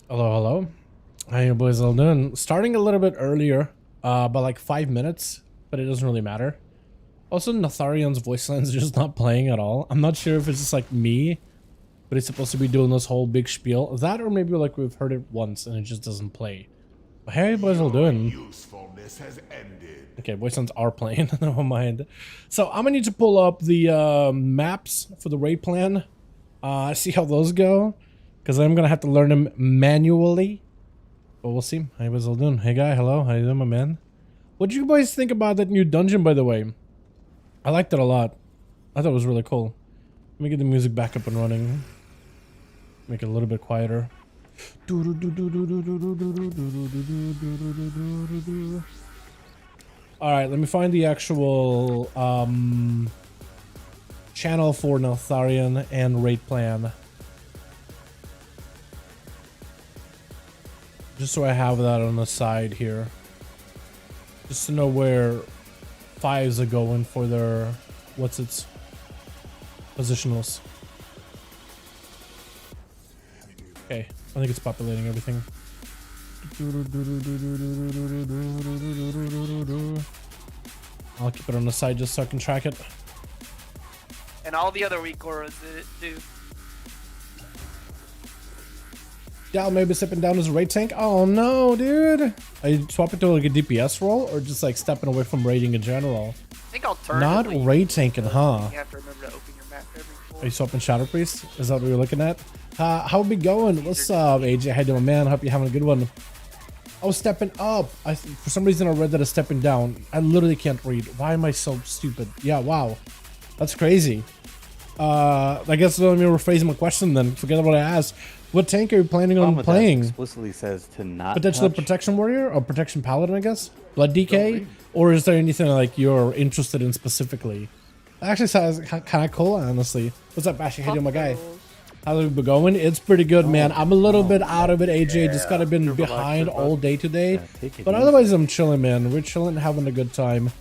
Hello. Hello. How you boys all doing? Starting a little bit earlier, by like 5 minutes, but it doesn't really matter. Also, NELTHARION's voice lines are just not playing at all. I'm not sure if it's just like me, but it's supposed to be doing this whole big spiel. That or maybe like we've heard it once and it just doesn't play. But how you boys all doing? Usefulness has ended. Okay, voice lines are playing, never mind. So I'm gonna need to pull up the maps for the raid plan. See how those go. Because I'm gonna have to learn them manually. But we'll see. How you guys all doing? Hey guy, hello. How you doing, my man? What did you guys think about that new dungeon, by the way? I liked it a lot. I thought it was really cool. Let me get the music back up and running. Make it a little bit quieter. Alright, let me find the actual channel for NELTHARION and raid plan. Just so I have that on the side here. Just to know where fives are going for their, what's its positionals. Okay, I think it's populating everything. I'll keep it on the side just so I can track it. And all the other weak auras do. Yeah, maybe stepping down as a raid tank. Oh no, dude! Are you swapping to like a DPS role or just like stepping away from raiding in general? I think alternatively. Not raid tanking, huh? You have to remember to open your map every 4. Are you swapping Shadow Priest? Is that what you're looking at? How we going? What's up, AJ? How you doing, man? Hope you're having a good one. Oh, stepping up. For some reason I read that as stepping down. I literally can't read. Why am I so stupid? Yeah, wow. That's crazy. I guess let me rephrase my question then. Forget what I asked. What tank are you planning on playing? Explicitly says to not potentially touch. Protection Warrior or Protection Paladin, I guess? Blood DK? Or is there anything like you're interested in specifically? That actually sounds kind of cool, honestly. What's up, Bashy? How you doing, my guy? How's it going? It's pretty good, man. I'm a little bit out of it, AJ. Just kind of been behind all day today. But otherwise, I'm chilling, man. We're chilling, having a good time.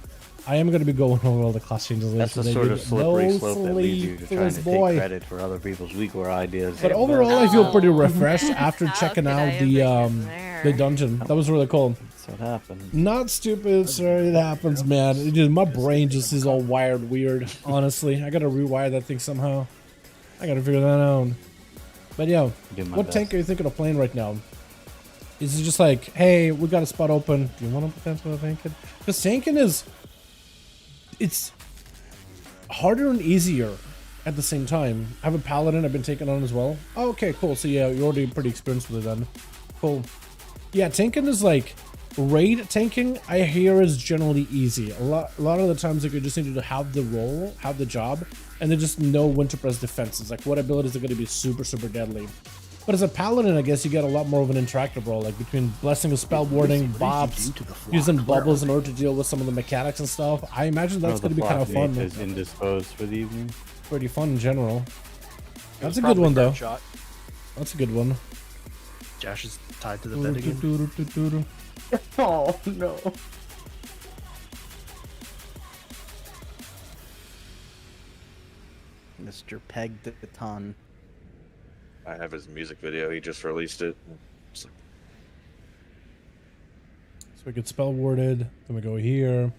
I am going to be going over all the class changes later. That's the sort of slippery slope that leads you to trying to take credit for other people's weaker ideas. But overall, I feel pretty refreshed after checking out the dungeon. That was really cool. That's what happens. Not stupid, sir. It happens, man. It just, my brain just is all wired weird. Honestly, I got to rewire that thing somehow. I got to figure that out. But yeah, what tank are you thinking of playing right now? Is it just like, hey, we got a spot open. Do you want to potentially tank it? Because tanking is... it's harder and easier at the same time. I have a paladin I've been taking on as well. Oh, okay, cool. So yeah, you're already pretty experienced with it then. Cool. Yeah, tanking is like raid tanking. I hear is generally easy. A lot of the times, like you just need to have the role, have the job, and then just know when to press defenses. Like what abilities are going to be super deadly. But as a paladin, I guess you get a lot more of an interactive role, like between blessing of spell warding, bobs, using bubbles in order to deal with some of the mechanics and stuff. I imagine that's going to be kind of fun. Is indisposed for the evening. Pretty fun in general. That's a good one though. That's a good one. Josh is tied to the bed again. Oh no. Mr. Peg the Baton. I have his music video. He just released it. So we get spell warded. Then we go here.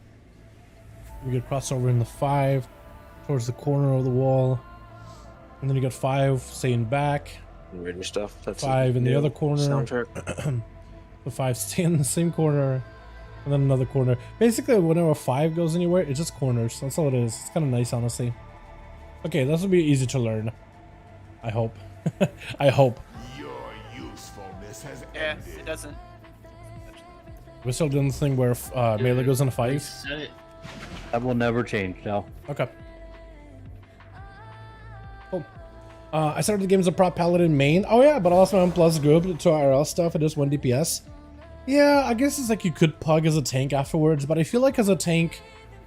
We get crossover in the 5 towards the corner of the wall, and then you got 5 staying back. Weird stuff. That's 5 in the other corner. The 5 stay in the same corner, and then another corner. Basically, whenever 5 goes anywhere, it's just corners. That's all it is. It's kind of nice, honestly. Okay, this will be easy to learn. I hope. I hope. Your usefulness has Yeah, ended. it doesn't. We're still doing the thing where melee goes into 5. Said it. That will never change, no. Okay. Cool. I started the game as a prop paladin main. Oh yeah, but I lost my own plus group to IRL stuff. It is 1 DPS. Yeah, I guess it's like you could pug as a tank afterwards, but I feel like as a tank,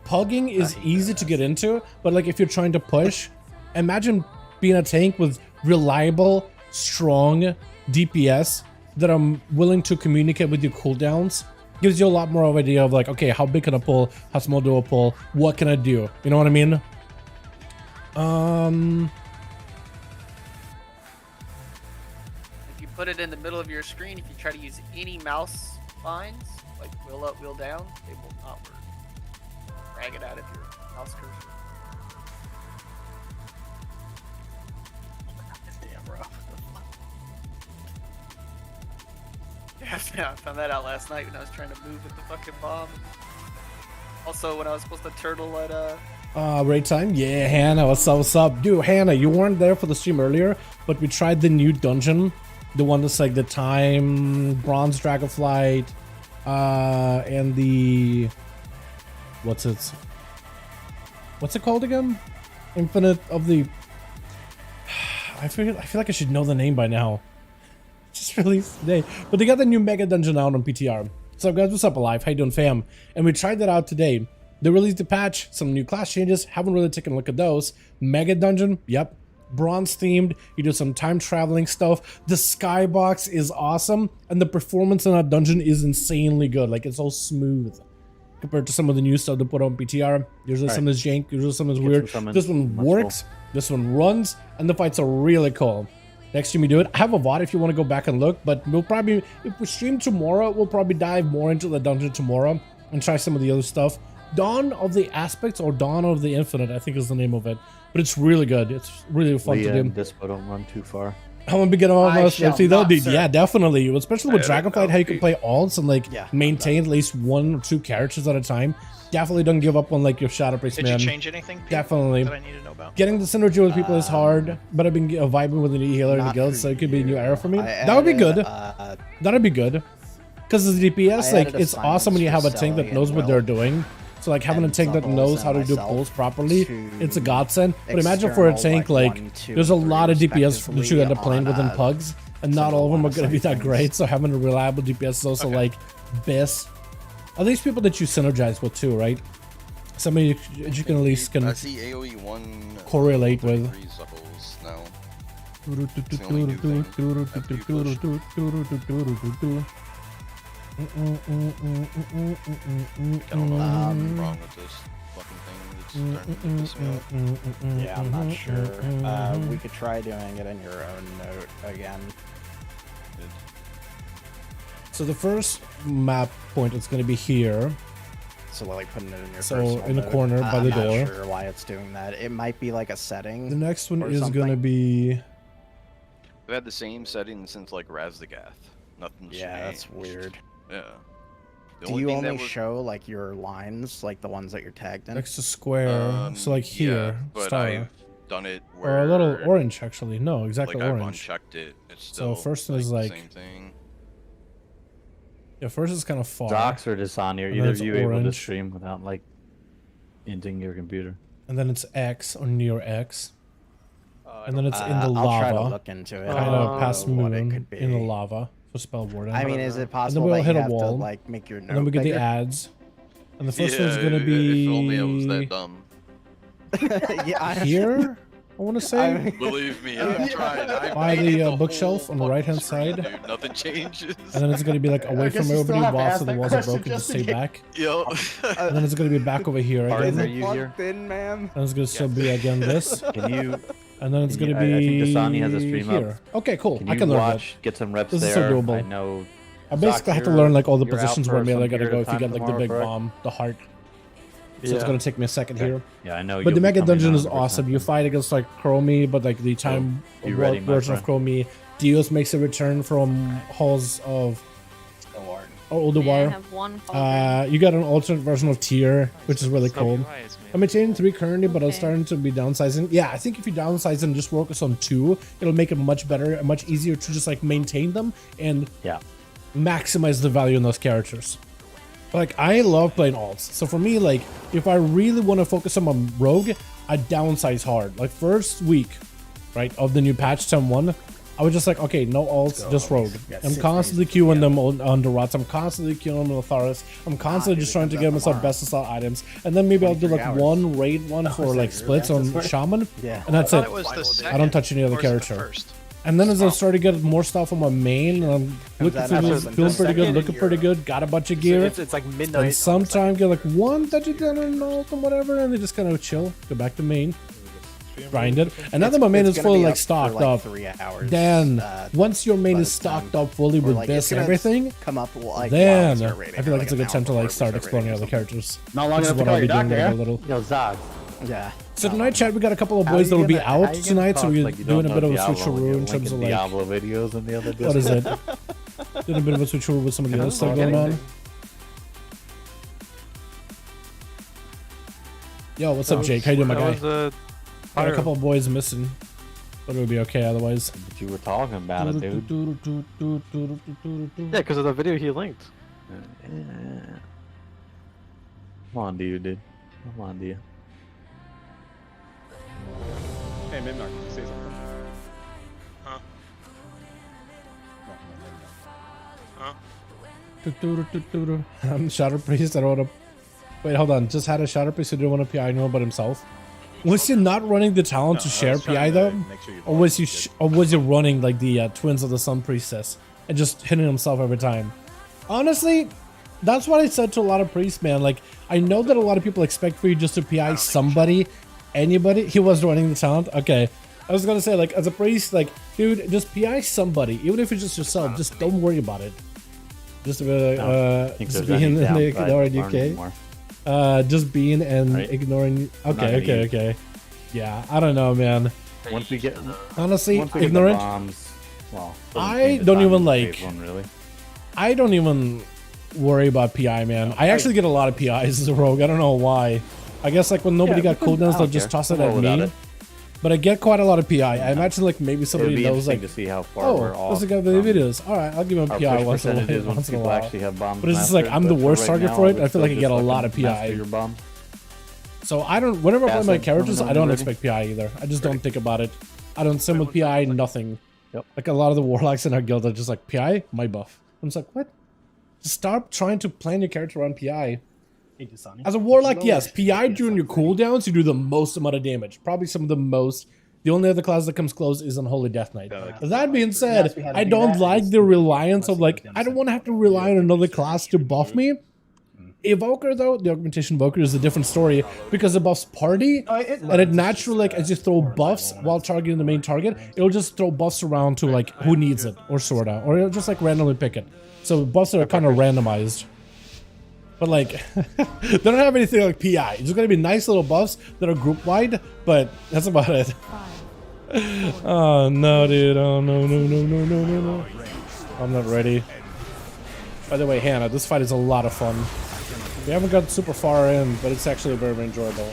pugging is easy to get into, but like if you're trying to push, imagine being a tank with reliable, strong DPS that I'm willing to communicate with your cooldowns. Gives you a lot more of an idea of like, okay, how big can I pull? How small do I pull? What can I do? You know what I mean? put it in the middle of your screen. If you try to use any mouse binds, like wheel up, wheel down, they will not work. Drag it out of your mouse cursor. Damn rough. Yeah, I found that out last night when I was trying to move with the fucking bomb. Also, when I was supposed to turtle at raid time? Yeah, Hannah, what's up? Dude, Hannah, you weren't there for the stream earlier, but we tried the new dungeon. The one that's like the time, bronze Dragonflight, and the... What's it called again? Infinite of the... I feel like I should know the name by now. Just released today. But they got the new mega dungeon out on PTR. What's up, guys? What's up, Alive? How you doing, fam? And we tried that out today. They released a patch, some new class changes. Haven't really taken a look at those. Mega dungeon, yep. Bronze themed. You do some time traveling stuff. The skybox is awesome, and the performance in that dungeon is insanely good. Like, it's so smooth compared to some of the new stuff they put on PTR. Usually some is jank, usually some is weird. This one works. This one runs, and the fights are really cool. Next time we do it, I have a VOD if you want to go back and look, but we'll probably, if we stream tomorrow, we'll probably dive more into the dungeon tomorrow and try some of the other stuff. Dawn of the Aspects or Dawn of the Infinite, I think is the name of it. But it's really good. It's really fun to do. This don't run too far. I want to begin on us. Yeah, definitely. Especially with Dragonflight, how you can play alts and like maintain at least 1 or 2 characters at a time. Definitely don't give up on like your shadow priest, man. Did you change anything, Pete, definitely. that I need to know about? Getting the synergy with people is hard, but I've been vibing with the new healer in the guild, so it could be a new era for me. That would be good. That'd be good. Because the DPS, like, it's awesome when you have a tank that knows what they're doing. So like having a tank that knows how to do pulls properly, it's a godsend. But imagine for a tank, like, there's a lot of DPS that you end up playing with in pugs, and not all of them are going to be that great. So having a reliable DPS is also like best. Are these people that you synergize with too, right? Somebody you can at least I see AoE 1 correlate with. Now. Wrong with this fucking thing. It's starting to piss me off. Yeah, I'm not sure. We could try doing it in your own note again. So the first map point is going to be here. So like putting it in your so in the corner by the door. I'm not sure why it's doing that. It might be like a setting. The next one is going to be. We've had the same setting since like Razagath. Nothing's changed. That's weird. Yeah. Do you only show like your lines, like the ones that you're tagged in? Next to square, so like here, yeah, but star. I've done it where or a little orange actually. No, exactly like orange. I've unchecked it. It's still so first is like same thing. Yeah, first is kind of far. Docs or Desanya, either of you able to stream without like inting your computer. And then it's X or near X. And then it's in the lava. I'll try to look into it. Kind of past moon in the lava for spell warden. I mean, is it possible and then we'll that hit you a have wall, to like make your note and then we get bigger? the ads. And the first one's gonna be. If only I was that dumb. Here, I want to say. Believe me, I've tried. By the bookshelf on the right hand side. Dude, nothing changes. And then it's gonna be like away from everybody while so the walls are broken. Just stay back. Yo. And then it's gonna be back over here again. Are you here? And it's gonna still be again this. Can you? And then it's gonna be I think Dasani has a stream here. up. Okay, cool. Can I you can learn watch, that. get some reps This is there. so doable. I know. I basically have to learn like all the positions where I gotta go if you time get like the big tomorrow, bomb, the heart. So it's gonna take me a second here. Yeah, I know. But the mega dungeon is 100%. awesome. You fight against like Chromie, but like the time version of Chromie. Dios makes a return from halls of Oldewar. Yeah, I have one You got an alternate version of Tier, which is really cool. I'm maintaining 3 currently, but I'm starting to be downsizing. Yeah, I think if you downsize and just focus on 2, it'll make it much better and much easier to just like maintain them and maximize the value in those characters. Like, I love playing alts. So for me, like, if I really want to focus on my rogue, I downsize hard. Like, first week, right, of the new patch 10.1, I was just like, okay, no alts, just rogue. I'm constantly queuing them on the rots. I'm constantly queuing them on Altharis. I'm constantly just trying to get myself best of slot items. And then maybe I'll do like one raid one for like splits on Shaman. And that's it. I don't touch any other character. And then as I started to get more stuff on my main, I'm feeling pretty good, looking pretty good, got a bunch of gear. It's like midnight. And sometimes get like one touch it down and alt and whatever, and they just kind of chill, go back to main. grinded. And now that my main is gonna fully be like up for, stocked like, up, 3 hours. then once your main by is the time- stocked up fully or, with like, this it's and gonna everything, come up like then while I we're raiding, feel or, like it's a good an time to hour like before start we exploring raid or other something. characters. Not long Which is enough to what call I'll be your doing doctor, a little. Yo, Zog. Yeah. So tonight, Chad, we got a couple of How boys you that will be gonna- how out you gonna tonight, so talk we're like you doing a don't bit of know a Diablo when switcheroo you're in terms linking of like, Diablo videos in the other what is Discord? it? Doing a bit of a switcheroo with some of the other stuff going on. Yo, what's up, Jake? How you doing, my guy? Got a couple of boys missing, but it would be okay otherwise. But you were talking about it, dude. Yeah, because of the video he linked. Come on, dude. Come on, dude. Hey, Midnark, can you say something? Huh? Huh? Shadow Priest, I don't want to. Wait, hold on. Just had a Shadow Priest who didn't want to PI anyone but himself. Was he not running the talent to share PI though, or was he running like the Twins of the Sun Priestess and just hitting himself every time? Honestly, that's what I said to a lot of priests, man. Like, I know that a lot of people expect for you just to PI somebody, anybody. He was running the talent. Okay, I was gonna say, like, as a priest, like, dude, just PI somebody, even if it's just yourself. Just don't worry about it. Just just being in the ignoring UK. Just being and ignoring. Okay. Yeah, I don't know, man. Once we get honestly once we get ignorant. the bombs, well, I don't even like. really. I don't even worry about PI, man. I actually get a lot of PIs as a rogue. I don't know why. I guess like when nobody got cooldowns, they'll just toss it at me. But I get quite a lot of PI. I imagine like maybe somebody knows like, to see how far we're oh, off this guy the videos. All right, I'll give him a PI once in a while. But it's just like I'm the worst target for it. I feel like I get a lot of PI. So I don't. Whenever I play my characters, I don't expect PI either. I just don't think about it. I don't sim with PI. Nothing. Like a lot of the warlocks in our guild are just like PI, my buff. I'm just like, what? Stop trying to plan your character around PI. As a warlock, yes, PI during your cooldowns, you do the most amount of damage. Probably some of the most. The only other class that comes close is Unholy Death Knight. That being said, I don't like the reliance of like, I don't want to have to rely on another class to buff me. Evoker though, the Augmentation Evoker is a different story because it buffs party, and it naturally, like, as you throw buffs while targeting the main target, it'll just throw buffs around to like who needs it, or sorta, or it'll just like randomly pick it. So buffs are kind of randomized. But like, they don't have anything like PI. It's gonna be nice little buffs that are group wide, but that's about it. Oh no, dude! Oh no! I'm not ready. By the way, Hannah, this fight is a lot of fun. We haven't got super far in, but it's actually very, very enjoyable.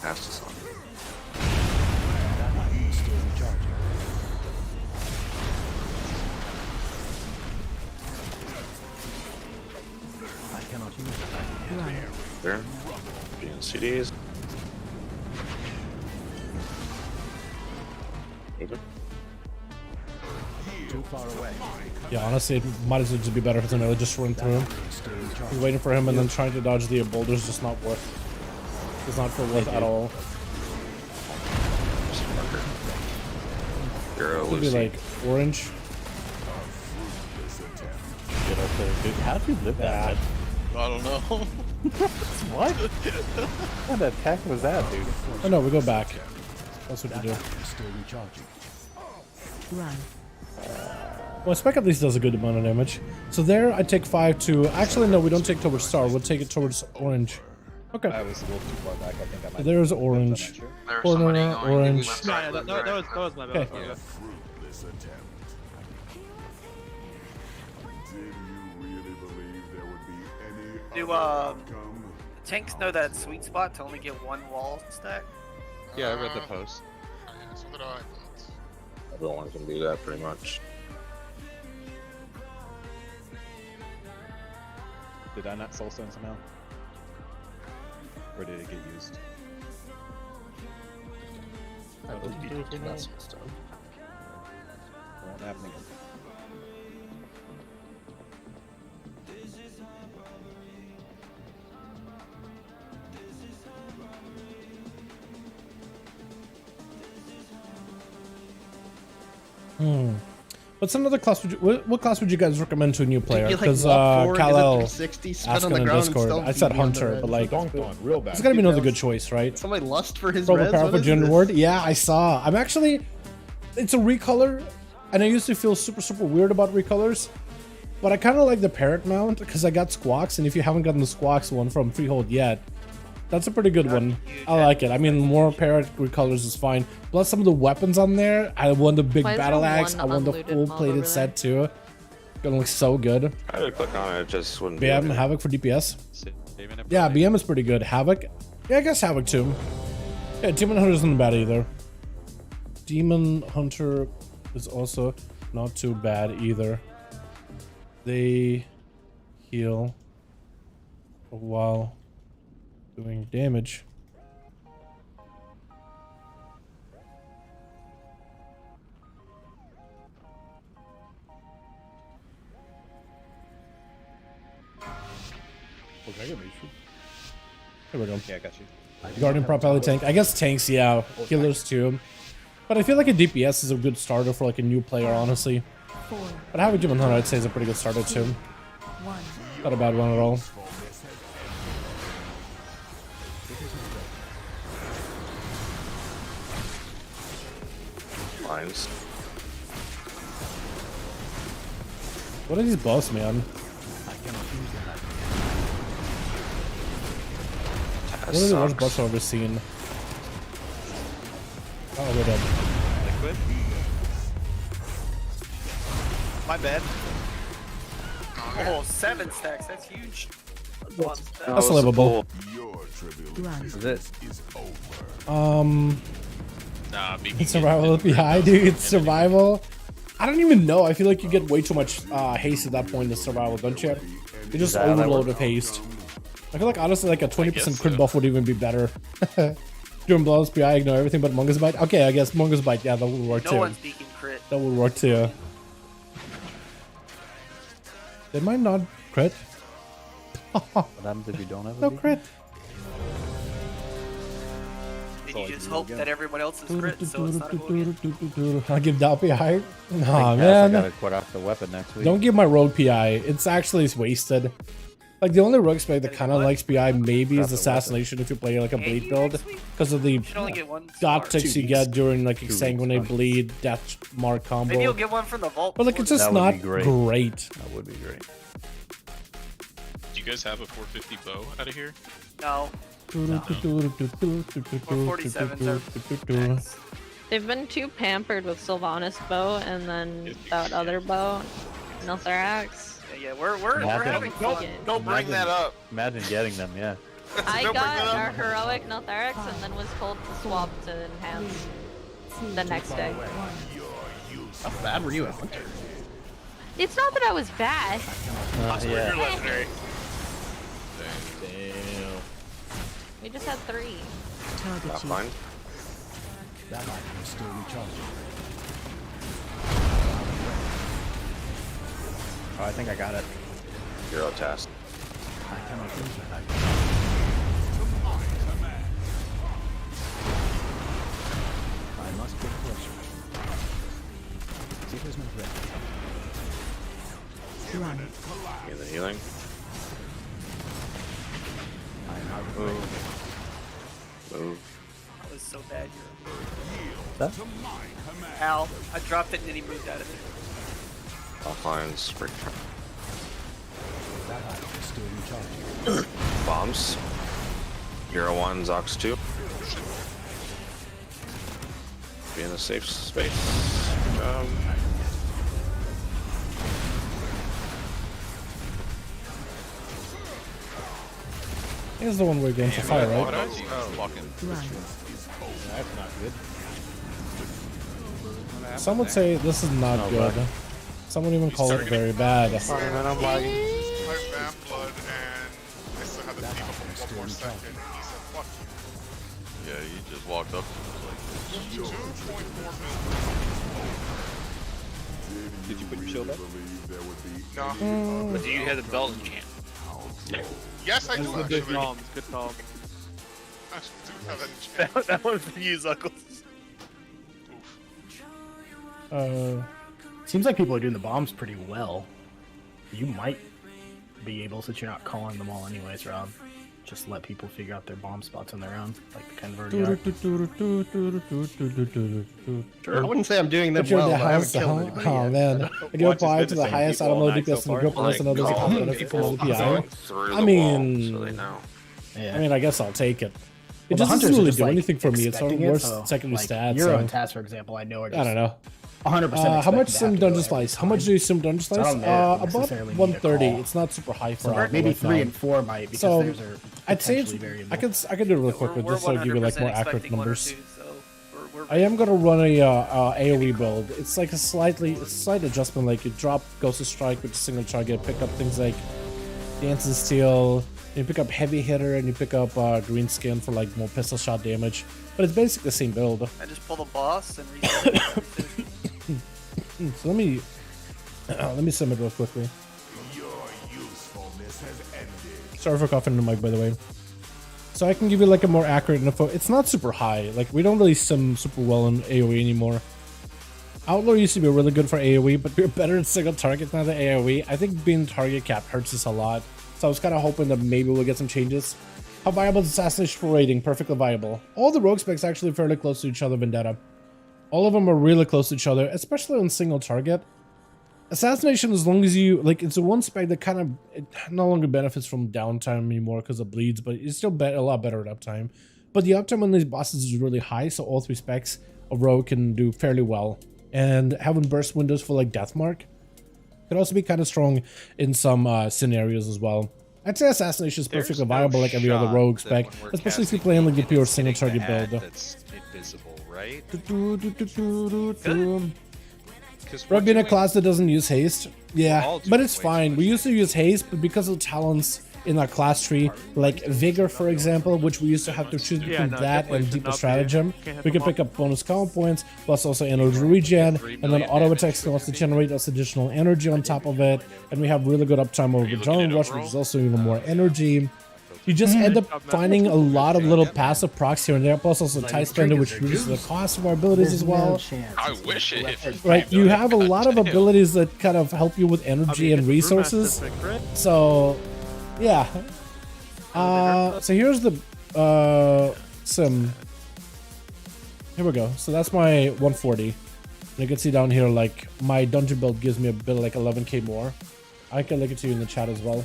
Fastest on. There. Being CDs. Too far away. Yeah, honestly, it might as well just be better if it's just run through him. He's waiting for him and then trying to dodge the boulders just not worth. It's not for worth at all. Could be like orange. Dude, how did you live that? I don't know. What? What attack was that, dude? Oh no, we go back. That's what you do. Run. Well, spec at least does a good amount of damage. So there, I take 5 to. Actually, no, we don't take towards star. We'll take it towards orange. Okay. I was a little too far back. I think I might. So there's orange. Corner, orange. Yeah, that was my bad. Okay. Fruitless attempt. Did you really believe there would be any Do other outcome? tanks know that sweet spot to only get one wall stack? Yeah, I read the post. So did I. Everyone can do that pretty much. Did I not soulstone somehow? Or did it get used? I believe you can also stone. Won't happen again. What's another class would you, what class would you guys recommend to a new player? You, like, Because walk forward, Kal-El get a 360, spin asked on in the the ground and Discord. still I said beat me on the Hunter, res. but like, Donked on real bad. it's gotta be another good choice, right? Somebody lust for his Throw the res? powerful What is gender this? word. Yeah, I saw. I'm actually, it's a recolor, and I used to feel super weird about recolors, but I kind of like the parrot mount because I got squawks, and if you haven't gotten the squawks one from Freehold yet, that's a pretty good one. I like it. I mean, more parrot recolors is fine. Plus some of the weapons on there. I want the big Why is battle there axe. one I want the unlooted full mob plated over set too. Gonna look so good. I had to click on it, it just wouldn't be. BM Havoc for DPS. Saving it for Yeah, later. BM is pretty good. Havoc. Yeah, I guess Havoc too. Yeah, Demon Hunter isn't bad either. Demon Hunter is also not too bad either. They heal while doing damage. There we go. Yeah, I got you. Guardian Prop Alley Tank. I guess tanks, yeah. Healers too. But I feel like a DPS is a good starter for like a new player, honestly. But having Demon Hunter, I'd say, is a pretty good starter too. Not a bad one at all. Lines. What are these boss, man? What are the worst boss I've ever seen? Oh, we're dead. Liquid. My bad. Oh, 7 stacks. That's huge. That's livable. Your tribulation Is it? is over. Nah, It's survival API, dude. It's survival. I don't even know. I feel like you get way too much haste at that point in survival, don't you? You just that how that overload with haste. I feel like honestly, like a 20% crit so. buff would even be better. During blows PI, ignore everything but Mungus Bite. Okay, I guess Mungus Bite. Yeah, that would work No too. one's speaking crit. That would work too. They might not crit. What happens if you don't have a No beacon? crit. Then you just hope that everyone else is crit, so it's not a go I'll give that PI. Nah, I man. gotta quit off the weapon next week. Don't give my rogue PI. It's actually wasted. Like the only rogue spec that kind of likes PI maybe is assassination if you play like a bleed build because of the You can only get one. dot star. ticks you get during like exsanguinate bleed death mark Maybe you'll combo. get one from the vault. But like it's before just That would not be great. great. That would be great. Do you guys have a 450 bow out of here? No. 447s are max. They've been too pampered with Sylvanas bow and then that other bow, NELTHARION. Yeah, we're having fun. Don't bring that up. Imagine getting them, yeah. I Don't bring got that our up. heroic NELTHARION and then was told to swap to enhance the next day. How bad were you at Hunter? It's not that I was bad. Yeah. You're legendary. We just had 3. Not fine. Oh, I think I got it. Hero task. In the healing. Move. That was so bad. That? Al, I dropped it and then he moved out of it. Offline spring trap. Bombs. Hero 1, Zox 2. Be in a safe space. Good job. This is the one we're going for fire, What right? else? Fucking. That's not good. Some would say this is not good. Some would even call it very bad. I'm lagging. I ran blood and I still had the team up for 1 more second. He said, fuck you. Yeah, he just walked up and was like, 2.4 million. Did you put your shield up? No. But do you have the belt in camp? Yes, I do actually. Good call. Good call. I do have that in chat. That one's for you, Zuckles. Oof. Seems like people are doing the bombs pretty well. You might be able, since you're not calling them all anyways, Rob. Just let people figure out their bomb spots on their own, like the kind of already are. I wouldn't say I'm doing them well, but I haven't killed anybody Oh yet. man, I go apply to the highest automotive DPS in the group, unless another benefit from the PI. I mean, I guess I'll take it. It just doesn't really do anything for me. It's our worst secondary stats. Euro and TAS, for example, I know are just I don't know. 100%. How much sim dungeon slice? How much do you sim dungeon slice? About 130. It's not super high for so maybe 3 and 4 might, because so theirs are I'd say it's, I can do it real quick with just so I give you like more accurate numbers. I am gonna run a AOE build. It's like a slight adjustment. Like you drop Ghost of Strike with a single target, pick up things like Dance and Steel. You pick up Heavy Hitter and you pick up Green Skin for like more pistol shot damage. But it's basically the same build. I just pull the boss and so let me sim it real quickly. Your usefulness has ended. Sorry for coughing in the mic, by the way. So I can give you like a more accurate info. It's not super high. Like we don't really sim super well in AoE anymore. Outlaw used to be really good for AoE, but we're better at single target now than AoE. I think being target capped hurts us a lot. So I was kind of hoping that maybe we'll get some changes. How viable is Assassination for rating? Perfectly viable. All the rogue specs actually fairly close to each other, Vendetta. All of them are really close to each other, especially on single target. Assassination, as long as you, like, it's a one spec that kind of no longer benefits from downtime anymore because it bleeds, but it's still a lot better at uptime. But the uptime on these bosses is really high, so all 3 specs of rogue can do fairly well. And having burst windows for like Deathmark could also be kind of strong in some scenarios as well. I'd say Assassination is perfectly viable like every other rogue spec, especially if you're playing like the pure single target build. That's invisible, right? Rogue being a class that doesn't use haste, yeah, but it's fine. We used to use haste, but because of talents in our class tree, like Vigor, for example, which we used to have to choose between that and Deeper Stratagem, we can pick up bonus combo points, plus also energy regen, and then auto attacks can also generate us additional energy on top of it, and we have really good uptime over Adrenaline Rush, which is also even more energy. You just end up finding a lot of little passive procs here and there, plus also Tie Spender, which reduces the cost of our abilities as well. I wish it. Right, you have a lot of abilities that kind of help you with energy and resources. So, yeah. So here's the sim. Here we go. So that's my 140. And you can see down here, like, my dungeon build gives me a bit like 11k more. I can link it to you in the chat as well.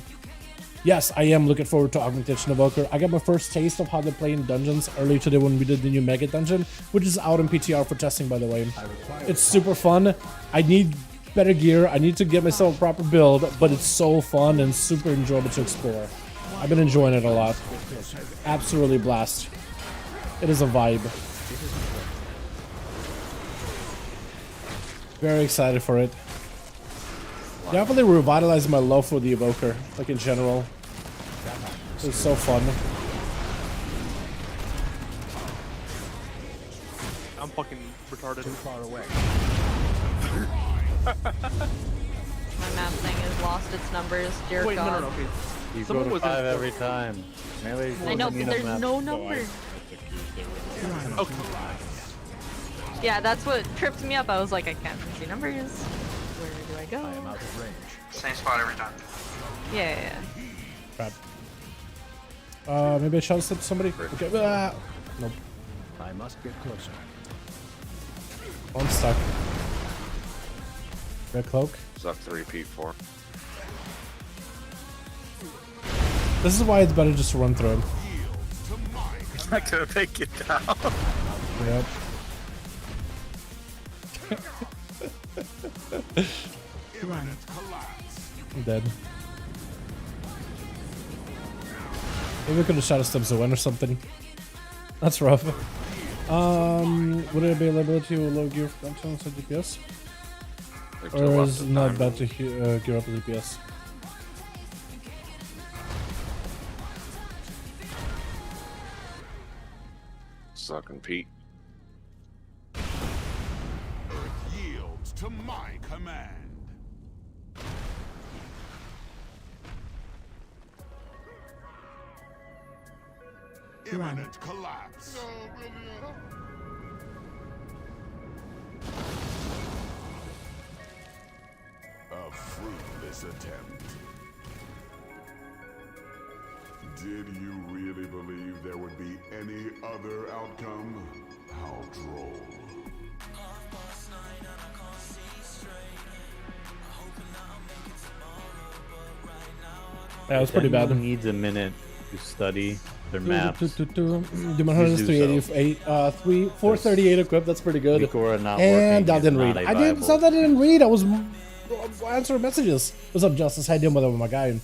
Yes, I am looking forward to Augmentation Evoker. I got my first taste of how they play in dungeons earlier today when we did the new Mega Dungeon, which is out in PTR for testing, by the way. It's super fun. I need better gear. I need to get myself a proper build, but it's so fun and super enjoyable to explore. I've been enjoying it a lot. Absolutely blast. It is a vibe. Very excited for it. Definitely revitalized my love for the Evoker, like in general. It was so fun. I'm fucking retarded. Too far away. My map thing has lost its numbers, dear Wait, God. no, okay. You Someone go to was 5 every time. Melee I know, but there's no number. Okay. Yeah, that's what tripped me up. I was like, I can't see numbers. Where do I go? Same spot every time. Yeah. Crap. Maybe I shall slip somebody? Okay. Nope. I must get closer. One stuck. Red cloak. Suck 3P 4. This is why it's better just to run through him. It's not gonna make it down. Yep. I'm dead. Maybe we could have shot a Stubbs win or something. That's rough. Would it be availability with low gear for inside DPS? Or is it not bad to gear up the DPS? Sucking Pete. Earth yields to my command. Imminent collapse. A fruitless attempt. Did you really believe there would be any other outcome? How droll. That was pretty bad. Anyone needs a minute to study their maps. Do 438 equipped. That's pretty good. And that didn't read. I didn't. That didn't read. I was answering messages. What's up, Justice? How you doing, with my guy?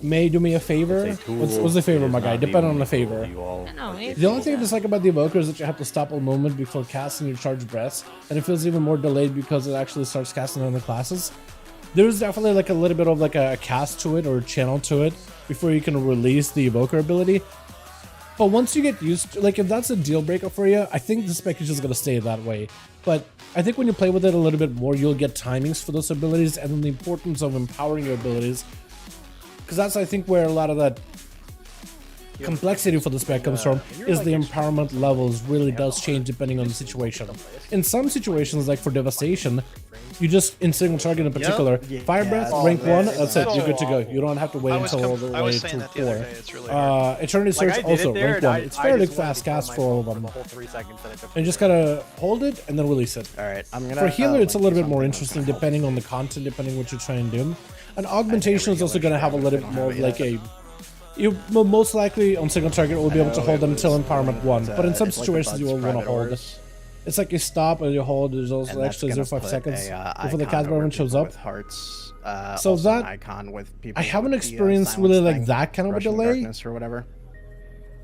May do me a favor. What's the favor, my guy? Depending on the favor. The only thing I dislike about the Evoker is that you have to stop a moment before casting your charged breaths, and it feels even more delayed because it actually starts casting on the classes. There's definitely like a little bit of like a cast to it or a channel to it before you can release the Evoker ability. But once you get used to, like, if that's a deal breaker for you, I think the spec is just going to stay that way. But I think when you play with it a little bit more, you'll get timings for those abilities and then the importance of empowering your abilities. Because that's, I think, where a lot of that complexity for the spec comes from, is the empowerment levels really does change depending on the situation. In some situations, like for Devastation, you just, in single target in particular, Fire Breath, rank 1, that's it, you're good to go. You don't have to wait until all the way to 4. Eternity Search also, rank 1. It's fairly fast cast for all of them. And you just gotta hold it and then release it. Alright, I'm gonna... For Healer, it's a little bit more interesting depending on the content, depending on what you're trying to do. And Augmentation is also gonna have a little bit more of like a... You will most likely on single target will be able to hold them until empowerment 1, but in some situations you will want to hold it. It's like you stop and you hold. There's also extra 0.5 seconds before the Casper shows up. So that I haven't experienced really like that kind of a delay.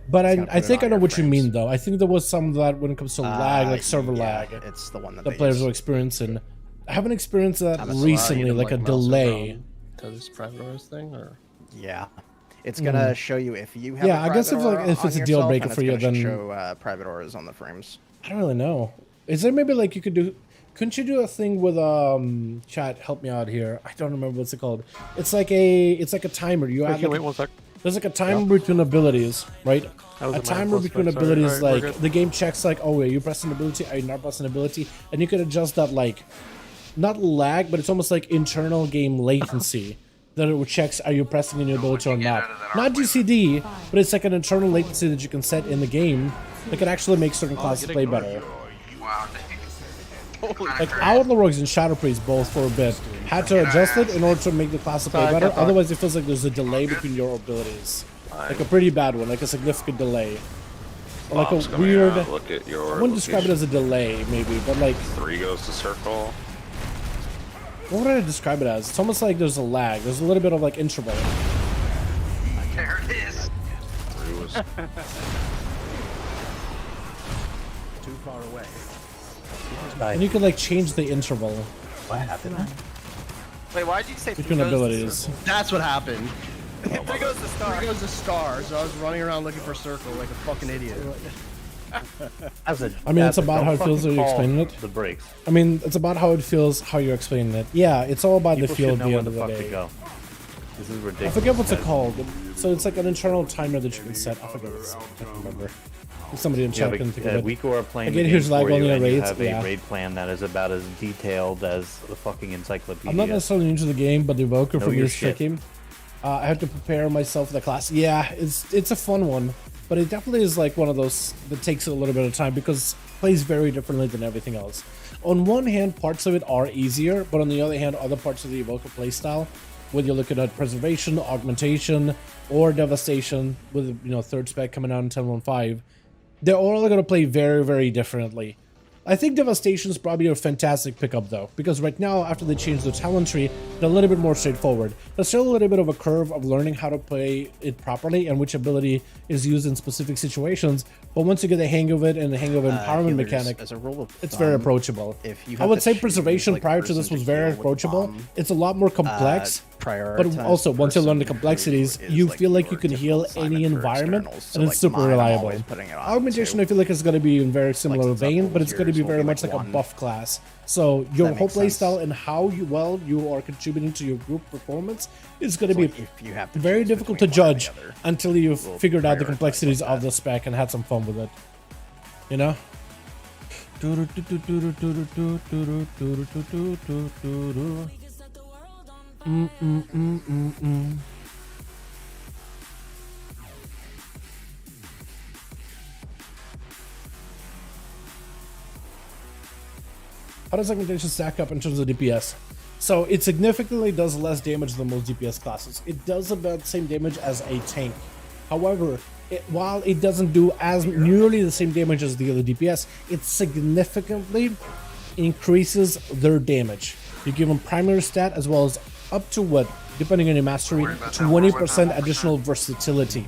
But I think I know what you mean though. I think there was some of that when it comes to lag, like server lag. It's the one that players were experiencing. I haven't experienced that recently, like a delay. Does private OS thing or? Yeah. It's gonna show you if you have. Yeah, I guess if it's a deal breaker for you, then show private auras on the frames. I don't really know. Is there maybe like you could do? Couldn't you do a thing with chat? Help me out here. I don't remember what's it called. It's like a timer. You add like, wait 1 sec. There's like a timer between abilities, right? A timer between abilities, like the game checks like, oh, are you pressing ability? Are you not pressing ability? And you can adjust that like, not lag, but it's almost like internal game latency. That it checks are you pressing a new ability or not. Not GCD, but it's like an internal latency that you can set in the game that can actually make certain classes play better. Like Outlaw Rogues and Shadow Priest both for a bit had to adjust it in order to make the class play better. Otherwise, it feels like there's a delay between your abilities, like a pretty bad one, like a significant delay, or like a weird. Look at your. I wouldn't describe it as a delay, maybe, but like 3 goes to circle. What would I describe it as? It's almost like there's a lag. There's a little bit of like interval. There it is. Too far away. And you can like change the interval. What happened? Wait, why did you say between abilities? That's what happened. 3 goes to star. 3 goes to star, so I was running around looking for circle like a fucking idiot. I mean, it's about how it feels when you're explaining it. The breaks. I mean, it's about how it feels, how you're explaining it. Yeah, it's all about the feel at the end of the day. This is ridiculous. I forget what's it called. So it's like an internal timer that you can set. I forget what it's. I can't remember. Somebody in chat can think of it. We are playing Again, here's lag only and you raids. have a raid plan that is about as detailed as the fucking encyclopedia. I'm not necessarily new to the game, but the Evoker for me is tricky. I have to prepare myself for the class. Yeah, it's a fun one. But it definitely is like one of those that takes a little bit of time because it plays very differently than everything else. On one hand, parts of it are easier, but on the other hand, other parts of the Evoker playstyle, whether you're looking at Preservation, Augmentation, or Devastation, with third spec coming out in 10.15, they're all going to play very, very differently. I think Devastation is probably a fantastic pickup though, because right now, after they changed the talent tree, they're a little bit more straightforward. There's still a little bit of a curve of learning how to play it properly and which ability is used in specific situations, but once you get the hang of it and the hang of empowerment mechanic, as a rule of it's very approachable. If you I would say Preservation prior to this was very approachable. It's a lot more complex, but also once you learn the complexities, you feel like you can heal any environment, and it's super reliable. Augmentation, I feel like is going to be in very similar vein, but it's going to be very much like a buff class. So your whole playstyle and how you are contributing to your group performance is going to be very difficult to judge until you've figured out the complexities of the spec and had some fun with it. You know? How does Augmentation stack up in terms of DPS? So it significantly does less damage than most DPS classes. It does about the same damage as a tank. However, while it doesn't do as nearly the same damage as the other DPS, it significantly increases their damage. You give them primary stat as well as up to what, depending on your mastery, 20% additional versatility,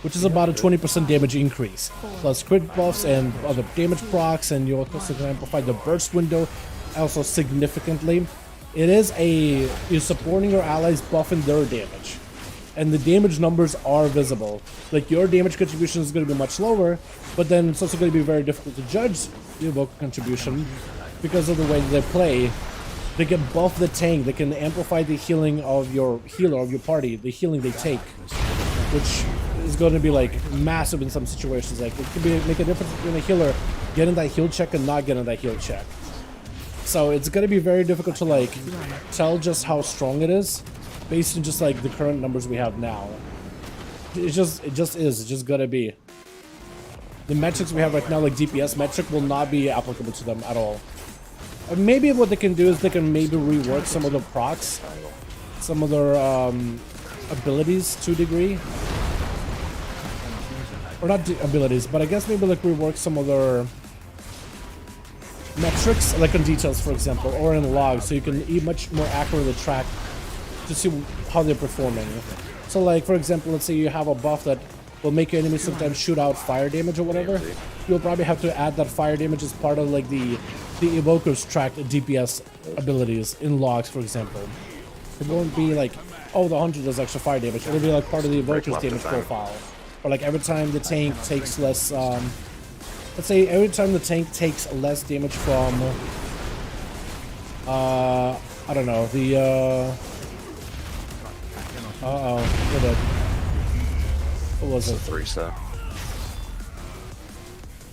which is about a 20% damage increase. Plus crit buffs and other damage procs, and you also can amplify the burst window also significantly. You're supporting your allies buffing their damage. And the damage numbers are visible. Like, your damage contribution is going to be much lower, but then it's also going to be very difficult to judge the Evoker contribution because of the way they play. They can buff the tank, they can amplify the healing of your healer, of your party, the healing they take, which is going to be like massive in some situations. Like, it could make a difference between a healer getting that heal check and not getting that heal check. So it's going to be very difficult to like tell just how strong it is based on just like the current numbers we have now. It's just gonna be. The metrics we have right now, like DPS metric, will not be applicable to them at all. Maybe what they can do is they can maybe rework some of the procs, some of their abilities to a degree. Or not abilities, but I guess maybe like rework some of their metrics, like on details, for example, or in logs, so you can much more accurately track to see how they're performing. So like, for example, let's say you have a buff that will make your enemies sometimes shoot out fire damage or whatever. You'll probably have to add that fire damage as part of like the Evoker's tracked DPS abilities in logs, for example. It won't be like, oh, the hunter does extra fire damage. It'll be like part of the Evoker's damage profile. Or like every time the tank takes less, let's say every time the tank takes less damage from, I don't know, the, what was it? 3-step.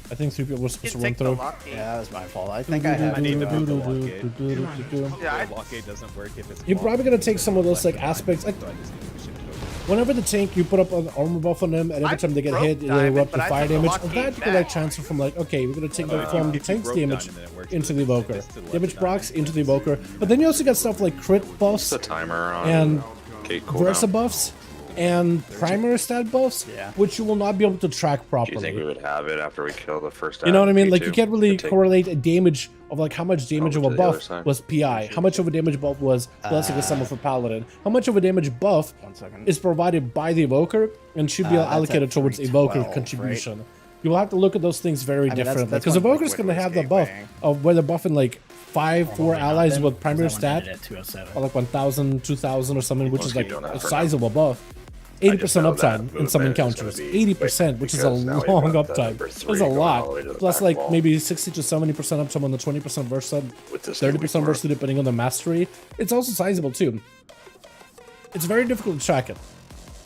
I think 3 people were supposed to run through. Yeah, that was my fault. I think I have. Yeah, blockade doesn't work if it's. You're probably gonna take some of those like aspects, like whenever the tank, you put up an armor buff on them, and every time they get hit, they erupt the fire damage. Of that, you can like transfer from like, okay, we're gonna take that from the tank's damage into the Evoker, damage procs into the Evoker. But then you also got stuff like crit buffs The timer on and Versa cooldown. buffs and primary stat buffs, which you will not be able to track Do you properly. think we would have it after we kill the first? You know what I mean? Like, you P2? can't really The tank? correlate a damage of like how much damage of Over a to the other buff side. was PI, how much of a damage buff was Blessing of Summer for Paladin, how much of a damage buff is provided by the Evoker and should be allocated towards Evoker contribution. Right? You will have to look at those things very differently, because Evoker's going to have the buff of where they're buffing like 4 allies with primary stat, or like 1,000, 2,000 or something, which is like a sizable buff. 80% uptime in some encounters. 80%, which is a long uptime. That's a lot. Plus like maybe 60 to 70% uptime on the 20% Versa, 30% Versa depending on the mastery. It's also sizable too. It's very difficult to track it.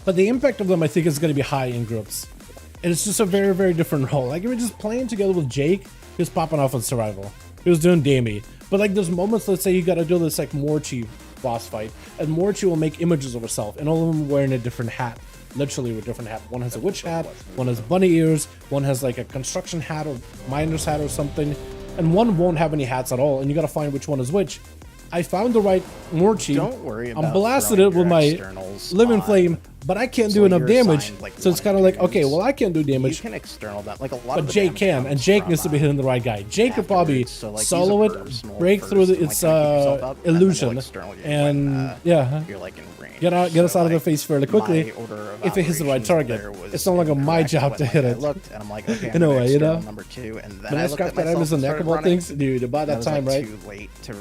But the impact of them, I think, is going to be high in groups. And it's just a very, very different role. Like, if you're just playing together with Jake, he was popping off on survival. He was doing Damie. But like, there's moments, let's say you got to do this like Morchi boss fight, and Morchi will make images of herself, and all of them wearing a different hat, literally with a different hat. One has a witch hat, one has bunny ears, one has like a construction hat or miner's hat or something, and one won't have any hats at all, and you gotta find which one is which. I found the right Morchi. Don't worry about I'm blasted it with my Living Flame, but I can't do enough damage, so it's kind of like, okay, well, I can't do damage. You can external that, like a lot but Jake can, and Jake needs to be hitting the right guy. Jake could probably solo it, break through its illusion, and yeah, get us out of the face fairly quickly if it hits the right target. It's no longer my job to hit it. And I'm like, okay, in a way, you know. Number 2, and then but I looked at that was the neck of all things, dude. About that time, right?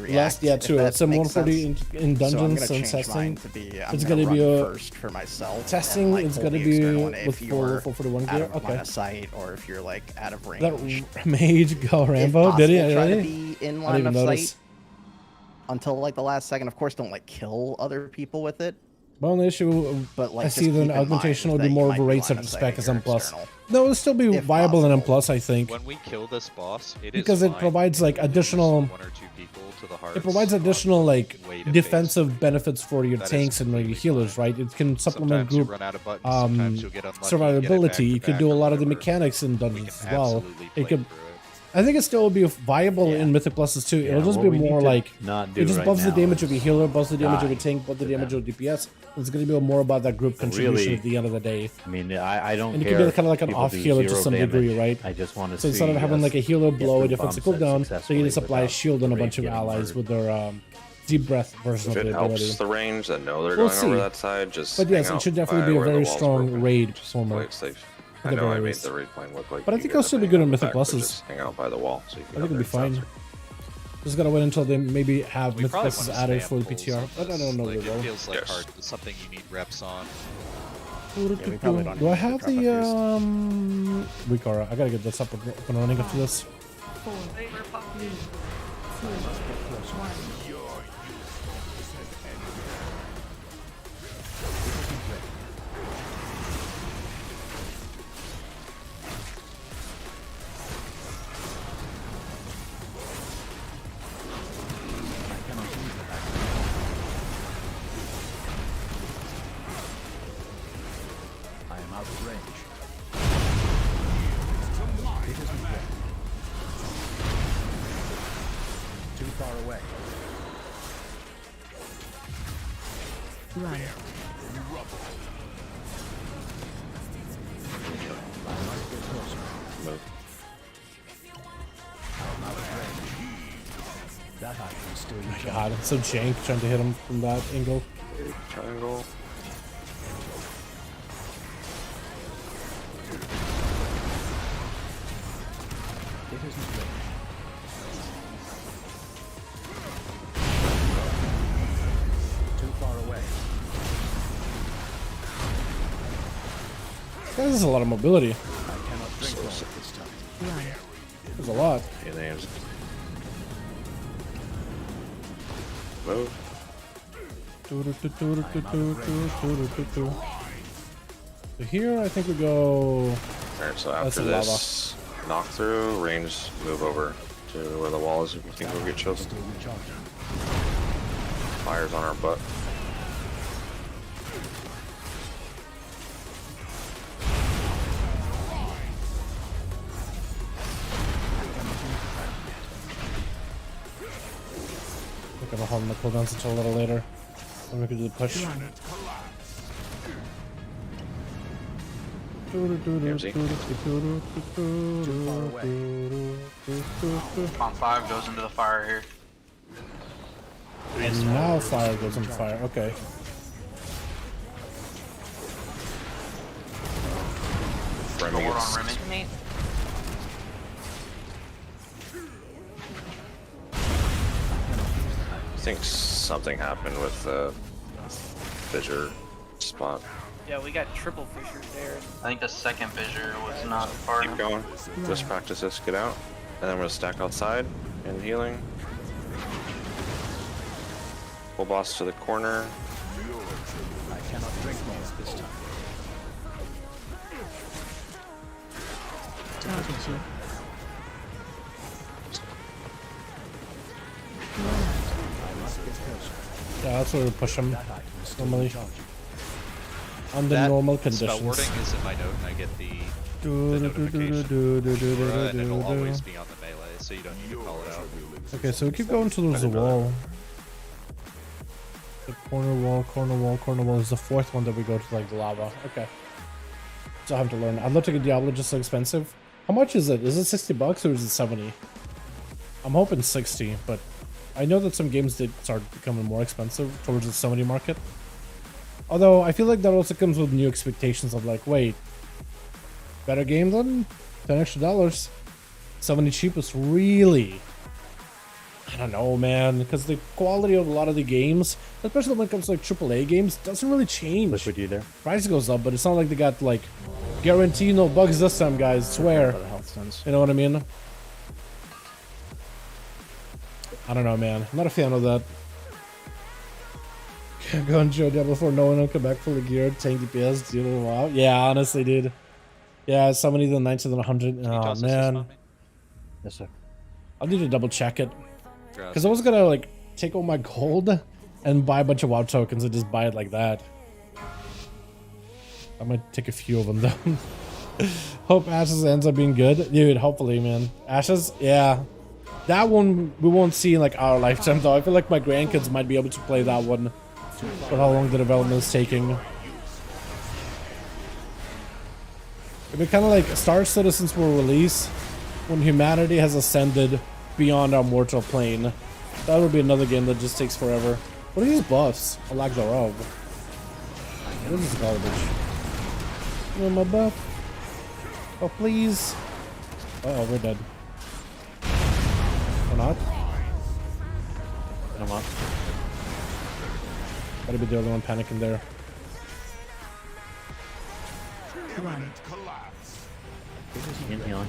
Last, yeah, too. Some 140 in dungeons and testing. It's gonna be a first for myself. Testing is going to be with full 41 gear. Okay. Sight, or if you're like out of range. That mage go Rambo, did he? Try to be in line of sight until like the last second. Of course, don't like kill other people with it. My only issue But like, I see then augmentation will be more of a rate set spec as M+. external. No, it'll still be If viable in M+, possible. I think. When we kill this boss, it Because is it fine. provides like We lose additional... one or two people to the hearts It provides on additional like way to defensive benefits for your That is tanks and like your healers, right? It can supplement Sometimes you group run out of buttons, sometimes you'll get unlucky, get it back survivability. to You could back do a or lot of the whatever. mechanics in We dungeons can as well. absolutely It play could. through it. I think it still will be viable in Mythic Pluses too. It'll just be more like it just buffs the damage of your healer, buffs the damage of your tank, buffs the damage of DPS. It's going to be more about that group contribution at the end of the day. I mean, I don't And it care. could be kind of like an People off do healer to 0 some damage. degree, right? I just want to So see instead of having like a healer blow, a get through defensive bomb cooldown, sets they can just successfully apply a without shield and a the bunch of rate getting allies murdered. with their deep breath version If of it the ability. helps the range, then no, they're We'll going over see. that side. Just But yes, hang it out should definitely by be a where the very wall's strong broken. raid Just former. play it safe. at I the know I very made least. the raid plane look like. But I you think get it'll still be the good in thing Mythic back, but Pluses. Just hang out by the wall. So you can I think it'll be fine. Just gotta wait until they maybe have We Mythic probably Pluses wanna added stay for on the pulls PTR, on but I this. don't know Like, the it role. feels like hard. It's something you need reps on. Do I have the weak aura? I gotta get this up and running after this. I am out of range. Too far away. Run. Move. That I can still Oh my god, it's so jank trying to hit him from that angle. Triangle. It isn't ready. Too far away. This is a lot of mobility. I cannot drink all at this time. Run. There's a lot. Yeah, names. Move. So here I think we go. Alright, so That's after a lava. this, knock through, range, move over to where the wall is. If you think we'll get chosen. Still recharging. Fire's on our butt. We're gonna hold my cooldowns until a little later. Then we can do the push. On 5 goes into the fire here. And now fire goes on fire. Okay. Remy Lord gets on Remy. Nate. I think something happened with the fissure spot. Yeah, we got triple fissures there. I think the second fissure was not far Keep enough. going. Just practice this. Get out. And then we're gonna stack outside and healing. Full boss to the corner. I cannot drink more at this time. Target you. I must get closer. Yeah, that's where we push them That item is still normally. recharging. Under That normal spell conditions. wording is in my note, and I get the notification for it, and it'll always be on the melee, so you don't need to call it out. Okay, so we keep going towards the wall. The corner wall, corner wall, corner wall is the fourth one that we go to, like the lava. Okay. So I have to learn. I'd love to get Diablo, just so expensive. How much is it? Is it 60 bucks or is it 70? I'm hoping 60, but I know that some games did start becoming more expensive towards the 70 market. Although I feel like that also comes with new expectations of like, wait, better game than $10 extra. 70 cheapest, really? I don't know, man, because the quality of a lot of the games, especially when it comes to like AAA games, doesn't really change. Liquid, you there? Price goes up, but it's not like they got like guarantee no bugs this time, guys. Swear. You know what I mean? I don't know, man. I'm not a fan of that. Go and show Diablo before no one will come back fully geared, tank DPS, deal with WoW. Yeah, honestly, dude. Yeah, somebody the 90 than 100. Oh man. Yes, sir. I'll need to double check it. Because I was gonna like take all my gold and buy a bunch of WoW tokens and just buy it like that. I might take a few of them though. Hope Ashes ends up being good. Dude, hopefully, man. Ashes, yeah. That one we won't see in like our lifetime though. I feel like my grandkids might be able to play that one for how long the development is taking. It'd be kind of like Star Citizens will release when humanity has ascended beyond our mortal plane. That would be another game that just takes forever. What are these buffs? I like the robe. What is this garbage? You want my buff? Oh, please. Uh-oh, we're dead. Or not? I'm up. Gotta be the only one panicking there. Healing.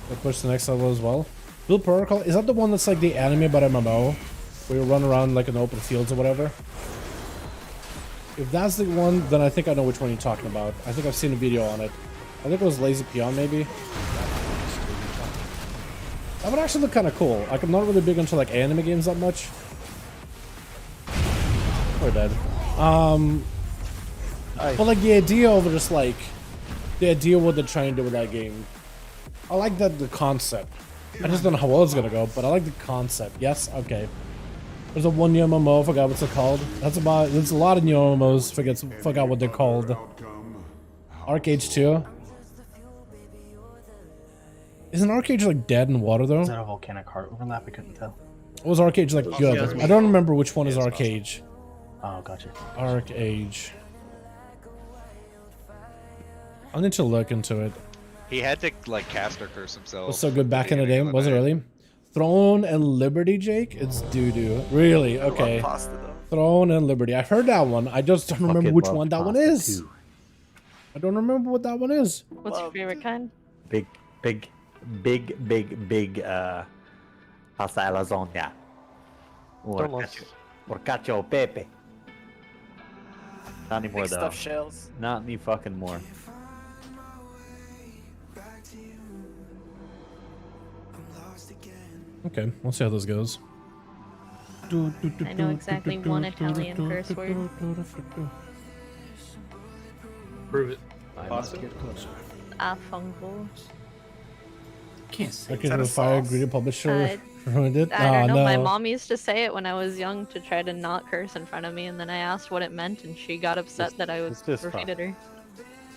We'll push the next level as well. Build Protocol, is that the one that's like the anime but MMO? Where you run around like in open fields or whatever? If that's the one, then I think I know which one you're talking about. I think I've seen a video on it. I think it was Lazy Peon maybe. That would actually look kind of cool. Like I'm not really big into like anime games that much. We're dead. But like the idea of just like the idea of what they're trying to do with that game. I like that the concept. I just don't know how well it's gonna go, but I like the concept. Yes, okay. There's a one-year MMO, I forgot what's it called. There's a lot of new MMOs, forgot what they're called. Arcade 2. Isn't Arcade like dead in water though? Is that a volcanic heart overlap? I couldn't tell. What was Arcade like good? I don't remember which one is Arcade. Oh, gotcha. Arcade. I'll need to look into it. He had to like caster curse himself. It was so good back in the day, was it really? Throne and Liberty, Jake? It's doo-doo. Really? Okay. Throne and Liberty. I heard that one. I just don't remember which one that one is. I don't remember what that one is. What's your favorite kind? Big pasta alla lasagna. Or cacio pepe. Not anymore Big though. stuffed shells. Not any fucking more. Okay, we'll see how this goes. I know exactly one Italian curse word. Prove it. I must get closer. Afungo. Can't say. Okay, the fire greedy publisher ruined it. I don't know. No. My mom used to say it when I was young to try to not curse in front of me, and then I asked what it meant, and she got upset that I repeated her.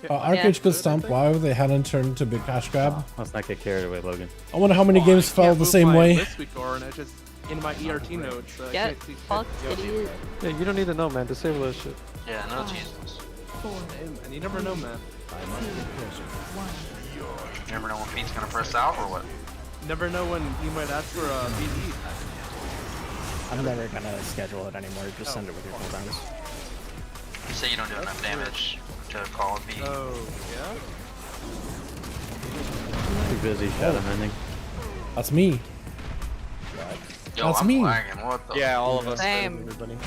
Arcade could stomp WoW if they hadn't turned to big cash grab. Let's not get carried away, Logan. I wonder how many games fell the same way. This week, and I just in my ERT notes. Get fucked, idiot. Yeah, you don't need to know, man. Disable that shit. Yeah, no Jesus. And you never know, man. You never know when Pete's gonna press out or what? Never know when you might ask for a BD. I'm never gonna schedule it anymore. Just send it with your friends. You say you don't do enough damage to call a BD. Oh, yeah? Too busy shadow mending. That's me. Yo, That's I'm me. lagging. What the? Yeah, all of us. Same. Everybody.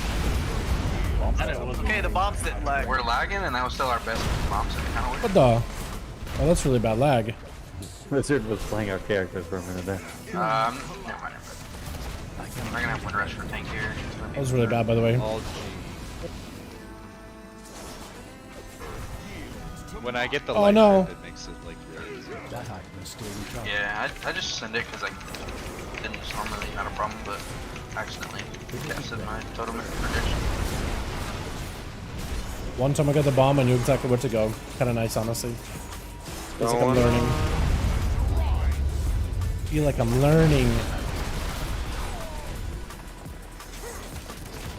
Okay, the bombs didn't lag. We're lagging, and that was still our best bombs. Kind of weird. What the? Oh, that's really bad lag. Wizard was playing our characters for a minute there. Never mind. I'm gonna have one rush for tank here. That was really bad, by the way. When I get the Oh, light no. it makes it like really easy. That item is still in charge. Yeah, I just send it because I didn't normally not a problem, but accidentally casted my totem prediction. One time I got the bomb, I knew exactly where to go. Kind of nice, honestly. Feels like I'm learning. Feel like I'm learning.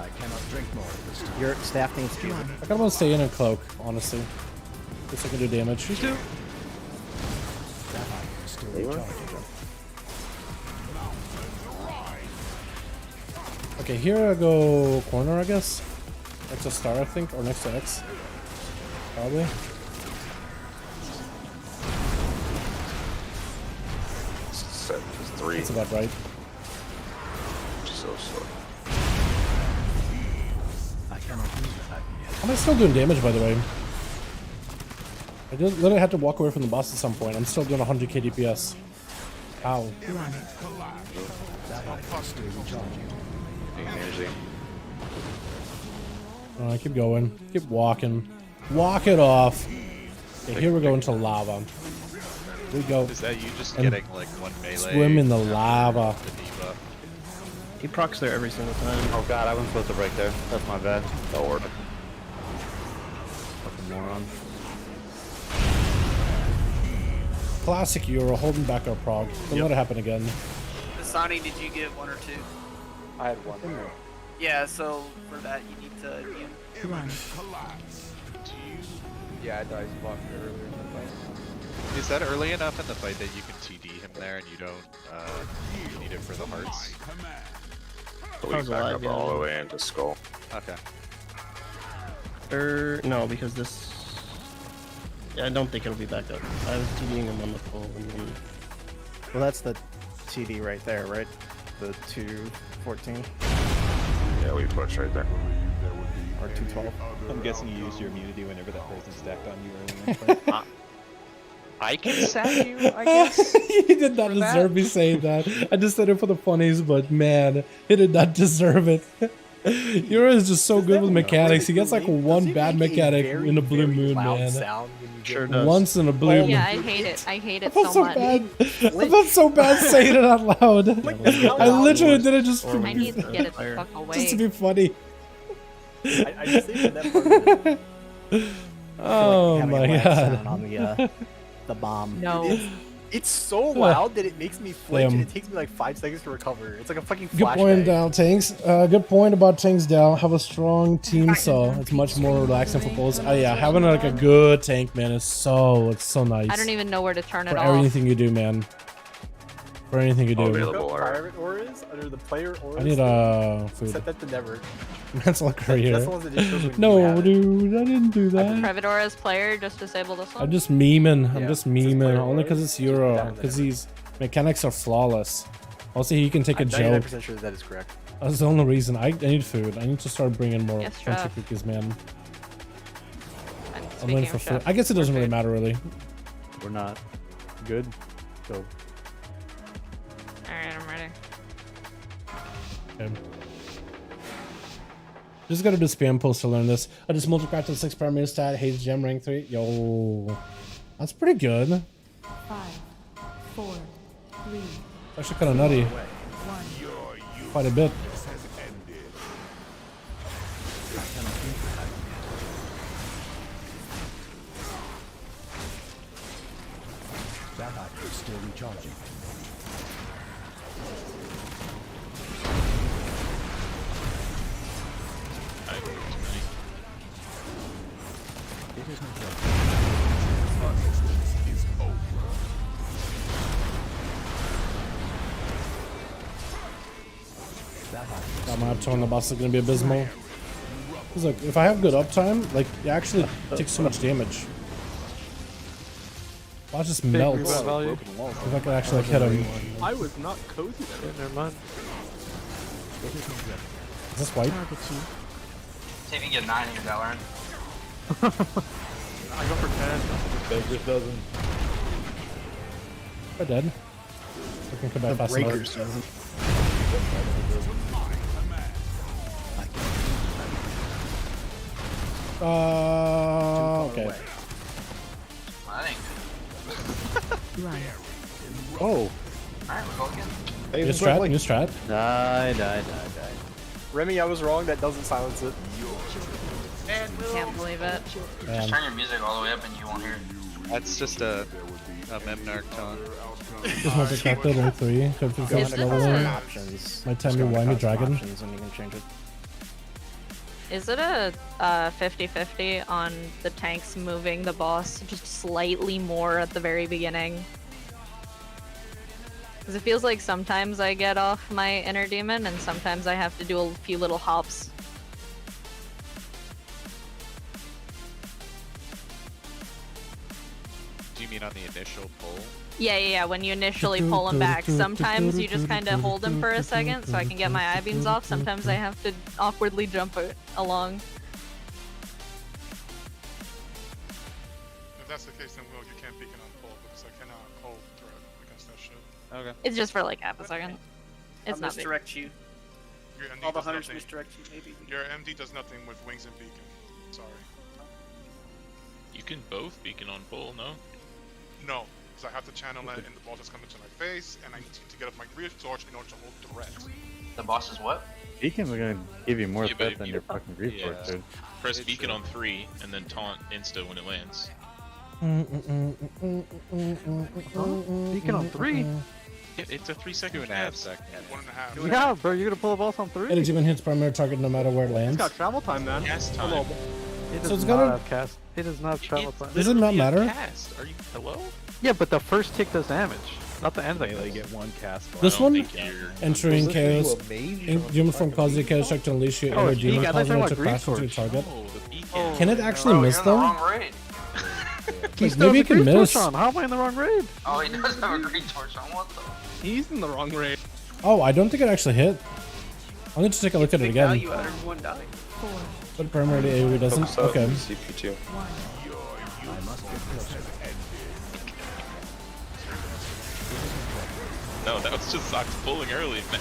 I cannot drink more of this time. Your staff needs to. I kind of want to stay in and cloak, honestly. Guess I can do damage. That item is still in charge. Okay, here I go corner, I guess. Next to star, I think, or next to X. Probably. Set is 3. That's about right. So slow. Am I still doing damage, by the way? I just literally had to walk away from the boss at some point. I'm still doing 100k DPS. Ow. Keep going. Keep walking. Walk it off. Okay, here we go into lava. Here we go. Is that you just getting like one melee? Swim in the lava. He procs there every single time. Oh god, I wasn't supposed to break there. That's my bad. Don't worry. Fucking moron. Classic Euro holding back our prog. Don't let it happen again. Dasani, did you get 1 or 2? I had 1. Yeah, so for that you need to immune. Yeah, I died blocked earlier in the fight. Is that early enough in the fight that you can TD him there and you don't need it for the hearts? So we back up all the way into skull. Okay. No, because this. Yeah, I don't think it'll be back up. I was TDing him on the full. Well, that's the TD right there, right? The 214 Yeah, we push right there. or 212. I'm guessing you used your immunity whenever that person stacked on you earlier in the fight. I can sack you, I guess. He did not deserve me saying that. I just said it for the funnies, but man, he did not deserve it. Euro is just so good with mechanics. He gets like one bad mechanic in a blue moon, man. Sure does. Once in a blue moon. Yeah, I hate it. I hate it I felt so so much. bad. I felt so bad saying it out loud. I literally did it just I need to get it the fuck away. just to be funny. I just think that part of it, Oh having my a loud god. sound on the bomb. No. It's so loud that it makes me flinch, Damn. and it takes me like 5 seconds to recover. It's like a fucking Good point, flashbang. Dal Tanks. Good point about Tanks, Dal. Have a strong team, so it's much more relaxing for pulls. Oh yeah, having like a good tank, man, is so nice. I don't even know where to turn it for off. anything you do, man. For anything you do. Available or Pirate auras under the player auras. I need food. Set that to never. Mental career. That's the ones that just shows when you No, have it. dude, I didn't do that. Privador's player just disable this one. I'm just memeing. I'm Yeah, just it says memeing. player Only because it's Euro. Because these mechanics are flawless. Also, he can take a I'm joke. 99% sure that is correct. That's the only reason. I need food. I need to start bringing more Yes, crunchy Jeff. cookies, man. And I'm in speaking for of food. chef, I guess it doesn't really food. matter, really. We're not good. So Alright, I'm ready. Okay. Just gotta do spam posts to learn this. I just multi-cracked to 6 perma stat. Hates gem rank 3. Yo, that's pretty good. 5, 4, 3. Actually, kind of nutty. Quite a bit. That is still recharging. It is not joke. Is over. Got my uptime on the boss is gonna be abysmal. Cause like, if I have good uptime, like it actually takes so much damage. Boss just melts. If I can actually like, hit him. I was not cozy there. Never mind. Is this white? See if you get 9 in your Dalaran. I go for 10. Beggars doesn't. We're dead. I can come back fast Breakers enough. doesn't. Okay. I think. Run. oh, Alright, we'll go again. New strat, new strat. die. Remy, I was wrong. That doesn't silence it. Can't believe it. Just turn your music all the way up and you won't hear it. That's just a Memnarch tone. Just multi-cracked it, rank 3. Could be Is fast this level. a- Options. My time Just to go whiny into dragon. options and you can change it. Is it a 50-50 on the tanks moving the boss just slightly more at the very beginning? Because it feels like sometimes I get off my inner demon and sometimes I have to do a few little hops. Do you mean on the initial pull? Yeah, when you initially pull him back. Sometimes you just kind of hold him for a second so I can get my I-beams off. Sometimes I have to awkwardly jump along. that's the case, then Will, you can't beacon on pull because I cannot hold threat against that shit. Okay. It's just for like half a second. It's I'll not big. misdirect you. Your MD All the does hunters nothing. misdirect you, maybe. Your MD does nothing with wings and beacon. Sorry. You can both beacon on pull, no? No, because I have to channel it and the ball just comes into my face, and I need to get up my resource in order to hold threat. The boss is what? Beacons are gonna give you more Yeah, threat but than you- your fucking resource, Yeah. dude. Press beacon on 3 and then taunt insta when it lands. Beacon on 3? It's a 3-second 2.5 cast. seconds. 1.5. Yeah, bro, you're gonna pull a boss on 3? Energy man hits primary target no matter where it It's lands. got travel time, man. Cast time. Hello. It does So it's not gonna- have cast. It does not have travel time. Does it not Literally a matter? Cast. Are you hello? Yeah, but the first tick does damage, not the end They thing. only get one cast. This I don't one? think you're- Entering chaos. Demon from causing chaos check to unleash your Oh, inner demon I thought causing you it were to talking crash about into your target. Oh, the beacon. Can it actually Bro, miss you're in the though? wrong raid. He Like, still maybe has he a can green miss. torch on. How am I in the wrong raid? Oh, he does have a green torch on. What the? He's in the wrong raid. Oh, I don't think it actually hit. I'll need to take a look at it Big again. value out of one die. 4, But primarily AoE doesn't. Focus up, Okay. CP2. 1. I must get closer. No, that was just Sox pulling early, man.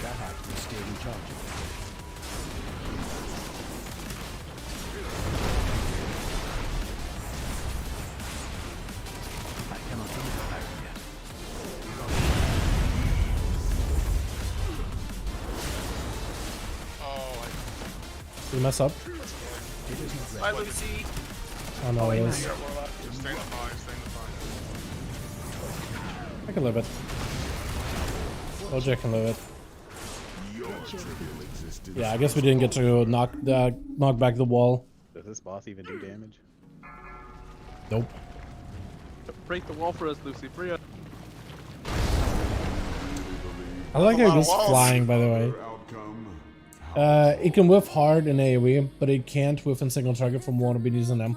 That hack is still recharging. I cannot use the hack yet. Oh, Did you mess up? It is not Bye, ready. Lucy. Oh no, it is. stay in the fine, stay in the fine. I can live it. OJ can live it. Yeah, I guess we didn't get to knock back the wall. Does this boss even do damage? Nope. Break the wall for us, Lucy. Free us. I like how it goes walls. flying, by the way. It can whiff hard in AoE, but it can't whiff in single target from one abilities and M+.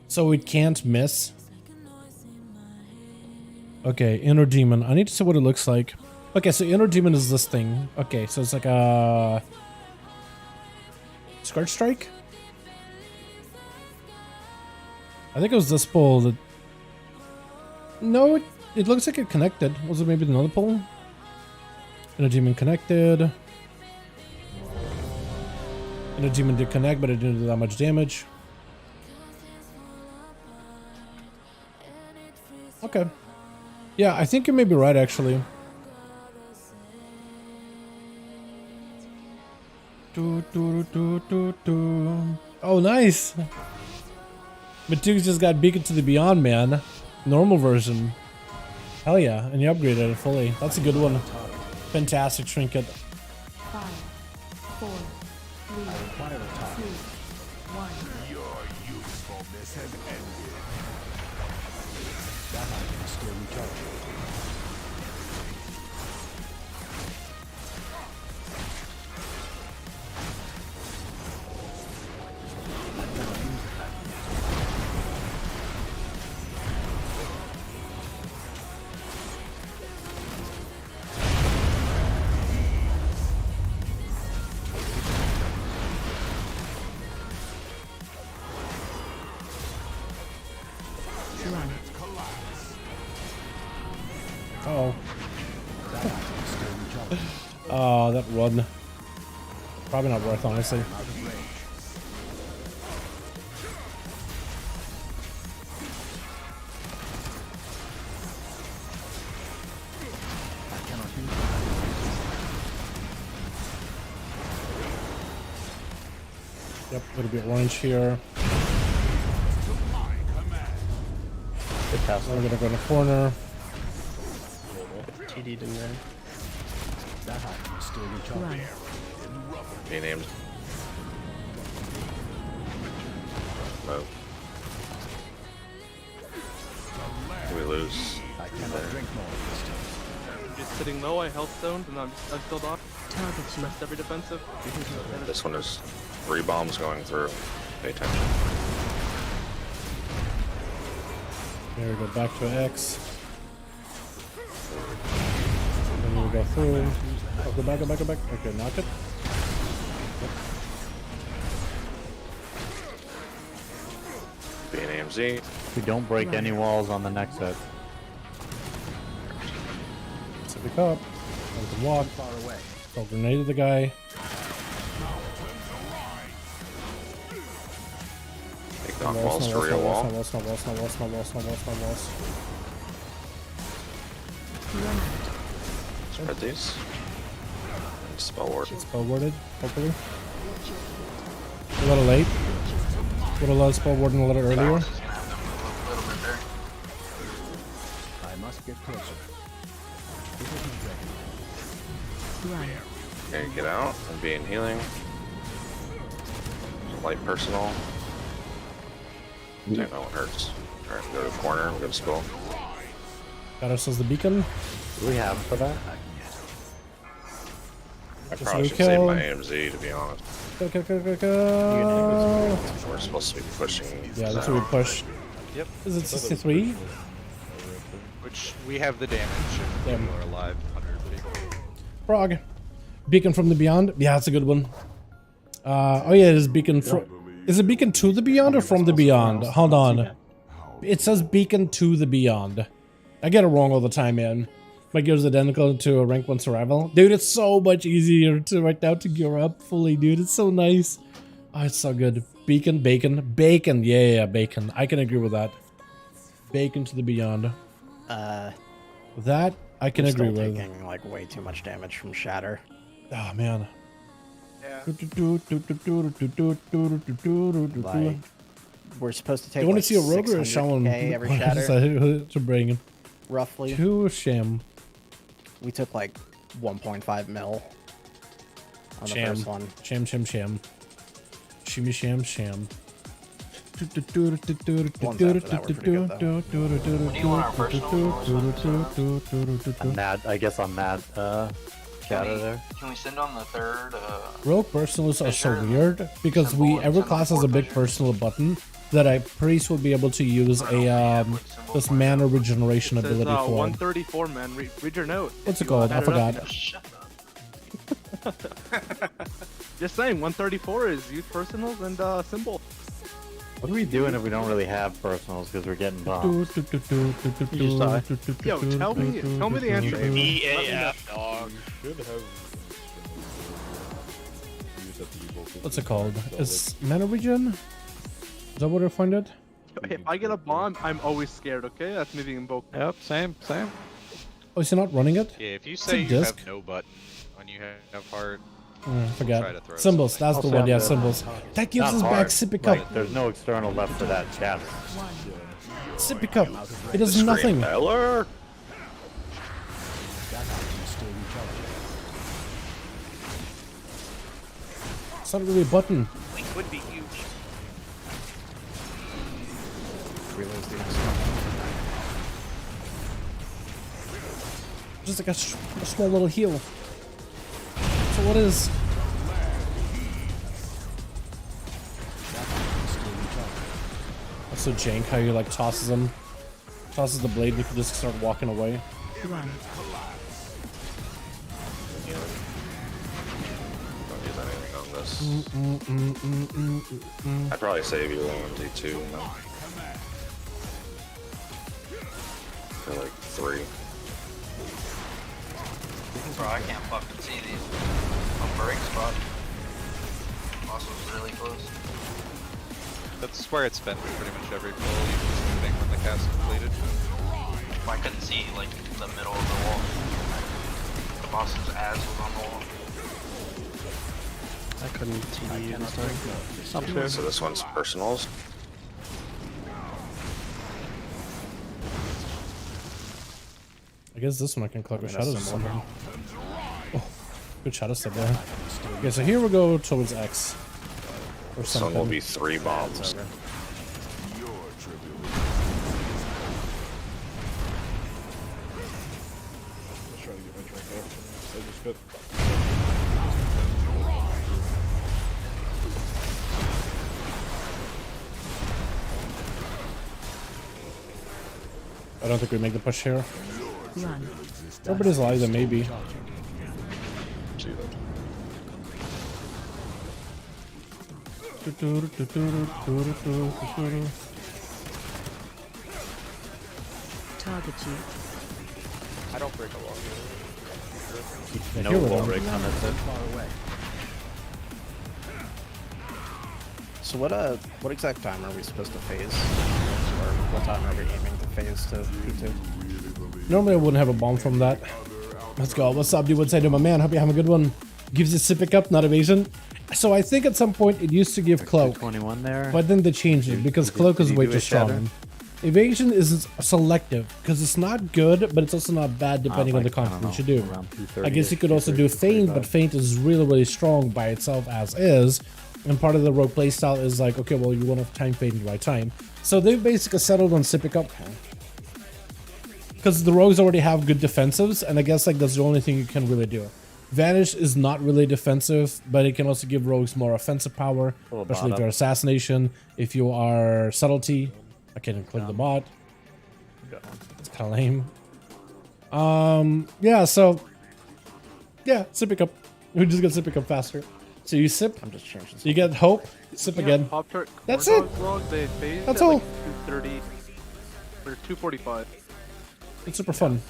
So it can't miss. Okay, Inner Demon. I need to see what it looks like. Okay, so Inner Demon is this thing. Okay, so it's like a... Scourge Strike? I think it was this pull that... No, it looks like it connected. Was it maybe another pull? Inner Demon connected. Inner Demon did connect, but it didn't do that much damage. Okay. Yeah, I think you may be right, actually. Oh, nice! MYTHIC just got Beacon to the Beyond, man. Normal version. Hell yeah, and you upgraded it fully. That's a good one. Fantastic Trinket. 5, 4, 3, 2, 1. Your usefulness has ended. That hack is still recharging. I cannot use the hack yet. Uh-oh. That hack is still recharging. Oh, that one. Probably not worth, honestly. Out of range. I cannot use the hack Yep, it'll be orange here. Good castle. We're gonna go in the corner. TD in there. That hack is still recharging. Being aimed. No. We lose. I cannot drink more this time. I'm just sitting low, I health stoned, and I'm still dodged. Pressed every defensive. This one is 3 bombs going through. Pay attention. Here we go back to X. Then we go through. Oh, go back, go back, go back. Okay, knock it. AMZ. We don't break any walls on the next set. Pick up. I can walk. Far away. I'll grenade the guy. Take knock walls to real wall. No walls. Spread these. Spell ward. Spell warded, hopefully. A little late. Would have loved spell warding a little earlier. I must get closer. Okay, get out and be in healing. Light personal. Yeah, no one hurts. Alright, go to the corner, we go to skull. Got ourselves the beacon. Do we have for that? I probably should save my AMZ, to be honest. Go. We're supposed to be pushing. Yeah, that's what we push. Yep. Is it 63? Which we have the damage if Yeah. people are alive. 100 Frog. Beacon from the Beyond? Yeah, that's a good one. Oh yeah, it is Beacon from... Is it Beacon to the Beyond or from the Beyond? Hold on. It says Beacon to the Beyond. I get it wrong all the time, man. My gear is identical to a rank 1 survival. Dude, it's so much easier to right now to gear up fully, dude. It's so nice. Oh, it's so good. Beacon, bacon, bacon. Yeah, bacon. I can agree with that. Bacon to the Beyond. That I can agree with. Taking like way too much damage from Shatter. Oh man. Yeah. Like, we're supposed to take. You want like to see a rogue or a 600K shaman? every Shatter? To bring Roughly. to sham. We took like 1.5 mil on the Sham. first one. Sham. Shimmy sham. I'm mad. I guess I'm mad. Shadow there. Can we send on the third? Rogue personals are so weird because every class has a big personal button that a priest will be able to use a this mana regeneration ability for. 134 man, read your note. What's it called? I forgot. Just saying, 134 is youth personals and symbol. What are we doing if we don't really have personals because we're getting bombed? Yo, tell me the answer. EAF, dog. What's it called? Is mana regen? Is that what I find it? If I get a bomb, I'm always scared, okay? That's me being invoked. Yep, same. Oh, is he not running it? Yeah, if you It's say a you disc. have no button when you have heart, Forgot. Symbols, that's the one, yeah, symbols. That gives us back sippy cup. Like, there's no external left for that chat. Sippy cup. It does nothing. Eller. It's not really a button. Link would be huge. Just like a small little heal. So what is? That's so jank how you like tosses the blade and you can just start walking away. Run. Don't use anything on this. I'd probably save you AMZ too. For like 3. Bro, I can't fucking see these. On break spot. Also really close. that's where it's been pretty much every pull. You just moving when the cast completed. I couldn't see like the middle of the wall. The boss's ass was on the wall. I couldn't TD this time. So this one's personals. I guess this one I can collect with shadows somehow. Oh, good shadow step there. Okay, so here we go towards X. Or This one something. will be 3 bombs. I don't think we make the push here. Run. Everybody's alive, then maybe. target you. I don't break a wall. No wall break on that set. So what exact time are we supposed to phase? Or what time are we aiming to phase to P2? Normally I wouldn't have a bomb from that. Let's go. What's up, dude? What's up, my man? Hope you have a good one. Gives you Civic up, not evasion. So I think at some point it used to give cloak, 21 there. but then they changed it because cloak is way too strong. Evasion is selective because it's not good, but it's also not bad depending on the confidence you do. I guess you could also do feint, but feint is really, really strong by itself as is. And part of the rogue playstyle is like, okay, well, you want to time feint in the right time. So they've basically settled on Civic up. Because the rogues already have good defensives, and I guess like that's the only thing you can really do. Vanish is not really defensive, but it can also give rogues more offensive power, especially if you're assassination, if you are subtlety. I can't even click the bot. It's kind of lame. Yeah, so yeah, sip pick up. We just got sip pick up faster. So you sip. I'm just changing. You get hope. Sip again. That's it. That's all. 230 or 245. It's super fun.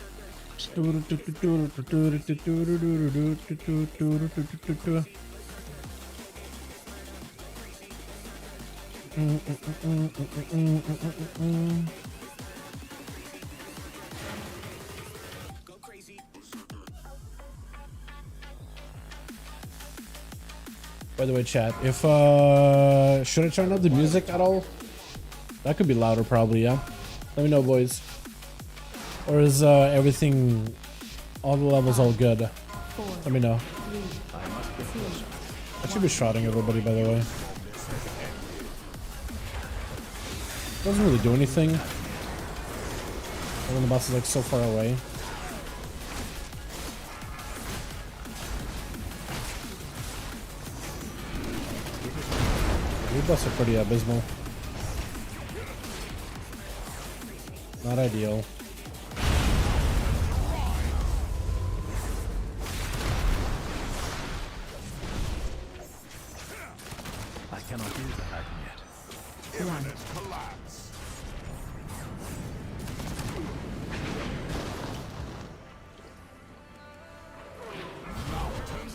By the way, chat, if should I turn up the music at all? That could be louder probably, yeah. Let me know, boys. Or is everything, all the levels all good? Let me know. I should be shrouding everybody, by the way. Doesn't really do anything. When the boss is like so far away. These buffs are pretty abysmal. Not ideal. I cannot use the hack yet.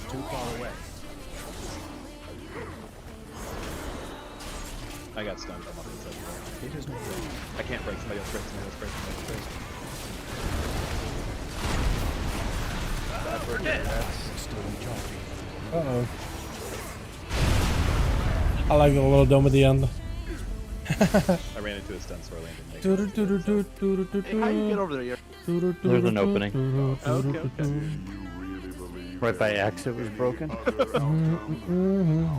Too far away. I got stunned. I'm on the inside. It is no break. I can't break. Somebody else break. Somebody else break. Somebody else break. Uh-oh. I like the little dome at the end. I ran into a stun, so I landed. Hey, how you get over there? There's an opening. Okay. Right by exit was broken.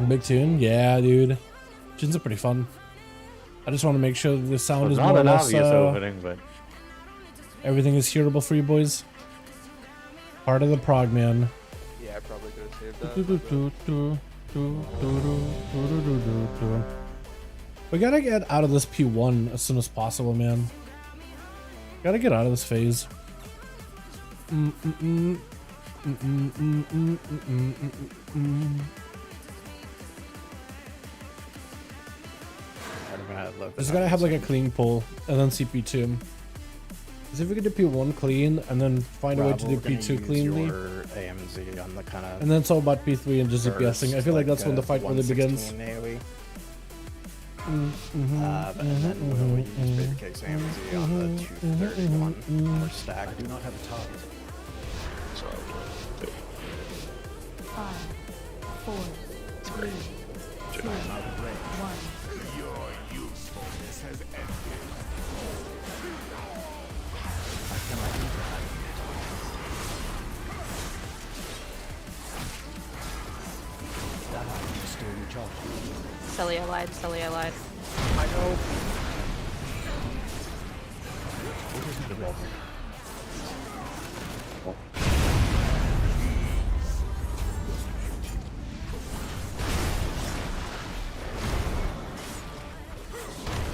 Big tune, yeah, dude. Tunes are pretty fun. I just want to make sure the sound is not more or an less. obvious opening, but everything is hearable for you boys. Part of the prog, man. Yeah, I probably could have saved that. We gotta get out of this P1 as soon as possible, man. Gotta get out of this phase. Just gotta have like a clean pull and then CP2. Because if we could do P1 clean and then find a way to do P2 cleanly, AMZ on the kind of, and then it's all about P3 and just ZPSing. I feel like that's when the fight really begins. AoE. And then we'll use base case AMZ on the 231 or stack. I do not have a target. 5, 4, 3, 2, 1. Your usefulness has ended. I cannot use the hack yet. That hack is still recharged. Celia lied, Celia lied. I know. It isn't the red.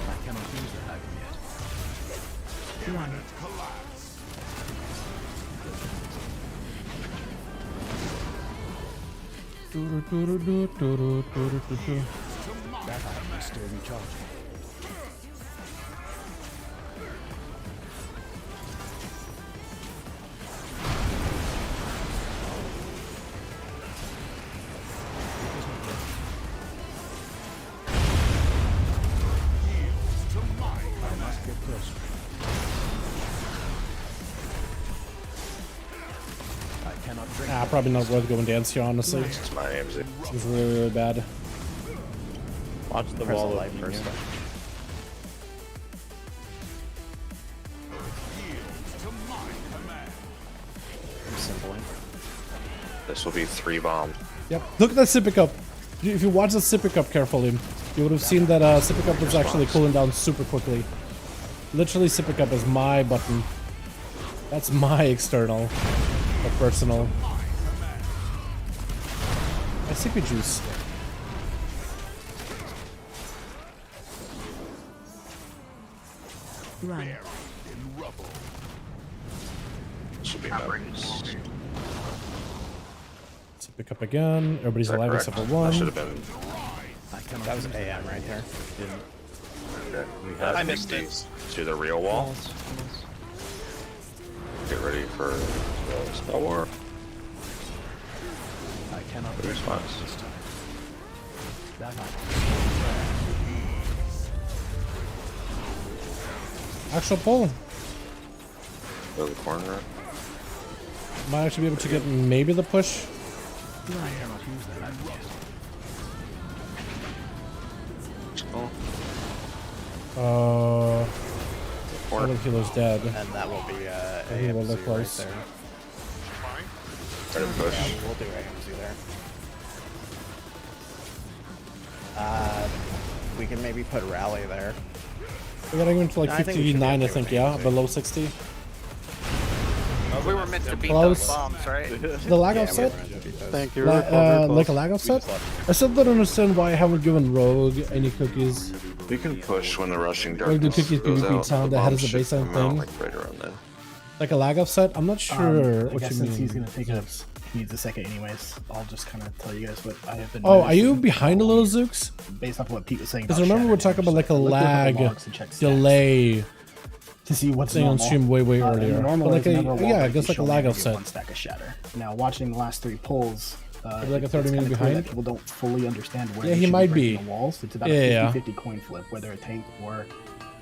I cannot use the hack yet. Planet collapse. That hack is still recharging. cannot drink. Probably not worth going dance here, honestly. It's my AMZ. It's really, really bad. Watch the Press wall the light of first. Simply. This will be 3 bombs. Yep. Look at that sippy cup. If you watch the sippy cup carefully, you would have seen that sippy cup was actually cooling down super quickly. Literally, sippy cup is my button. That's my external or personal. My sippy juice. Run. This will be Memphis. Sippy cup again. Everybody's alive except for one. That should have been. That was AM right there. Okay. We have I missed it. To the real wall. Get ready for spell war. I cannot Response. Actual pull. Go to the corner. Might actually be able to get maybe the push. I think Healer's dead. And that will be I think we'll look AMZ close. right there. Try to push. Yeah, we'll do AMZ there. We can maybe put rally there. We're getting into like I think we should 59, I do think, it. yeah, below 60. We were meant to beat Close. those bombs, right? The lag offset? Thank you. Like a lag offset? I still don't understand why I haven't given Rogue any cookies. We can push when the rushing Rogue the darkness cookies goes PvP out. sound The that has bombs a should baseline come out, thing. like right around then. Like a lag offset? I'm not sure I what guess you since mean. he's gonna take a he needs a second anyways, I'll just kind of tell you guys what I have been. Oh, are you noticing behind a little Zooks? based off what Pete was saying? Because about remember we're shattering talking about like a damage, so I lag looked over the logs and checked stats delay to see what's thing on normal. stream way In earlier. the normal But like ways, a, never wall yeah, I break, guess you like a show lag me give offset. one stack of shatter. Now watching the last 3 pulls, Like a 30 it's minute kinda clear behind? that people don't fully understand where Yeah, they he should might breaking be. the walls. It's about Yeah, a yeah. 50-50 coin flip, whether a tank or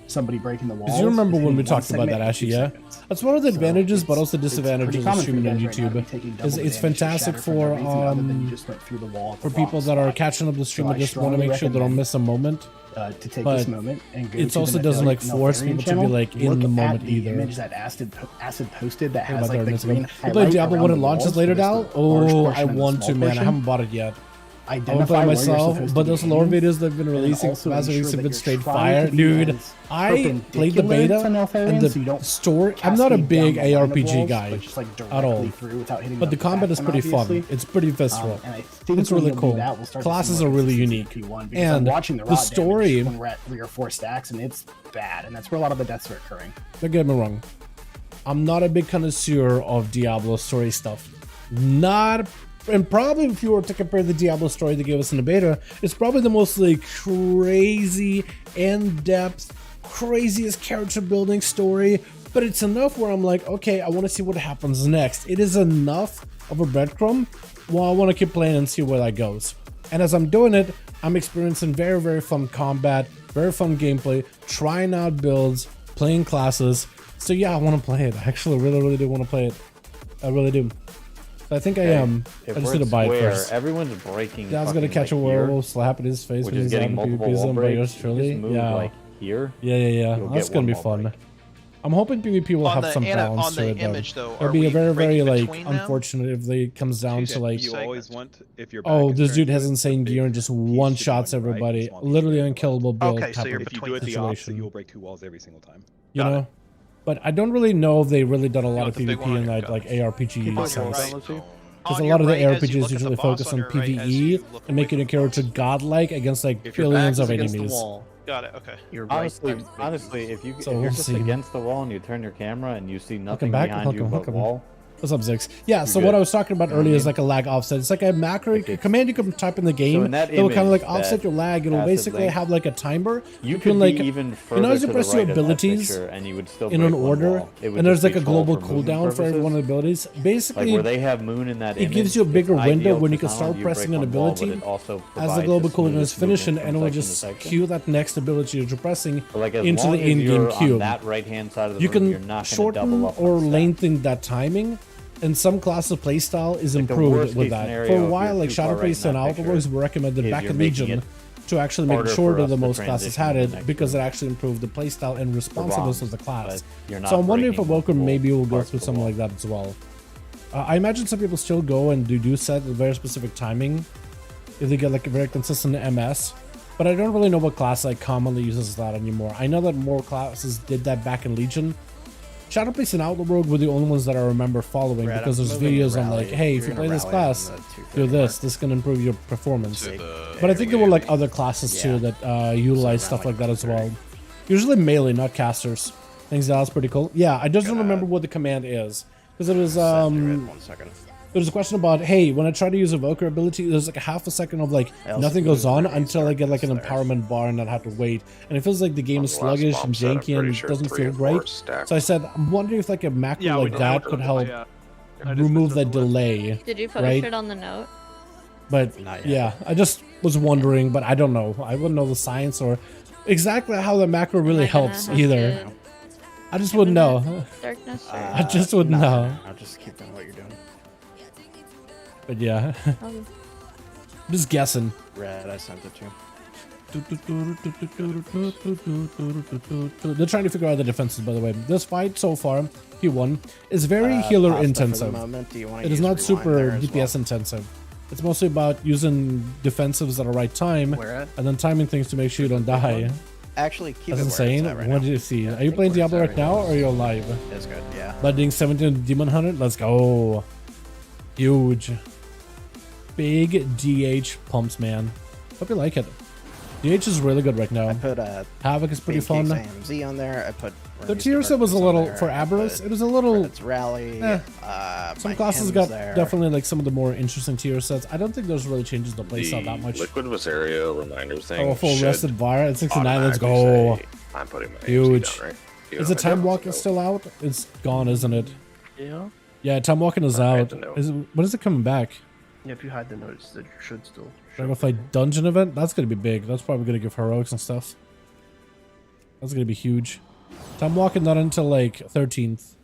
somebody breaking the walls. Because you remember is when we hitting one talked about that, segment in actually, 2 yeah? seconds. That's one of the So advantages, but it's- also it's disadvantages pretty of common for streaming you on guys right now to be YouTube. taking double It's damage or fantastic shatter for no reason other than you just went through the wall at the for people wrong that are spot. catching up the stream So and I just want to strongly make sure they don't recommend, miss a moment. To take But this moment and go it to also the doesn't like Neltharion force people to be channel, like in look the at moment the either. image that Acid posted that Think has about like that the in a green second. You play highlight Diablo around when it the launches walls, later but now? it's the large Oh, portion I and the want small to, man. I portion. haven't bought it yet. I want to Identify play where you're myself, supposed but to those be lore aiming, videos they've been and releasing also Mass ensure Release have that been you're straight trying fire. to be Dude, as I played the perpendicular beta to Neltharion and so you the don't story. I'm not a cascade big down the line of ARPG walls, guy but just, like, at all. directly through without hitting But the combat is back pretty one, fun. obviously. It's pretty visceral. And I think It's when really you'll cool. do that, we'll start to see Classes more are really consistency unique. in P1, because I'm And watching the the raw story, damage when we're at 3 or 4 stacks, and it's bad, and that's where a lot of the deaths are occurring. don't get me wrong. I'm not a big connoisseur of Diablo story stuff. Not, and probably if you were to compare the Diablo story they gave us in the beta, it's probably the most like crazy, in-depth, craziest character building story. But it's enough where I'm like, okay, I want to see what happens next. It is enough of a breadcrumb. Well, I want to keep playing and see where that goes. And as I'm doing it, I'm experiencing very, very fun combat, very fun gameplay, trying out builds, playing classes. So yeah, I want to play it. I actually really, really do want to play it. I really do. I think I am. I just need to buy it first. Everyone's breaking. Yeah, I was gonna catch a werewolf, slap in his face which when is he's getting on multiple PvP wall zone by breaks. yours You truly. just move, Yeah. like here. Yeah. You'll That's get gonna be one wall fun. break. I'm hoping PvP will On have the some ana- balance on to the it. image, though, It'll are be we a very, very breaking like between them? unfortunate if they comes down to like. You always want if you're. Oh, this dude has insane gear and just one shots everybody. Literally unkillable build. Okay, so type you're of If you do it the opposite, situation. you will break 2 walls every single time. You know. But I don't really know if they really done a lot want of the big PvP one in on your like gut. ARPG On sense. your right. Because On a lot of your the right as you RPGs look at the usually boss, focus on on your right as you PvE look and making a character godlike against like billions of enemies. Got it. Okay. You're Honestly, right. honestly, if So you're we'll just see. against the wall and you turn your camera and you see nothing back, behind you but wall. What's up, Zix? Yeah, so good. what I was talking about You know what earlier I is mean? like a lag offset. It's like a macro command you can type in the game in that that will kind of image, like offset that your lag. It'll acid basically link, have like a timer. You can could like be even you further know as you to press the your right of that abilities picture and you would still in break an one order, wall. It would and there's just like be a global 12 for movement cooldown for every purposes. one of the abilities. Like Basically, where they have moon in that it image, gives you a bigger it's window ideal when you to can not start only pressing break an one wall, but ability it also as the provides global cooldown is smoothest finishing, movement and it will from just section to section. cue that next ability that you're pressing But like as into long the as in-game you're queue. on that right-hand side of the You room, you're can not going to shorten double up or on stats. lengthen that timing and some classes playstyle is Like, the improved worst with case that. scenario, For a if while, you're like too far Shadow right Priest in and that Outlaw picture, Boys were recommended is back you're in making Legion it to actually make it harder shorter for us than to most classes transition had to the it next because it version. actually improved the playstyle and responsiveness of the class. but you're not So I'm wondering if breaking Evoker multiple maybe will go parts through of the something wall. like that as well. I imagine some people still go and do set a very specific timing if they get like a very consistent MS. But I don't really know what class like commonly uses that anymore. I know that more classes did that back in Legion. Shadow Priest and Outlaw Rogue were the only ones that I remember following Brad, because I'm there's moving videos to on like, rally. hey, You're if you gonna play this rally on class, the do 230 this. This can improve your performance. To the But I think there were like other classes Yeah. too that utilize So stuff around, like that like, as well. Usually melee, not casters. Things that's pretty cool. Yeah, I just don't remember what the command is because it was 1 second. there was a question about, hey, when I try to use Evoker ability, there's like a half a second of like I also nothing think goes on it's until I get like an there. empowerment bar and not have to wait. And it feels like the game is On the last sluggish bomb and set, I'm janky and pretty sure doesn't 3 feel and 4 great. stacked. So I said, I'm wondering if like a macro Yeah, we like did. that could help Yeah. I just remove missed that the list. delay. Did you post right? it on the note? But Not yet. yeah, I just was wondering, but I don't know. I wouldn't know the science or exactly how the macro really Am I gonna helps have either. to I just give wouldn't him know. Darkness? Or? I just wouldn't Nah, know. I'll just keep doing what you're doing. But yeah, Okay. just guessing. Red, I sent it to you. They're trying to figure out the defenses, by the way. This fight so far, P1, is very healer Pasta for the intensive. moment. Do you want to It is use not rewind super there as DPS well? intensive. It's mostly about using defensives at the right time Where at? and then timing things to make sure you don't die. Actually, keep That's it where insane. it's at right What now. did you see? Yeah, Are you keep playing where it's Diablo at right now or are you alive? It's good, yeah. Blooding 17 Demon Hunter? Let's go. Huge. Big DH pumps, man. Hope you like it. DH is really good right now. I put Havoc is pretty fun. AMZ on there. I put The tier set was a little, for I ABERRUS, put it was a little, It's Rally. some my classes Hymns got there. definitely like some of the more interesting tier sets. I don't think those really changes the playstyle that The much. Liquid Visaria reminder thing. Oh, a full should rested VAR at 69, let's go. automatically say, I'm putting my Huge. AMC down, right? You Is know, the time I walking don't still out? It's gone, isn't it? Yeah. Yeah, time walking is I out. don't know. When is it coming back? Yeah, if you hide the notes, it should still. Dragonflight dungeon event? That's gonna be big. That's probably gonna give heroics and stuff. That's gonna be huge. Time walking not until like 13th.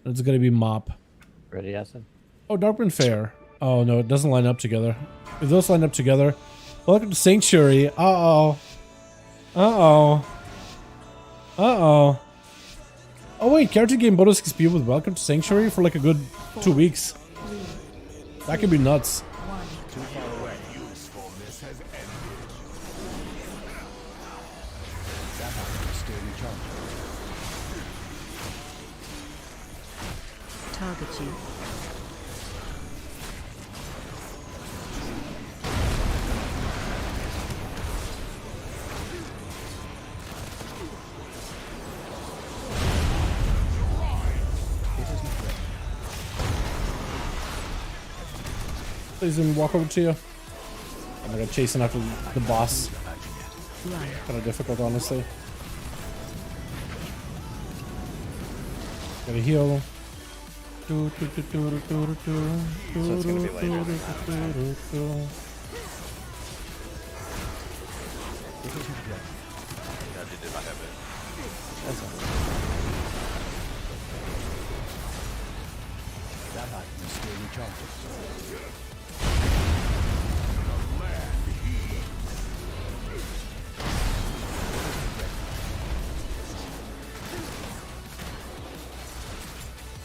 It's gonna be mop. Ready, Yasin? Oh, Darkburn Fair. Oh no, it doesn't line up together. If those line up together, welcome to Sanctuary. Uh-oh. Uh-oh. Uh-oh. Oh wait, character game bonus XP with Welcome to Sanctuary for like a good 2 weeks. That could be nuts. Too far away. Usefulness has ended. That is still recharging. Target you. Please let me walk over to you. I'm gonna chasing after the boss. Kind of difficult, honestly. Gotta heal. So it's gonna be later than that. That item is still recharging.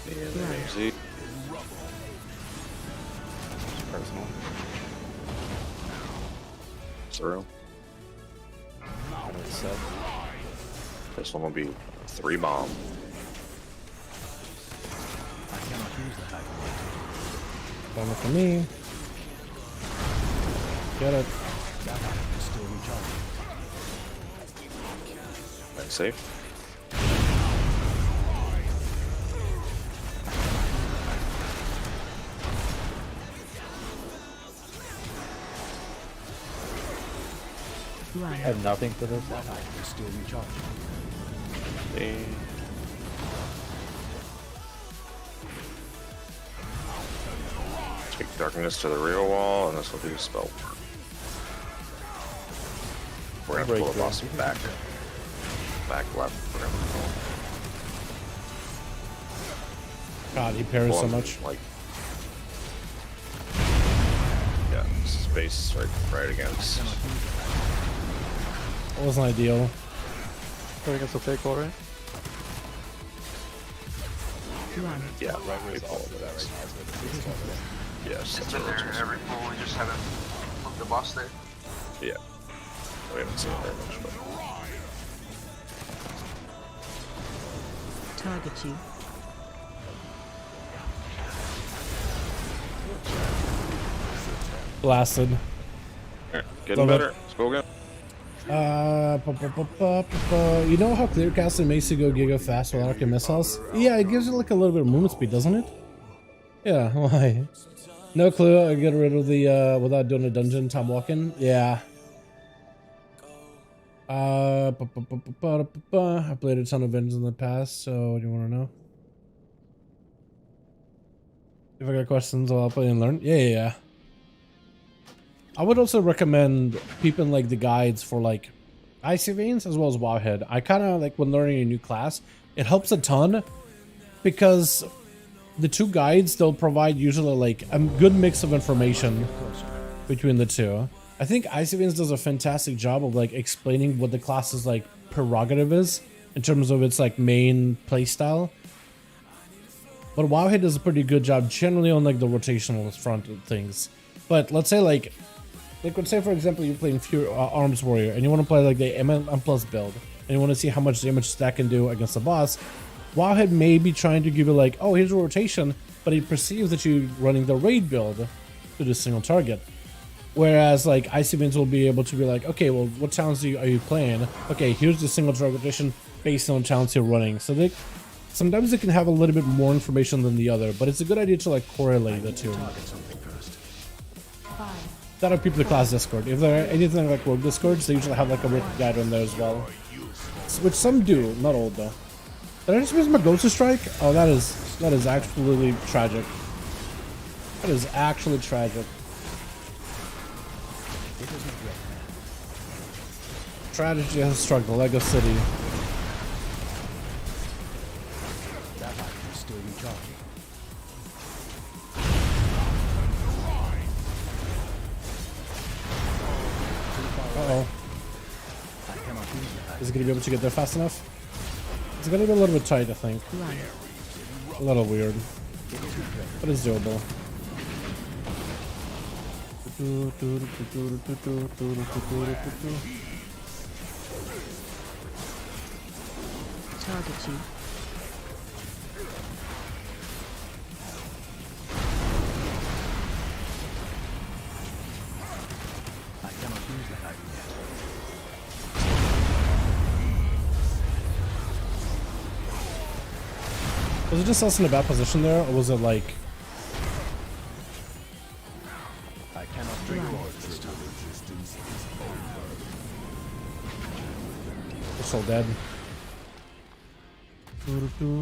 AMC. Personal. Zero. What it said. This one will be 3 bomb. I cannot use the hack. Bomber for me. Get it. That item is still recharging. Right, safe. I have nothing for this. That item is still recharging. Okay. Take darkness to the rear wall, and this will do spell work. We're gonna pull the boss back. Back left. We're gonna pull. God, he parries so One, much. Like, yeah, space right against. That wasn't ideal. Going against the fake wall, right? Yeah, Right where his ult is at right now is where the base wall is. yes. It's That's been what there every pool, we just haven't put the boss there. Yeah, we haven't seen it very much, but Target you. Blasted. alright, getting Love it. better. Let's go again. You know how clear casting makes you go giga fast without your missiles? Yeah, it gives you like a little bit of movement speed, doesn't it? Yeah, why? No clue. I get rid of the without doing a dungeon time walking. Yeah. I played a ton of Vengeance in the past, so do you want to know? If I got questions, I'll play and learn. Yeah. I would also recommend peeping like the guides for like Icy Veins as well as Wowhead. I kind of like when learning a new class, it helps a ton because the two guides, they'll provide usually like a good mix of information between the two. I think Icy Veins does a fantastic job of like explaining what the class's like prerogative is in terms of its like main playstyle. But Wowhead does a pretty good job generally on like the rotational front of things. But let's say like let's say for example you're playing Arms Warrior and you want to play like the M plus build and you want to see how much damage that can do against the boss. Wowhead may be trying to give you like, oh, here's a rotation, but he perceives that you're running the raid build to the single target. Whereas like Icy Veins will be able to be like, okay, well, what talents are you playing? Okay, here's the single target rotation based on talents you're running. So they sometimes it can have a little bit more information than the other, but it's a good idea to like correlate the two. That'll people the class Discord. If there are anything like Rogue Discords, they usually have like a written guide on there as well. Which some do, not all though. Did I just miss my Ghost Strike? Oh, that is absolutely tragic. That is actually tragic. Tragedy has struck the Lego City. That light is still recharging. Uh-oh. Is it going to be able to get there fast enough? It's going to be a little bit tight, I think. A little weird. But it's doable. Target you. I cannot use the light yet. Was it just us in a bad position there, or was it like... I cannot drink water this time. We're so dead. Target you.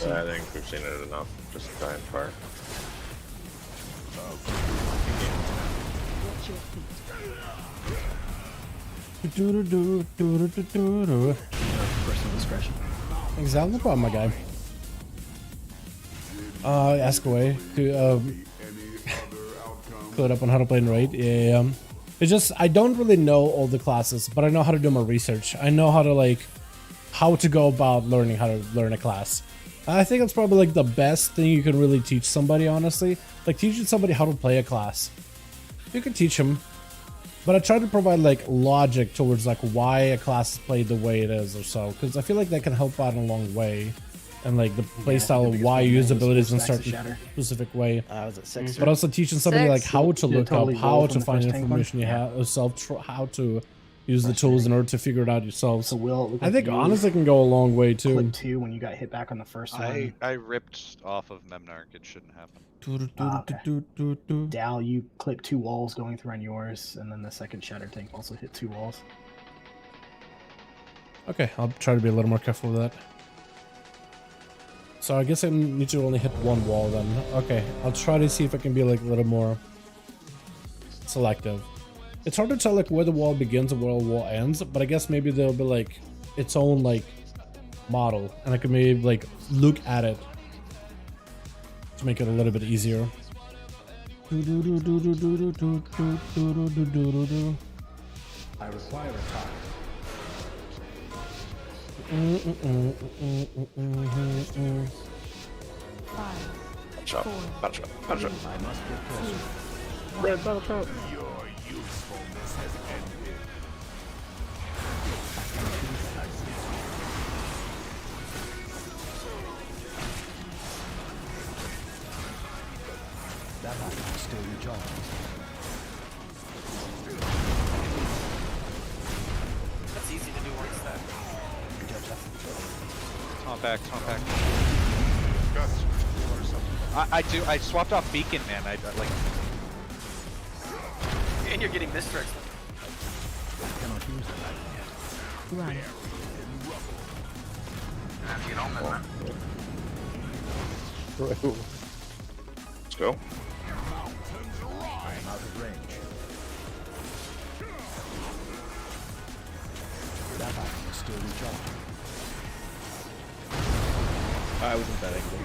Yeah, I think we've seen it enough. Just die and fire. Watch your feet. Personal discretion. Exactly the problem, my guy. Ask away. Cleared up on how to play in raid. Yeah. It's just I don't really know all the classes, but I know how to do my research. I know how to like how to go about learning how to learn a class. I think that's probably like the best thing you can really teach somebody, honestly. Like teaching somebody how to play a class. You can teach them, but I try to provide like logic towards like why a class is played the way it is or so, because I feel like that can help out in a long way. And like the playstyle of why you use abilities in a certain specific way. Was it 6? But also teaching somebody like how to look totally up, how roll to from the find first tank one. information you have yourself, how to use the tools in order to figure it out yourself. So Will, I think honestly can go a long way too. Clip 2 when you got hit back on the first one. I ripped off of Memnarch. It shouldn't happen. Dal, you clip 2 walls going through on yours, and then the second shatter tank also hit 2 walls. Okay, I'll try to be a little more careful with that. So I guess I need to only hit one wall then. Okay, I'll try to see if I can be like a little more selective. It's hard to tell like where the wall begins and where the wall ends, but I guess maybe there'll be like its own like model, and I can maybe like look at it to make it a little bit easier. I require a time. Punch up, punch up, punch up. I must get closer. Red belt up. Your usefulness has ended. That item is still recharged. That's easy to do once that. Taunt back, taunt back. Got or something. I swapped off beacon, man. I like. And you're getting mistricks. I cannot use that item yet. Run. Have to get on that, man. Let's go. I am out of range. That item is still recharged. I wasn't that angry.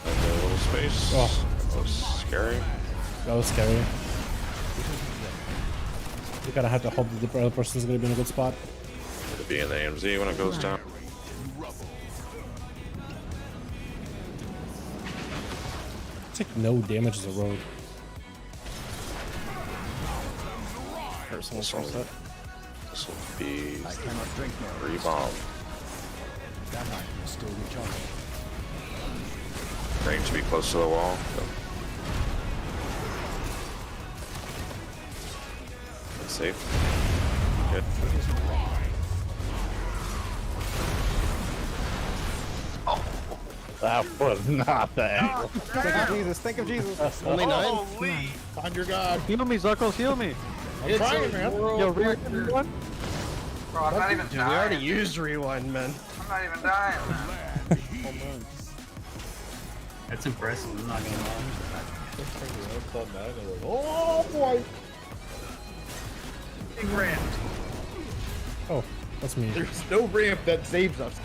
A little space. Oh. That was scary. That was scary. You gotta have to hope that the other person's gonna be in a good spot. It'll be in the AMZ when it goes down. Take no damage as a rogue. Personal set. This will be I cannot drink more. Rebomb. That item is still recharged. Range to be close to the wall. Go. That's safe. Good. That was not the angle. Think of Jesus, think of Jesus. Only 9? Find your God. Heal me, Zuckles, heal me. I'm trying, man. Yo, rear one. Bro, I'm not even Dude, we dying. already used rewind, man. I'm not even dying, man. That's impressive. I'm not gonna lie. Oh boy. Big ramp. Oh, that's me. There's no ramp that saves us.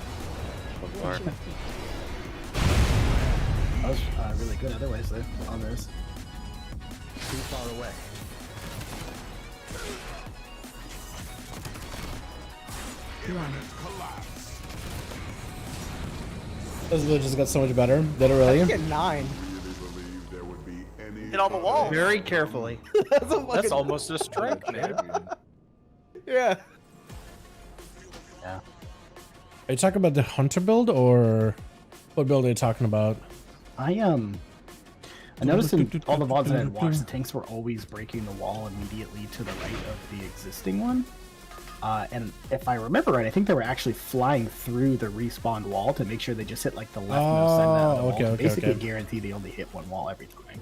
That was really good otherwise though on this. Too far away. Run. Those villages got so much better. Did it really? Get 9. Hit on the wall. Very carefully. That's almost a strike, man. Yeah. Yeah. Are you talking about the hunter build or what build are you talking about? I noticed in all the VODs that I had watched, the tanks were always breaking the wall immediately to the right of the existing one. And if I remember right, I think they were actually flying through the respawned wall to make sure they just hit like the leftmost side of the wall. To basically guarantee they only hit one wall every time.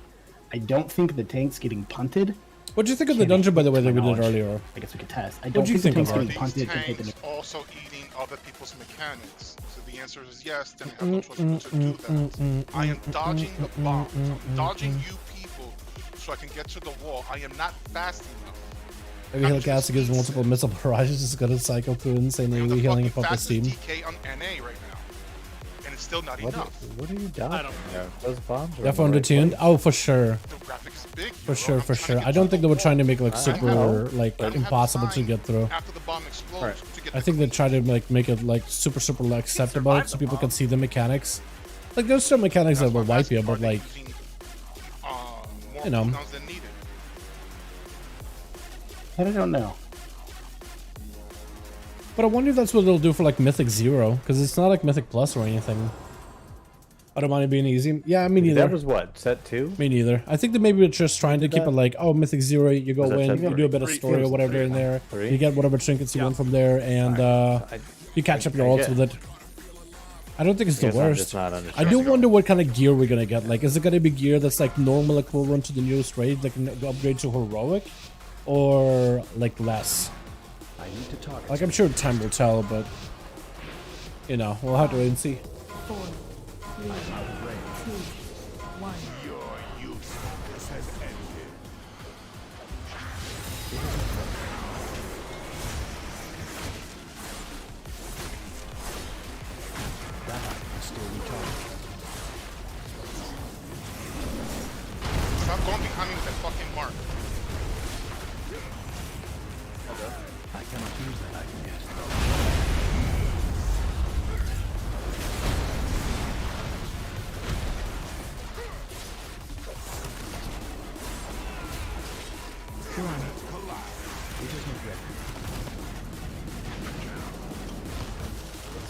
I don't think the tank's getting punted. What do you think of the dungeon, by the way, that we did earlier? I guess we could test. I What don't do you think the think tank's of getting it? punted to hit the Tanks also eating other people's mechanics. So the answer is yes, then I have no choice but to do that. I am dodging the bombs. I'm dodging you people so I can get to the wall. I am not fast enough. Maybe Heligas gives multiple missile barrages, is gonna cycle through insanely healing and focus steam. DK on NA right now. And it's still not enough. What are you dodging? Those bombs are Definitely tuned. Oh, for sure. The graphics is big. For sure, for sure. I don't think they were trying to make like super, like impossible to get through. After the bomb explodes to get I think they tried to like make it like super like, acceptable so people can see the mechanics. Like there's some mechanics that will wipe you, but like, you know. I don't know. But I wonder if that's what they'll do for like Mythic 0, because it's not like Mythic Plus or anything. I don't mind it being easy. Yeah, me neither. That was what, set 2? Me neither. I think that maybe they're just trying to keep it like, oh, Mythic 0, you go in, you do a bit of story or whatever in there, you get whatever trinkets you want from there, and you catch up your ults with it. I don't think it's the worst. I do wonder what kind of gear we're gonna get. Like, is it gonna be gear that's like normal equivalent to the newest raid, like an upgrade to heroic, or like less? I need to target. Like, I'm sure time will tell, but you know, we'll have to wait and see. 4, 3, 2, 1. Your usefulness has ended.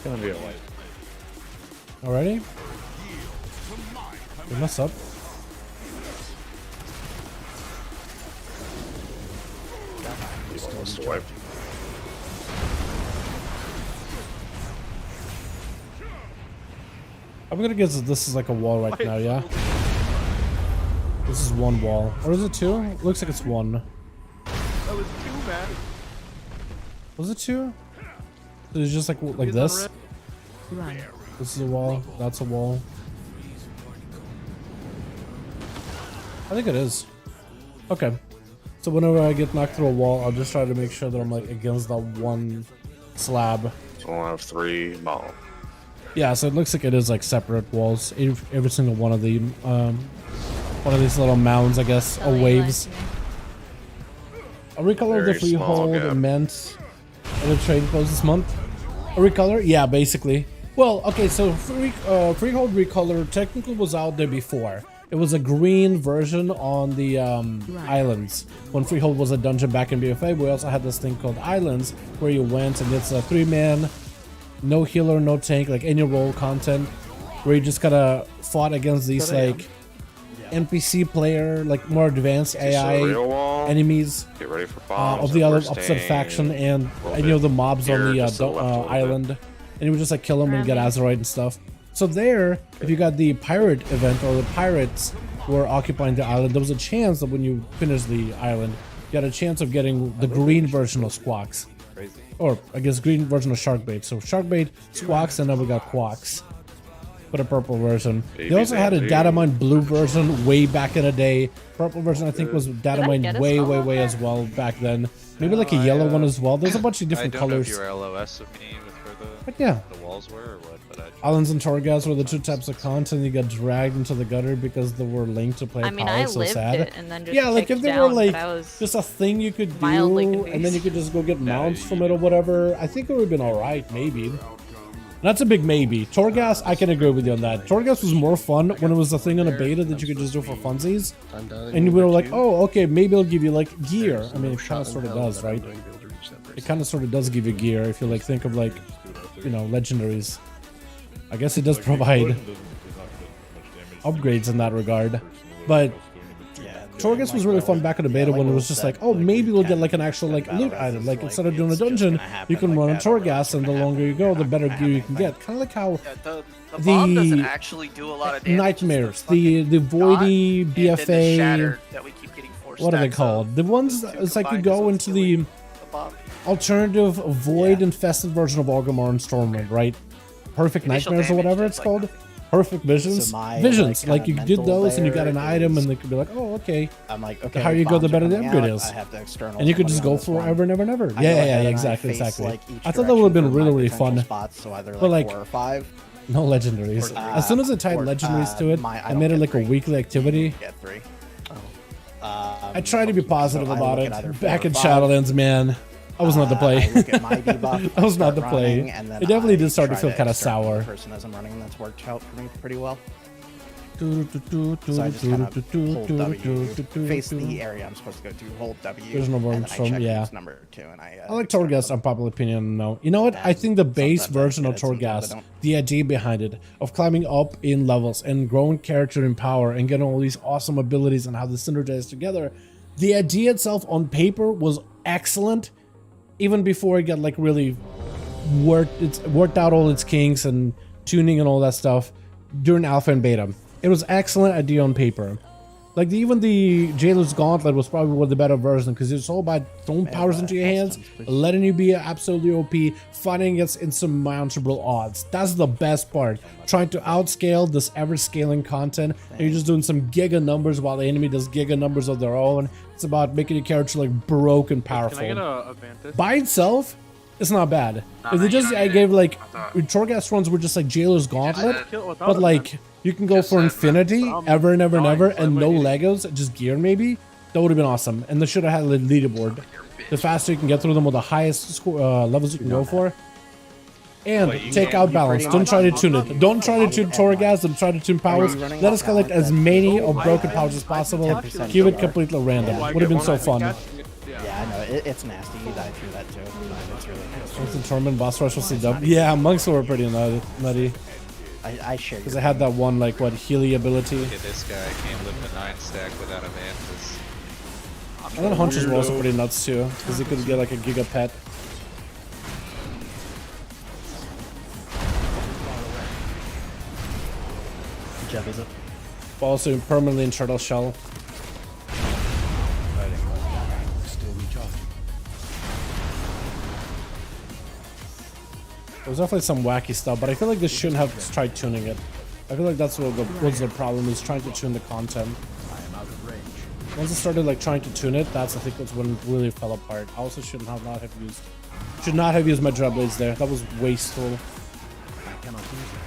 gonna be a wipe. Alrighty. We mess up. He's almost a wipe. I'm gonna guess that this is like a wall right now, yeah? This is one wall. Or is it two? Looks like it's one. That was 2, man. Was it two? So it's just like this? Run. This is a wall. That's a wall. I think it is. Okay. So whenever I get knocked through a wall, I'll just try to make sure that I'm like against that one slab. So we'll have 3 model. Yeah, so it looks like it is like separate walls. Every single one of the one of these little mounds, I guess, or waves. A recolor of the freehold meant at a trade close this month. A recolor? Yeah, basically. Well, okay, so freehold recolor technically was out there before. It was a green version on the islands. When freehold was a dungeon back in BFA, we also had this thing called islands, where you went and it's a 3-man, no healer, no tank, like any role content, where you just kind of fought against these like NPC player, like more advanced AI enemies Get ready for bombs of the other opposite faction, and any of the mobs on the island, and you would just like kill them and get Azeroth and stuff. So there, if you got the pirate event or the pirates were occupying the island, there was a chance that when you finish the island, you had a chance of getting the green version of Squawks. Crazy. Or, I guess, green version of Sharkbait. So Sharkbait, Squawks, and then we got Quawks for the purple version. They also had a Datamine blue version way back in the day. Purple version, I think, was Datamine way as well back then. Maybe like a yellow one as well. There's a bunch of different colors. I don't know if your LOS of me with where But yeah. the walls were or what, but Islands and Torghast were the two types of content you got dragged into the gutter because they were linked to player power. I So lived sad. it and then just Yeah, like if they were down, like but I was just a thing you could do, mildly and then you could just go get mounts from it or whatever, I think it would have been alright, maybe. That's a big maybe. Torghast, I can agree with you on that. Torghast was more fun when it was a thing on a beta that you could just do for funsies. And we were like, oh, okay, maybe it'll give you like gear. I mean, it kind of sort of does, right? It kind of sort of does give you gear if you like think of like, you know, legendaries. I guess it does provide upgrades in that regard. But Torghast was really fun back in the beta when it was just like, oh, maybe we'll get like an actual like loot item. Like instead of doing a dungeon, you can run on Torghast, and the longer you go, the better gear you can get. Kind of like how the bomb doesn't actually do a lot of damage. Nightmares, the voidy BFA, shatter that we keep getting what are they called? The ones it's like you go into the alternative void infested version of Orgrimmar and Stormwind, right? Perfect Nightmares or whatever it's called. Perfect Visions. Visions, like you did those and you got an item and they could be like, oh, okay. I'm like, okay. The higher you go, the better the upgrade is. I have to external and you could just go forever and ever. Yeah, exactly. I thought that would have been really fun. So either but like 4 or 5. No legendaries. As soon as I tied legendaries to it, I made it like a weekly activity. Get 3. I tried to be positive about it. Back in Shadowlands, man. I was not the play. I was not the play. It definitely did start to feel kind of sour. Person as I'm running, and that's worked out for me pretty well. So I just kind of hold W, face the area I'm supposed to go to, hold W. There's no more from, yeah. Number 2, and I like Torghast, unpopular opinion, no. You know what? I think the base version of Torghast, the idea behind it, of climbing up in levels and growing character in power and getting all these awesome abilities and how they synergize together, the idea itself on paper was excellent. Even before it got like really worked out all its kinks and tuning and all that stuff during alpha and beta. It was excellent idea on paper. Like even the Jailer's Gauntlet was probably the better version because it's all about throwing powers into your hands, letting you be absolutely OP, fighting against insurmountable odds. That's the best part. Trying to outscale this ever-scaling content, and you're just doing some giga numbers while the enemy does giga numbers of their own. It's about making your character like broke and powerful. Can I get a Vantage? By itself, it's not bad. If they just I gave like Torghast ones were just like Jailer's Gauntlet, but like you can go for infinity ever and ever and ever and no Legos, just gear maybe. That would have been awesome. And they should have had a leaderboard. The faster you can get through them with the highest levels you can go for. And take out balance. Don't try to tune it. Don't try to tune Torghast and try to tune powers. Let us collect as many of broken powers as possible. Keep it completely random. Would have been so fun. Yeah, I I know, it's nasty. You died through that too. But it's really nasty. What's the tournament boss rush was the dub? Yeah, monks were pretty nutty. I share because I had that one like what Healy ability. Look at this guy can't lift a 9 stack without a mantis. And then Huntress were also pretty nuts too, because he could get like a Giga Pet. Jeb is it? Also permanently in Turtle Shell. Still recharging. There's definitely some wacky stuff, but I feel like they shouldn't have tried tuning it. I feel like that's what was the problem, is trying to tune the content. I am out of range. Once it started like trying to tune it, that's I think that's when it really fell apart. I also should not have used my Dreadblades there. That was wasteful. I cannot use it.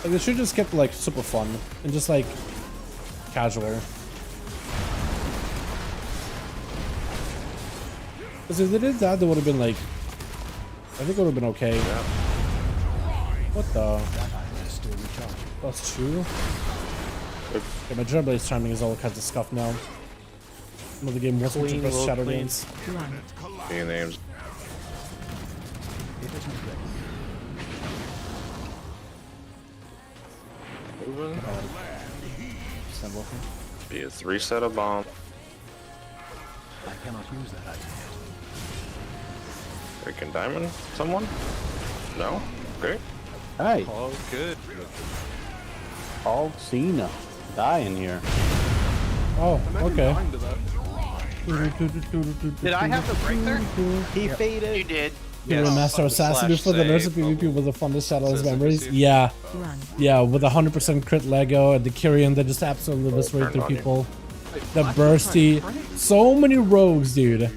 Like they should just kept like super fun and just like casual. Because if they did that, they would have been like, I think it would have been okay. Yeah. What the? Still recharging. That's true. Okay, my Dreadblade's timing is all kinds of scuffed now. Another game wants me to press Shadow Dance. Any names? It isn't ready. Moving. Symbol. Be a 3 set of bomb. I cannot use that item yet. Breaking diamond? Someone? No? Okay. Hey. Oh, good. All Cena. Die in here. Oh, okay. Did I have the break there? He faded. You did. Yes. Master Assassin before the nurse of PvP with the funnest shadowless memories. Yeah. Yeah, with 100% crit Lego and the Kyrian that just absolutely eviscerated through people. The bursty. So many rogues, dude,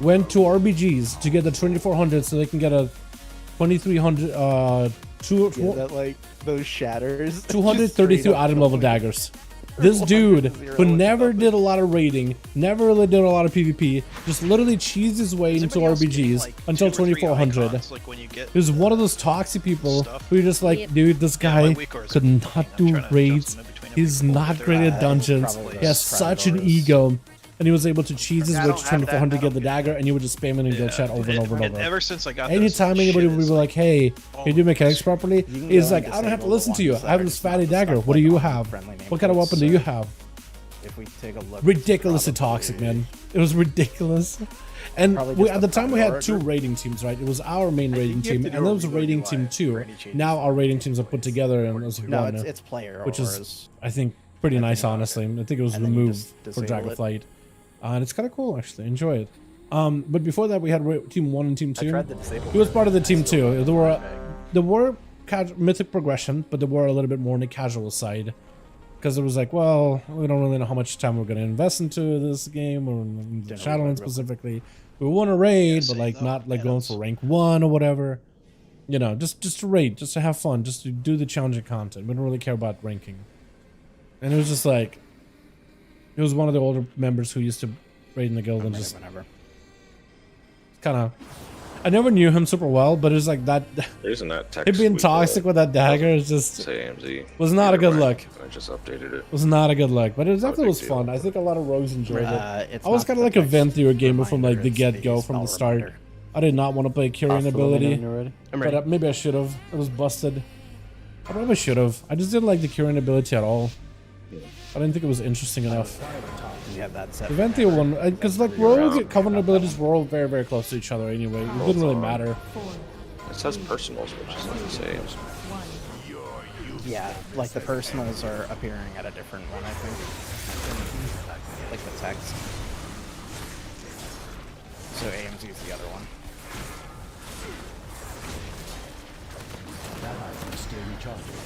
went to RBGs to get the 2400 so they can get a 2300 that like those shatters. 232 item level daggers. This dude who never did a lot of raiding, never really did a lot of PvP, just literally cheesed his way into RBGs until 2400. He was one of those toxic people who you're just like, dude, this guy could not do raids. He's not great at dungeons. He has such an ego. And he was able to cheese his way to 2400 to get the dagger, and he would just spam it in guild chat over and over and over. Ever since I got anytime anybody would be like, hey, can you do mechanics properly? He's like, I don't have to listen to you. I have this fatty dagger. What do you have? What kind of weapon do you have? If we take a look, ridiculously toxic, man. It was ridiculous. And at the time we had 2 raiding teams, right? It was our main raiding team, and there was a raiding team 2. Now our raiding teams are put together and it was one, it's player, which is I think pretty nice, honestly. I think it was removed for Dragonflight. And it's kind of cool, actually. Enjoy it. But before that, we had Team 1 and Team 2. He was part of the Team 2. There were mythic progression, but there were a little bit more on the casual side. Because it was like, well, we don't really know how much time we're going to invest into this game, or into Shadowlands specifically. We want to raid, but like not like going for rank 1 or whatever. You know, just to raid, just to have fun, just to do the challenging content. We don't really care about ranking. And it was just like, he was one of the older members who used to raid in the guild and just kind of. I never knew him super well, but it was like that. Isn't that text? Him being toxic with that dagger is just was not a good look. I just updated it. Was not a good look, but it definitely was fun. I think a lot of rogues enjoyed it. I was kind of like a Venthyr gamer from like the get-go, from the start. I did not want to play Kyrian ability, but maybe I should have. It was busted. I probably should have. I just didn't like the Kyrian ability at all. I didn't think it was interesting enough. The Venthyr one, because like rogue Covenant abilities were all very, very close to each other anyway. It didn't really matter. It says personals, which is not the same. Yeah, like the personals are appearing at a different one, I think. Like the text. So AMZ is the other one. That item is still recharging.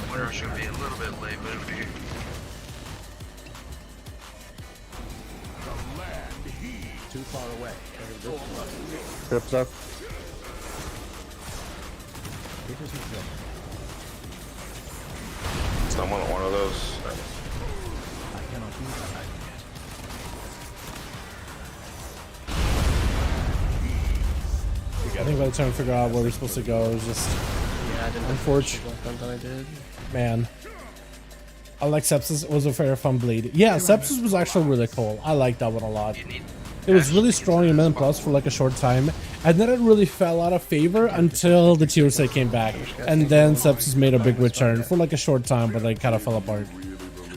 Winter should be a little bit late, but it'll be. Too far away. Trips up. It isn't ready. Someone one of those. I cannot use that item yet. I think by the time we figure out where we're supposed to go, it's just Yeah, I didn't unfortunate. that I did. Man. I like Sepsis. It was a very fun bleed. Yeah, Sepsis was actually really cool. I like that one a lot. It was really strong in Men Plus for like a short time, and then it really fell out of favor until the tier set came back, and then Sepsis made a big return for like a short time, but like kind of fell apart.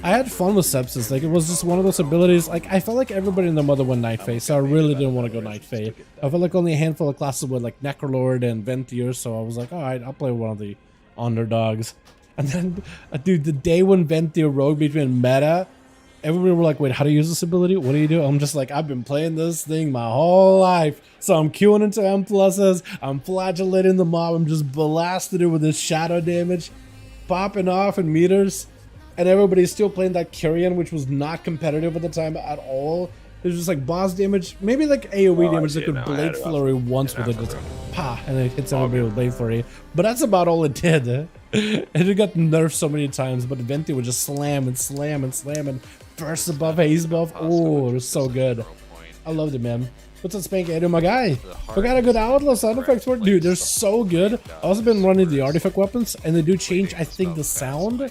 I had fun with Sepsis. Like, it was just one of those abilities. Like, I felt like everybody in the mother went Night Fae, so I really didn't want to go Night Fae. I felt like only a handful of classes went like Necrolord and Ventier, so I was like, alright, I'll play one of the underdogs. And then, dude, the day when Ventier rogue between meta, everybody were like, wait, how do you use this ability? What do you do? I'm just like, I've been playing this thing my whole life. So I'm queuing into M pluses, I'm flagellating the mob, I'm just blasting it with this shadow damage, popping off in meters. And everybody's still playing that Kyrian, which was not competitive at the time at all. It was just like boss damage, maybe like AoE damage that could Blade Flurry once with it, just pa, and it hits everybody with Blade Flurry. But that's about all it did. And it got nerfed so many times, but Venti would just slam and slam and slam and burst above, haze buff. Oh, it was so good. I loved it, man. What's up, Spank? Hey, my guy. We got a good Outlaw sound effects for it. Dude, they're so good. I've also been running the artifact weapons, and they do change, I think, the sound.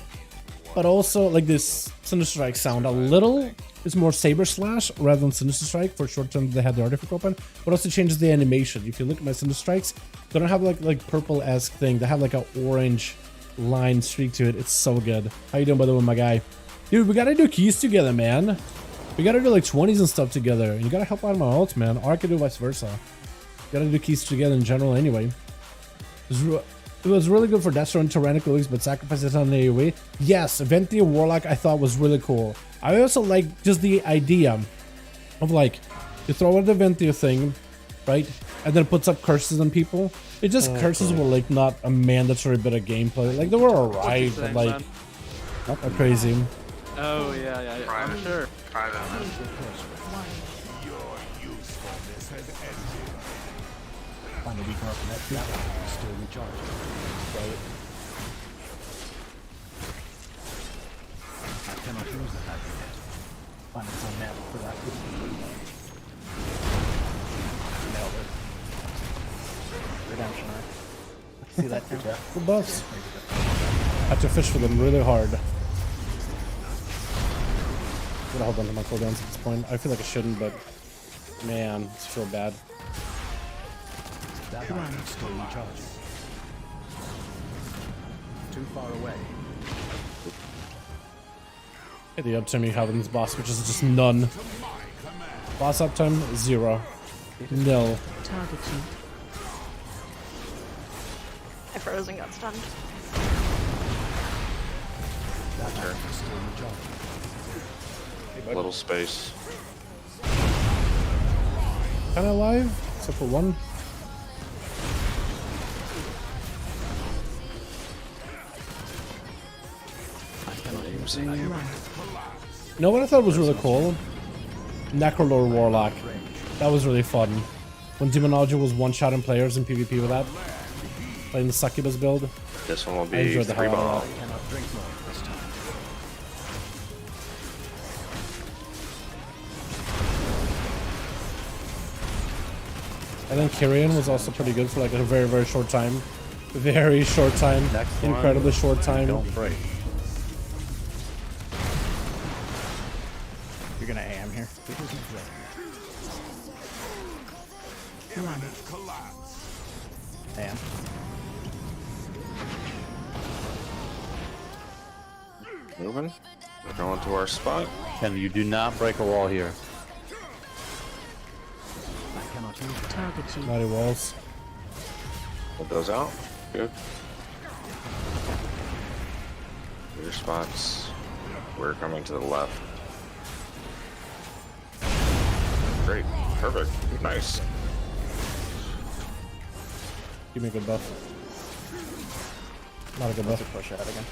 But also, like this Sinister Strike sound a little. It's more Saber Slash rather than Sinister Strike. For short term, they have the artifact weapon. But also changes the animation. If you look at my Sinister Strikes, they don't have like purple-esque thing. They have like an orange line streak to it. It's so good. How you doing, by the way, my guy? Dude, we gotta do keys together, man. We gotta do like 20s and stuff together. And you gotta help out my ults, man. Or I could do vice versa. Gotta do keys together in general anyway. It was really good for Destro and Tyrannical Leagues, but sacrifices on the AoE. Yes, Venti Warlock I thought was really cool. I also like just the idea of like, you throw out the Venti thing, right? And then it puts up curses on people. It just curses were like not a mandatory bit of gameplay. Like they were alright, but like not that crazy. Oh yeah, I'm sure. Private. Find a weak mark in that field. Still recharged. I cannot use that item yet. Find some mana for that. Nailed it. Redemption arc. See that too? Good buffs. I have to fish for them really hard. I'm gonna hold on to my cooldowns at this point. I feel like I shouldn't, but man, I feel bad. That item still recharging. Too far away. Hey, the uptime you have in this boss, which is just none. Boss uptime, 0. Nil. Target you. I froze and got stunned. That item still recharging. Little space. Kinda alive, except for one. You know what I thought was really cool? Necrolord Warlock. That was really fun. When Demonology was one-shotting players in PvP with that. Playing the Succubus build. This one will I be enjoyed the 3 hell out ball. of that. Cannot drink more this time. And then Kyrian was also pretty good for like a very, very short time. Very short time. Incredibly short time. Don't break. You're gonna AM here. AM. Moving. We're going to our spot. Ken, you do not break a wall here. I cannot use that. Target you. Naughty walls. Put those out. Good. Your spots. We're coming to the left. Great. Perfect. Nice. Give me a good buff. Not a good buff. Push out again.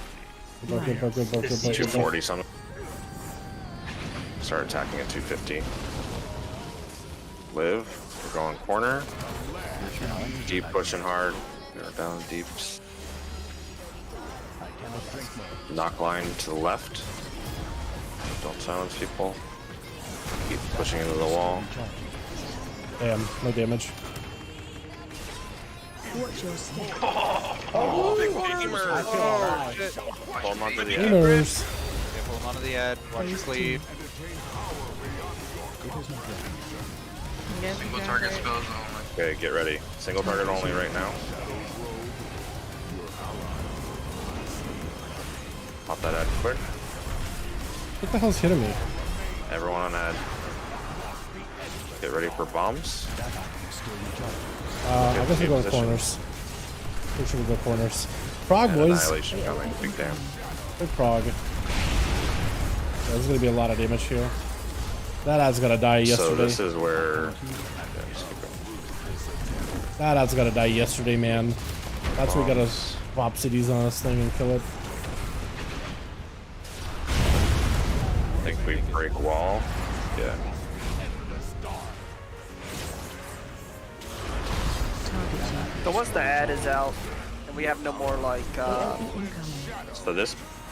Good buff. 240 something. Start attacking at 250. Live. We're going corner. Deep pushing hard. They're down deep. Knock line to the left. Don't silence people. Keep pushing into the wall. Damn, no damage. Watch your step. Oh, big gamer! Oh, shit. Pull him onto the ad. Gamers. Yeah, pull him onto the ad. Watch your sleeve. Single target spells only. Okay, get ready. Single target only right now. Pop that ad quick. What the hell's hitting me? Everyone on ad. Get ready for bombs. I guess we go corners. Pretty sure we go corners. Prog, boys. Annihilation coming. Big damn. Good prog. Yeah, there's gonna be a lot of damage here. That ad's gonna die yesterday. So this is where. That ad's gonna die yesterday, man. That's where we gotta pop cities on this thing and kill it. I think we break wall. Yeah. So once the ad is out, and we have no more like. So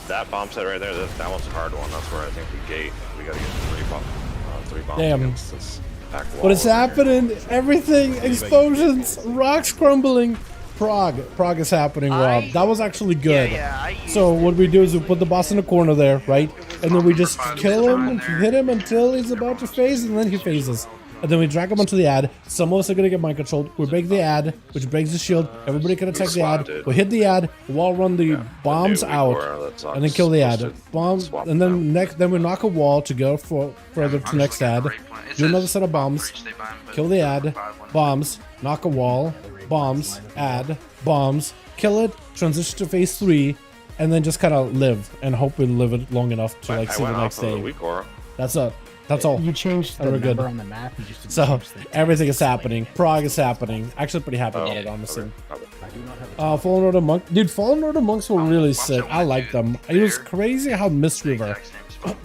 that bomb set right there, that one's a hard one. That's where I think we gate. We gotta get three bombs Damn. against this back wall. What is happening? Everything, explosions, rocks crumbling. Prog is happening, Rob. That was actually good. So what we do is we put the boss in the corner there, right? And then we just kill him, hit him until he's about to phase, and then he phases. And then we drag him onto the ad. Some of us are gonna get mind controlled. We break the ad, which breaks the shield. Everybody can attack the ad. We hit the ad. Wall run the bombs out, and then kill the ad. Bomb, and then then we knock a wall to go further to next ad. Do another set of bombs. Kill the ad. Bombs. Knock a wall. Bombs. Ad. Bombs. Kill it. Transition to phase 3, and then just kind of live and hope we live it long enough to like see the next day. That's all. You changed the We're good. number on the map. You just So everything is happening. Prog is happening. Actually, pretty happy about it, honestly. Fallen Order Monk, dude. Fallen Order Monks were really sick. I like them. It was crazy how Mist River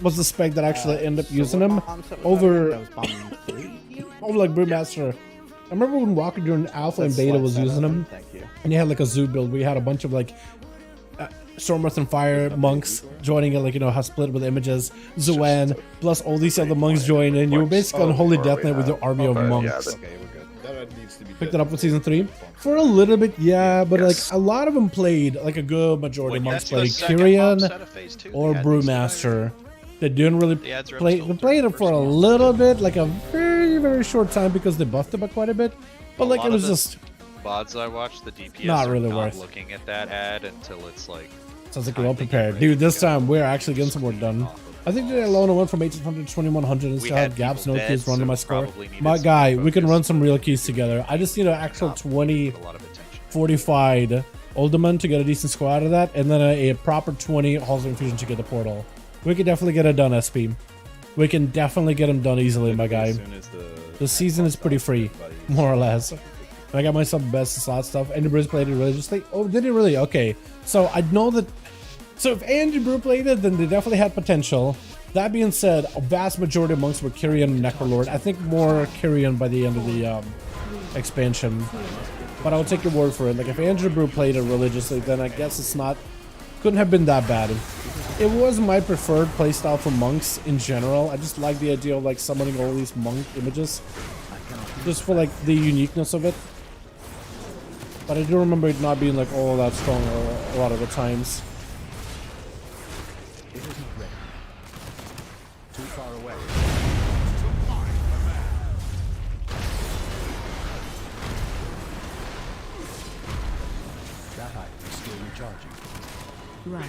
was the spec that actually ended up using them over like Brewmaster. I remember when Rocket during Alpha and Beta was using them, and you had like a zoo build where you had a bunch of like Storm, Earth, and Fire monks joining it, like, you know, how split with images, Zuan, plus all these other monks join in. You were basically on Holy Death Knight with your army of monks. Picked it up with Season 3. For a little bit, yeah, but like a lot of them played, like a good majority of monks played Kyrian or Brewmaster. They didn't really play, they played it for a little bit, like a very, very short time because they buffed it by quite a bit. But like it was just... VODs I watch, the DPS not really are worth. looking at that ad until it's like... Sounds like you're well prepared. Dude, this time we're actually getting some work done. I think they alone went from 1800 to 2100 and still had gaps, no keys running my score. My guy, we can run some real keys together. I just need an actual 20 45 Alderman to get a decent score out of that, and then a proper 20 Halls of Infusion to get the portal. We can definitely get it done, SP. We can definitely get them done easily, my guy. The season is pretty free, more or less. I got myself best slot stuff. Andy Bruce played it religiously. Oh, did it really? Okay. So I know that. So if Andy Brew played it, then they definitely had potential. That being said, a vast majority of monks were Kyrian and Necrolord. I think more Kyrian by the end of the expansion. But I'll take your word for it. Like if Andrew Brew played it religiously, then I guess it's not. Couldn't have been that bad. It was my preferred playstyle for monks in general. I just like the idea of like summoning all these monk images, just for like the uniqueness of it. But I do remember it not being like all that strong a lot of the times. It isn't ready. Too far away. That height is still recharging. Right.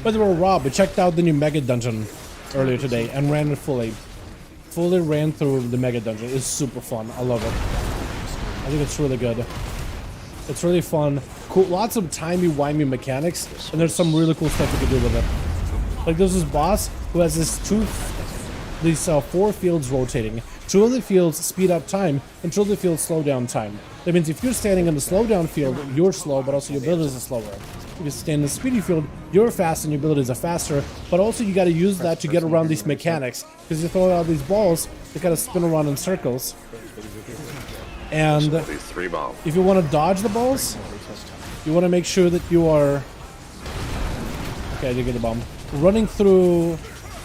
By the way, Rob, we checked out the new Mega Dungeon earlier today and ran it fully. Fully ran through the Mega Dungeon. It's super fun. I love it. I think it's really good. It's really fun. Cool. Lots of timey-wimey mechanics, and there's some really cool stuff you can do with it. Like there's this boss who has these 4 fields rotating. 2 of the fields speed up time, and 2 of the fields slow down time. That means if you're standing in the slow down field, you're slow, but also your abilities are slower. you stay in the speedy field, you're fast and your abilities are faster, but also you gotta use that to get around these mechanics. Because you throw out these balls, they kind of spin around in circles. And if you want to dodge the balls, you want to make sure that you are... Okay, I did get the bomb. Running through...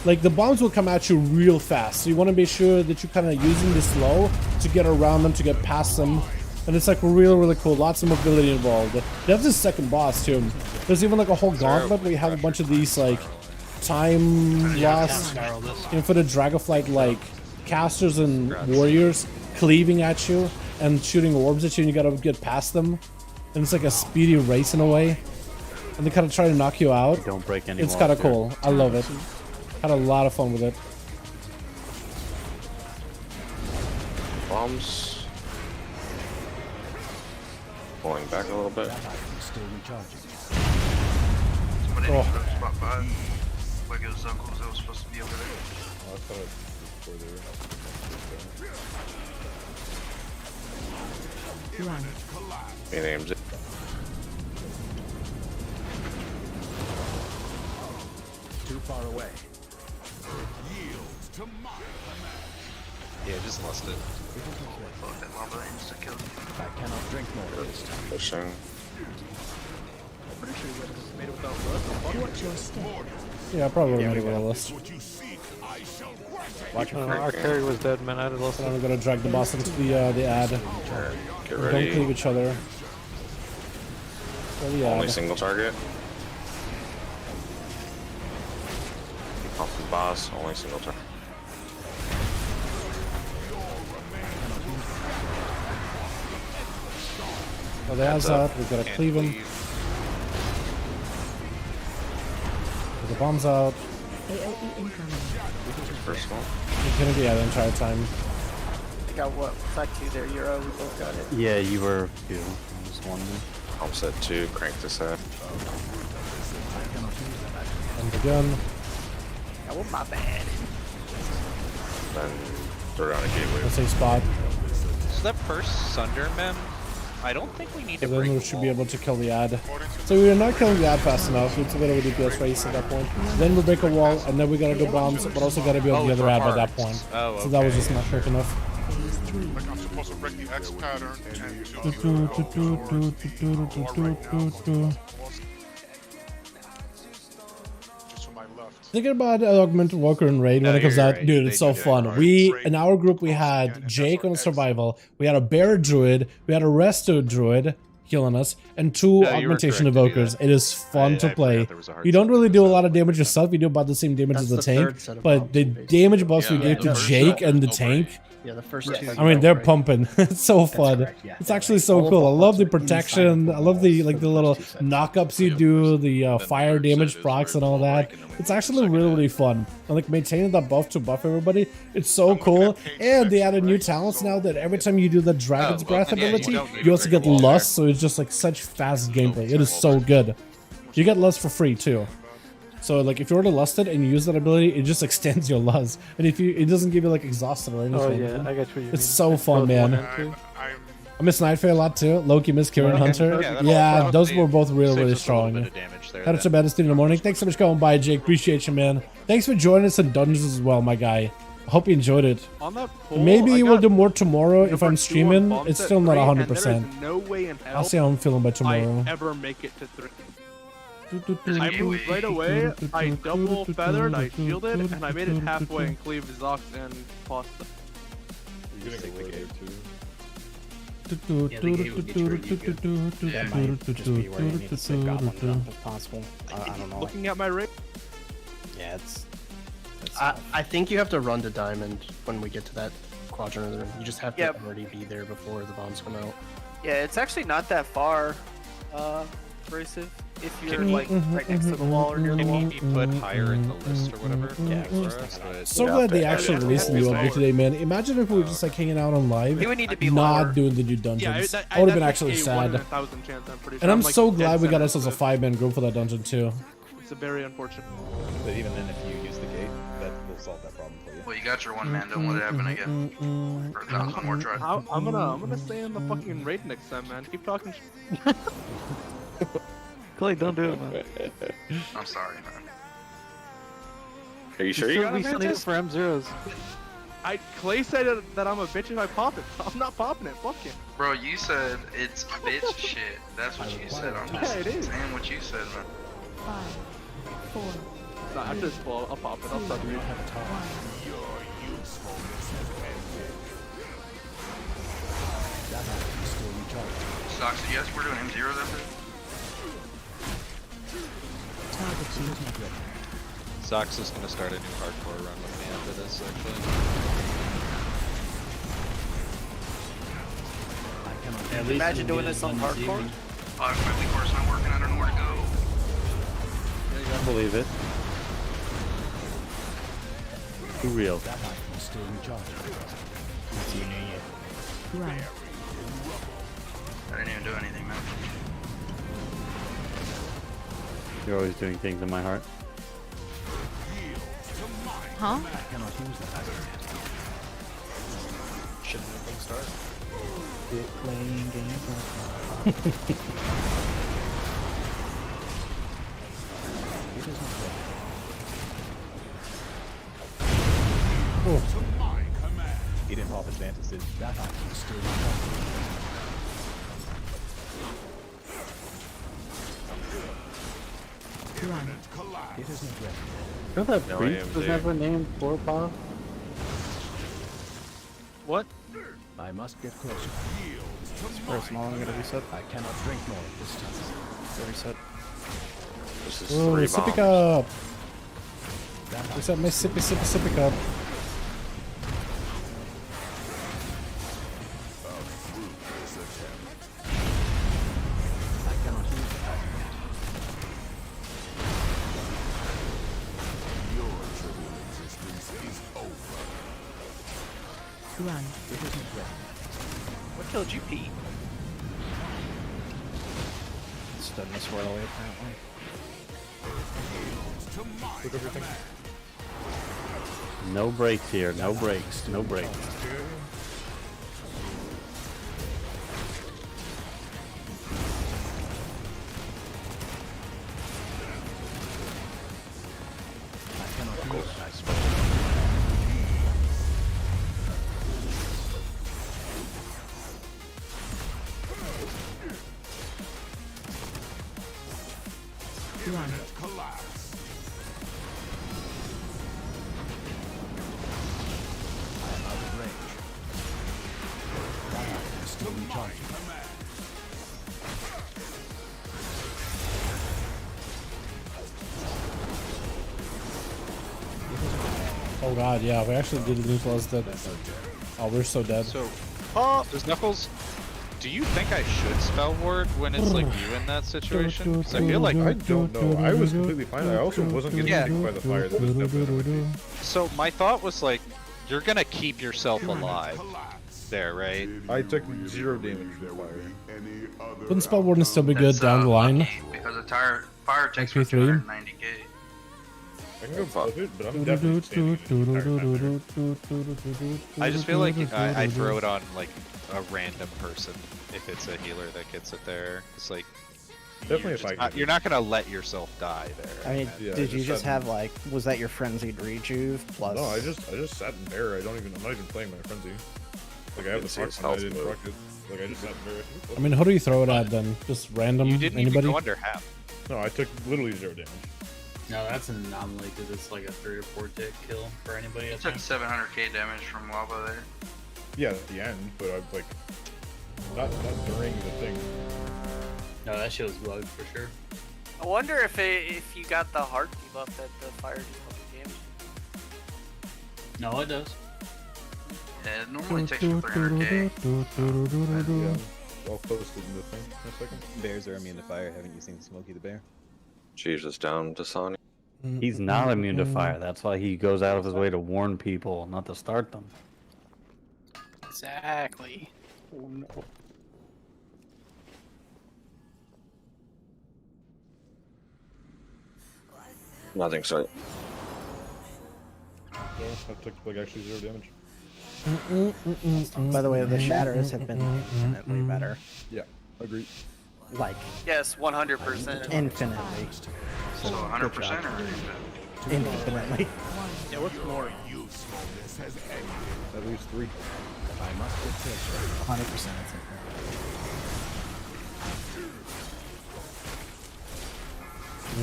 Like, the bombs will come at you real fast, so you want to be sure that you're kind of using this slow to get around them, to get past them. And it's like really cool, lots of mobility involved. They have this second boss too. There's even like a whole gauntlet where you have a bunch of these like time lost infinite Dragonflight like casters and warriors cleaving at you and shooting orbs at you, and you gotta get past them. And it's like a speedy race in a way. And they kind of try to knock you out. Don't break any It's kind of cool. I love it. Had a lot of fun with it. Bombs. Pulling back a little bit. Still recharging. Somebody needs to go to spot 5. Like his uncles that was supposed to be over there. Oh, I thought it was before there. Run. He names it. Too far away. Yeah, just lost it. Fuck, that lava insta-killed me. I cannot drink more of this. Pushing. I'm pretty sure you guys made it without blood. Watch your step. Yeah, I probably would have made it with a list. Watch our carry was dead, man. I had lost. So now we're gonna drag the boss into the ad. Get Don't ready. cleave each other. For the Only ad. single target. Off the boss, only single target. Oh, the ad's out. We've got to cleave him. The bomb's out. AOE incoming. First one. We're gonna be out the entire time. I got what? Side 2 there, Euro. We both got it. Yeah, you were two. I was one. Bomb set 2, crank this out. And the gun. Oh, my bad. Then throw down a gateway. Let's say spot. So that first Sunder mem, I don't think we need to So then break we the should wall. be able to kill the ad. So we are not killing the ad fast enough. It's a bit of a ridiculous race at that point. Then we'll break a wall, and then we gotta do bombs, but also gotta be able to get the ad by that point. Oh, So that was okay. just not quick enough. Like I'm supposed to break the X pattern and just to my left. Thinking about Augmented Walker and Raid when it comes out, dude, it's so fun. We, in our group, we had Jake on survival, we had a bear druid, we had a resto druid killing us, and 2 No, you were augmentation correct to do evokers. that. It is fun to I play. forgot there was a hard You don't set really for do a this lot of damage yourself, you do about the same damage as the That's tank, third set of but bombs, the basically. damage buffs we Yeah, gave to yeah. Jake and the tank, Yeah, the first two. I mean, they're pumping. It's so fun. correct, yeah. It's actually so cool. I love the protection. I love the little knockups you do, the fire damage procs and all that. It's actually really fun. And like maintaining that buff to buff everybody, it's so cool. And they added new talents now that every time you do the Dragon's Breath ability, you also get Lust. So it's just like such fast gameplay. It is so good. You get Lust for free too. So like if you're already lusted and you use that ability, it just extends your lust. And if you, it doesn't give you like exhausted or anything. Oh yeah, I got what you mean. It's so fun, man. I miss Nightfare a lot too. Loki, miss Kieran Hunter. Yeah, those were both really strong. Had a tremendous stream in the morning. Thanks so much for coming by, Jake. Appreciate you, man. Thanks for joining us in Dungeons as well, my guy. I hope you enjoyed it. On that poll, Maybe I we'll got do more tomorrow if number I'm 2 on streaming. bomb It's set still not 3, and there 100%. is no way in hell I'll see how I'm feeling by tomorrow. I ever make it to 3. I moved right away, I double feathered, I shielded, and I made it halfway and cleaved Zox and Pasta. You're gonna go there too. Yeah, the gate would get you where you could. That might just be where you need to sit Goblin Jump if possible. I don't know. Looking at my rate. Yeah, it's I think you have to run to Diamond when we get to that quadrant. You just have to Yep. already be there before the bombs come out. Yeah, it's actually not that far, abrasive. If you're like right next to the wall or near the wall. Can you be put higher in the list or whatever? Yeah, for us, but- So glad they actually released the new update today, man. Imagine if we were just like hanging out on live, It would need to be not lower. doing the new Yeah, dungeons. that, I would have been that's actually like a 1 in sad. 1,000 chance, I'm pretty sure. And I'm like so dead glad we got center ourselves a of it. 5-man group for that dungeon too. It's a very unfortunate. But even then, if you use the gate, that will solve that problem for you. Well, you got your one man. Don't let it happen again. For 1,000 more tries. I'm gonna stay in the fucking raid next time, man. Keep talking. Clay, don't do it, man. I'm sorry, man. Are you sure you got be signing up for M0s? Clay said that I'm a bitch if I pop it. I'm not popping it. Fuck it. Bro, you said it's bitch shit. That's what you said. I'm just saying what you said, man. 5, 4. Nah, after this ball, I'll pop it. I'll sub you. Socks, yes, we're doing M0s after this? Sox is gonna start a new hardcore run with me after this, actually. Imagine doing this on hardcore. My weak course not working, I don't know where to go. I believe it. Too real. Run. I didn't even do anything, man. You're always doing things in my heart. Huh? Shouldn't have been started. Quit playing games. He didn't pop his Vantas, did he? Run. You know that priest was never named Torghast? What? I must get closer. It's personal, I'm gonna reset. I cannot drink more this time. Reset. This is Oh, 3 sippy bombs. cup. What's up, my sippy cup? I cannot use the pattern yet. Your trivial existence is over. Run. It isn't ready. What killed you, Pete? Stood in this world away, apparently. Look everything. No breaks here, no breaks, no breaks. I cannot use my spell. Run. Collapse. I am out of range. That item is still recharging. Oh god, yeah, we actually did lose us dead. Oh, we're so dead. So, does Knuckles, do you think I should spell ward when it's like you in that situation? Because I feel like I don't know. I was completely fine. I also wasn't getting hit by the fire. That was definitely so. My thought was like, you're gonna keep yourself alive there, right? I took 0 damage from the fire. Wouldn't spell warding still be good down the line? Because the fire takes XP3? 290k. I can go flip it, but I'm definitely standing in the entire I just feel like I throw it on like a random person if it's a healer that gets it there. It's like Definitely if I can. you're not gonna let yourself die there. I mean, Yeah, did you just sat have like, was that your frenzied rejuve plus? No, I just sat in bear. I'm not even playing my frenzy. Like I have the proc, but I didn't proc it. Like I just sat in bear. I mean, who do you throw it at then? Just random? You didn't Anybody? even go under half. No, I took literally 0 damage. No, that's an anomaly because it's like a 3 or 4 tick kill for anybody. I took 700k damage from lava there. Yeah, at the end, but I'm like, not during the thing. No, that shit was bugged for sure. I wonder if you got the heart debuff that the fire debuff damage. No, it does. Yeah, it normally takes for 300k. Yeah, I'll post it in the thing in a second. Bears are immune to fire. Haven't you seen Smokey the Bear? Jesus, down to Sonny. He's not immune to fire. That's why he goes out of his way to warn people, not to start them. Exactly. Oh no. Nothing, so Yeah, I took like actually 0 damage. By the way, the shatters have been infinitely better. Yeah, agreed. like Yes, 100%. infinitely. So 100% or Infinitely. Yeah, what's more? At least 3. I must get closer. 100%.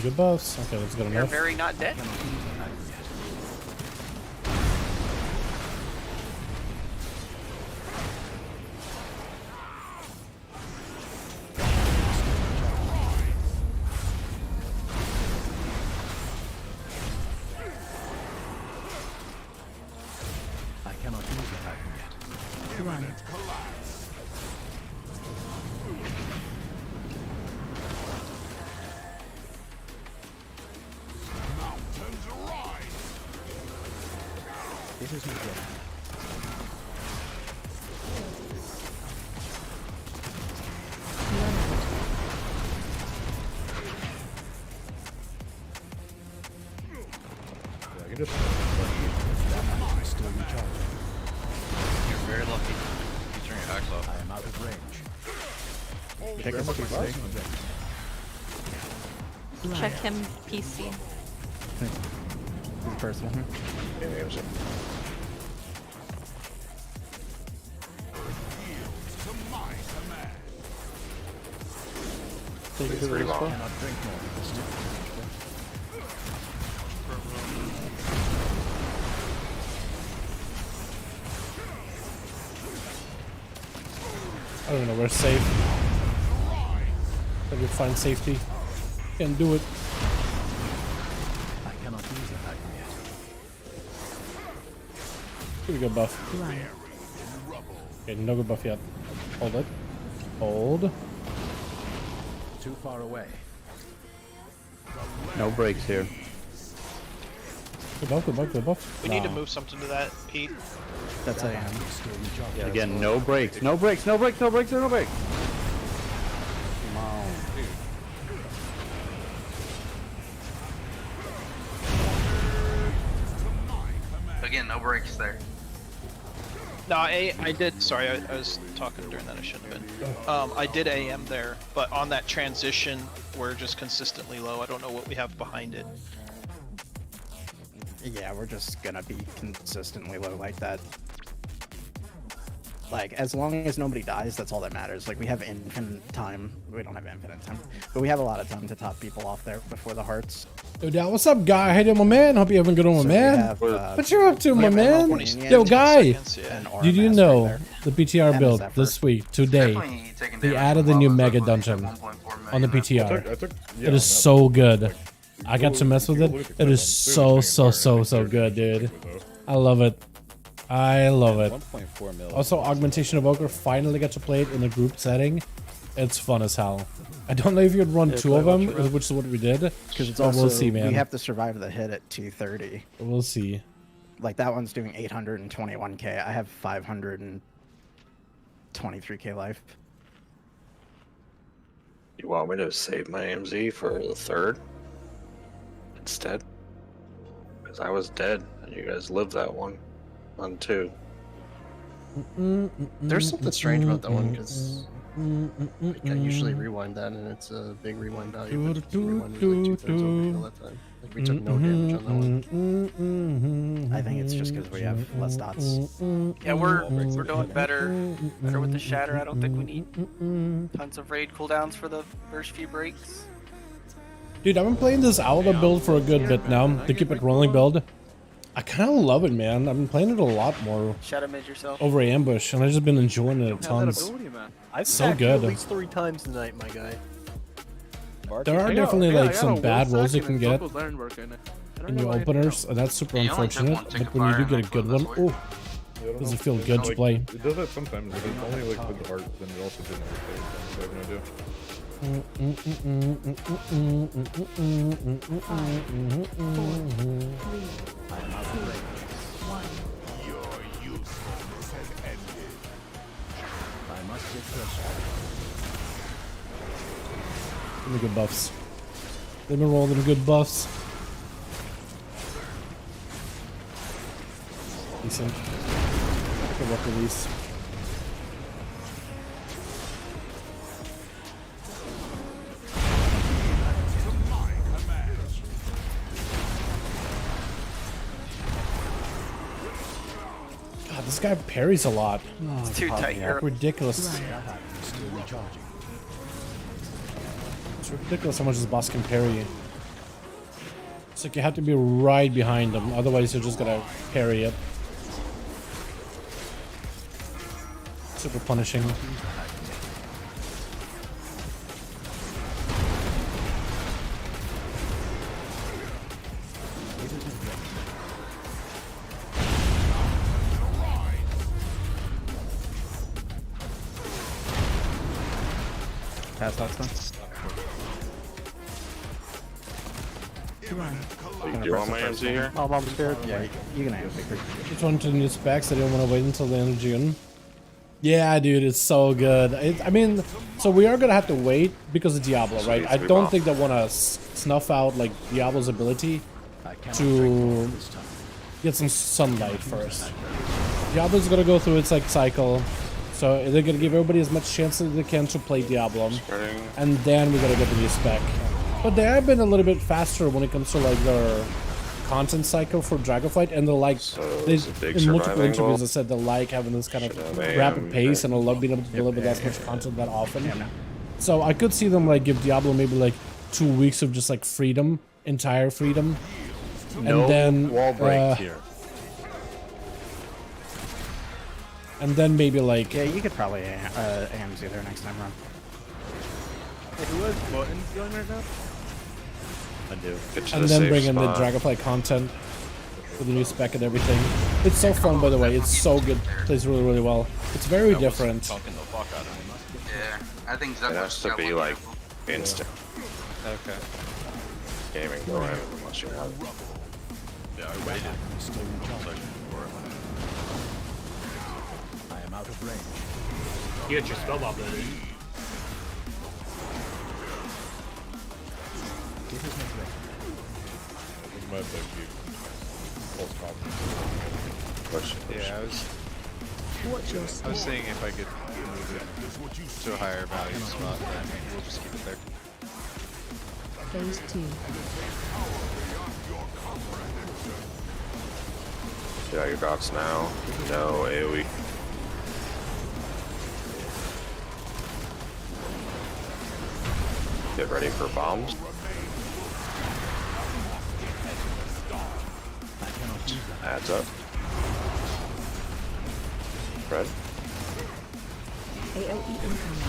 Good buffs. Okay, that's good You're enough. very not dead. I cannot use it yet. One. This is my job. Yeah, I can just. That is still recharging. You're very lucky. You turn your axe off. I am out of range. Check his PC. Check him PC. The first one. Take it to the Pretty long. I cannot drink more of this I don't know where's safe. Let me find safety. Can't do it. I cannot use it yet. Pretty good buff. One. Okay, no good buff yet. Hold it. Hold. Too far away. No breaks here. Good buff, good buff, good buff. We need to move something to that, Pete. That's I am. Again, no breaks. No breaks. No breaks. No breaks. No breaks. Come on. Again, no breaks there. No, I did. Sorry, I was talking during that. I shouldn't have been. I did AM there, but on that transition, we're just consistently low. I don't know what we have behind it. Yeah, we're just gonna be consistently low like that. Like, as long as nobody dies, that's all that matters. Like, we have infinite time. We don't have infinite time, but we have a lot of time to top people off there before the hearts. Yo, Dad, what's up, Guy? How you doing, my man? Hope you're having a good one, my So we man. have, What you up to, my man? 20 Yo, Guy, and did you RMS know right the PTR And build Zephyr. this week, today, Definitely taking they damage added the from new lava, mega definitely dungeon 1.4 on the million. PTR? Yeah, It is so good. I got to mess with it. It is so good, dude. I love it. I love it. 1.4 mil. Also, Augmentation Evoker finally got to play it in a group setting. It's fun as hell. I don't know if you'd run two of them, which is what we did. Because it's but also, we'll see, man. we have to survive the hit at 230. We'll see. Like, that one's doing 821k. I have 523k life. You want me to save my AMZ for the 3rd instead? Because I was dead, and you guys lived that one on 2. There's something strange about that one because I usually rewind that and it's a big rewind value. But rewind was like 2/3 overkill that time. Like we took no damage on that one. I think it's just because we have less dots. Yeah, we're doing better with the shatter. I don't think we need tons of raid cooldowns for the first few breaks. Dude, I've been playing this Outlaw build for a good bit now. The keep it rolling build. I kind of love it, man. I've been playing it a lot more Shadow mid yourself. over Ambush, and I've just been enjoying it a tons. I've So packed you good. at least 3 times tonight, my guy. There are definitely like some bad rolls you can get in your openers, and that's super unfortunate. But when you do get a good one, oh, does it feel good to play? It does that sometimes, but it's only like with the art, then it also didn't work. So I have no idea. Your usefulness has ended. I must get closer. Give me good buffs. They've been rolling good buffs. Decent. Good luck release. This guy parries a lot. It's too tight here. Ridiculous. Still recharging. It's ridiculous how much this boss can parry. It's like you have to be right behind him, otherwise you're just gonna parry it. Super punishing. Pass that stuff. You want my MC here? Oh, I'm scared. Yeah, you can have it. Which one to new specs? I didn't want to wait until the end of June. Yeah, dude, it's so good. I mean, so we are gonna have to wait because of Diablo, right? I don't think they want to snuff out like Diablo's ability to get some sunlight first. Diablo's gonna go through its like cycle, so they're gonna give everybody as much chance as they can to play Diablo, and then we're gonna get the new spec. But they have been a little bit faster when it comes to like their content cycle for Dragonflight, and they're like, in multiple interviews they said they like having this kind of rapid pace, and they love being able to deliver that much content that often. So I could see them like give Diablo maybe like 2 weeks of just like freedom, entire freedom, and then wall break here. And then maybe like you could probably AMZ there next time around. Hey, who has buttons going right now? I do. And then bring in the Dragonflight content with the new spec and everything. It's so fun, by the way. It's so good. Plays really, really well. It's very different. Talking the fuck out of him. Yeah, I think It has to be like instant Okay. gaming going unless you have. Yeah, I waited. Still recharging. I am out of range. You got your spell bomb ready. It is not ready. Yeah, I was seeing if I could move it to a higher value spot, and we'll just keep it there. Phase 2. Yeah, your dots now. No AoE. Get ready for bombs. Adds up. Red. AOE incoming.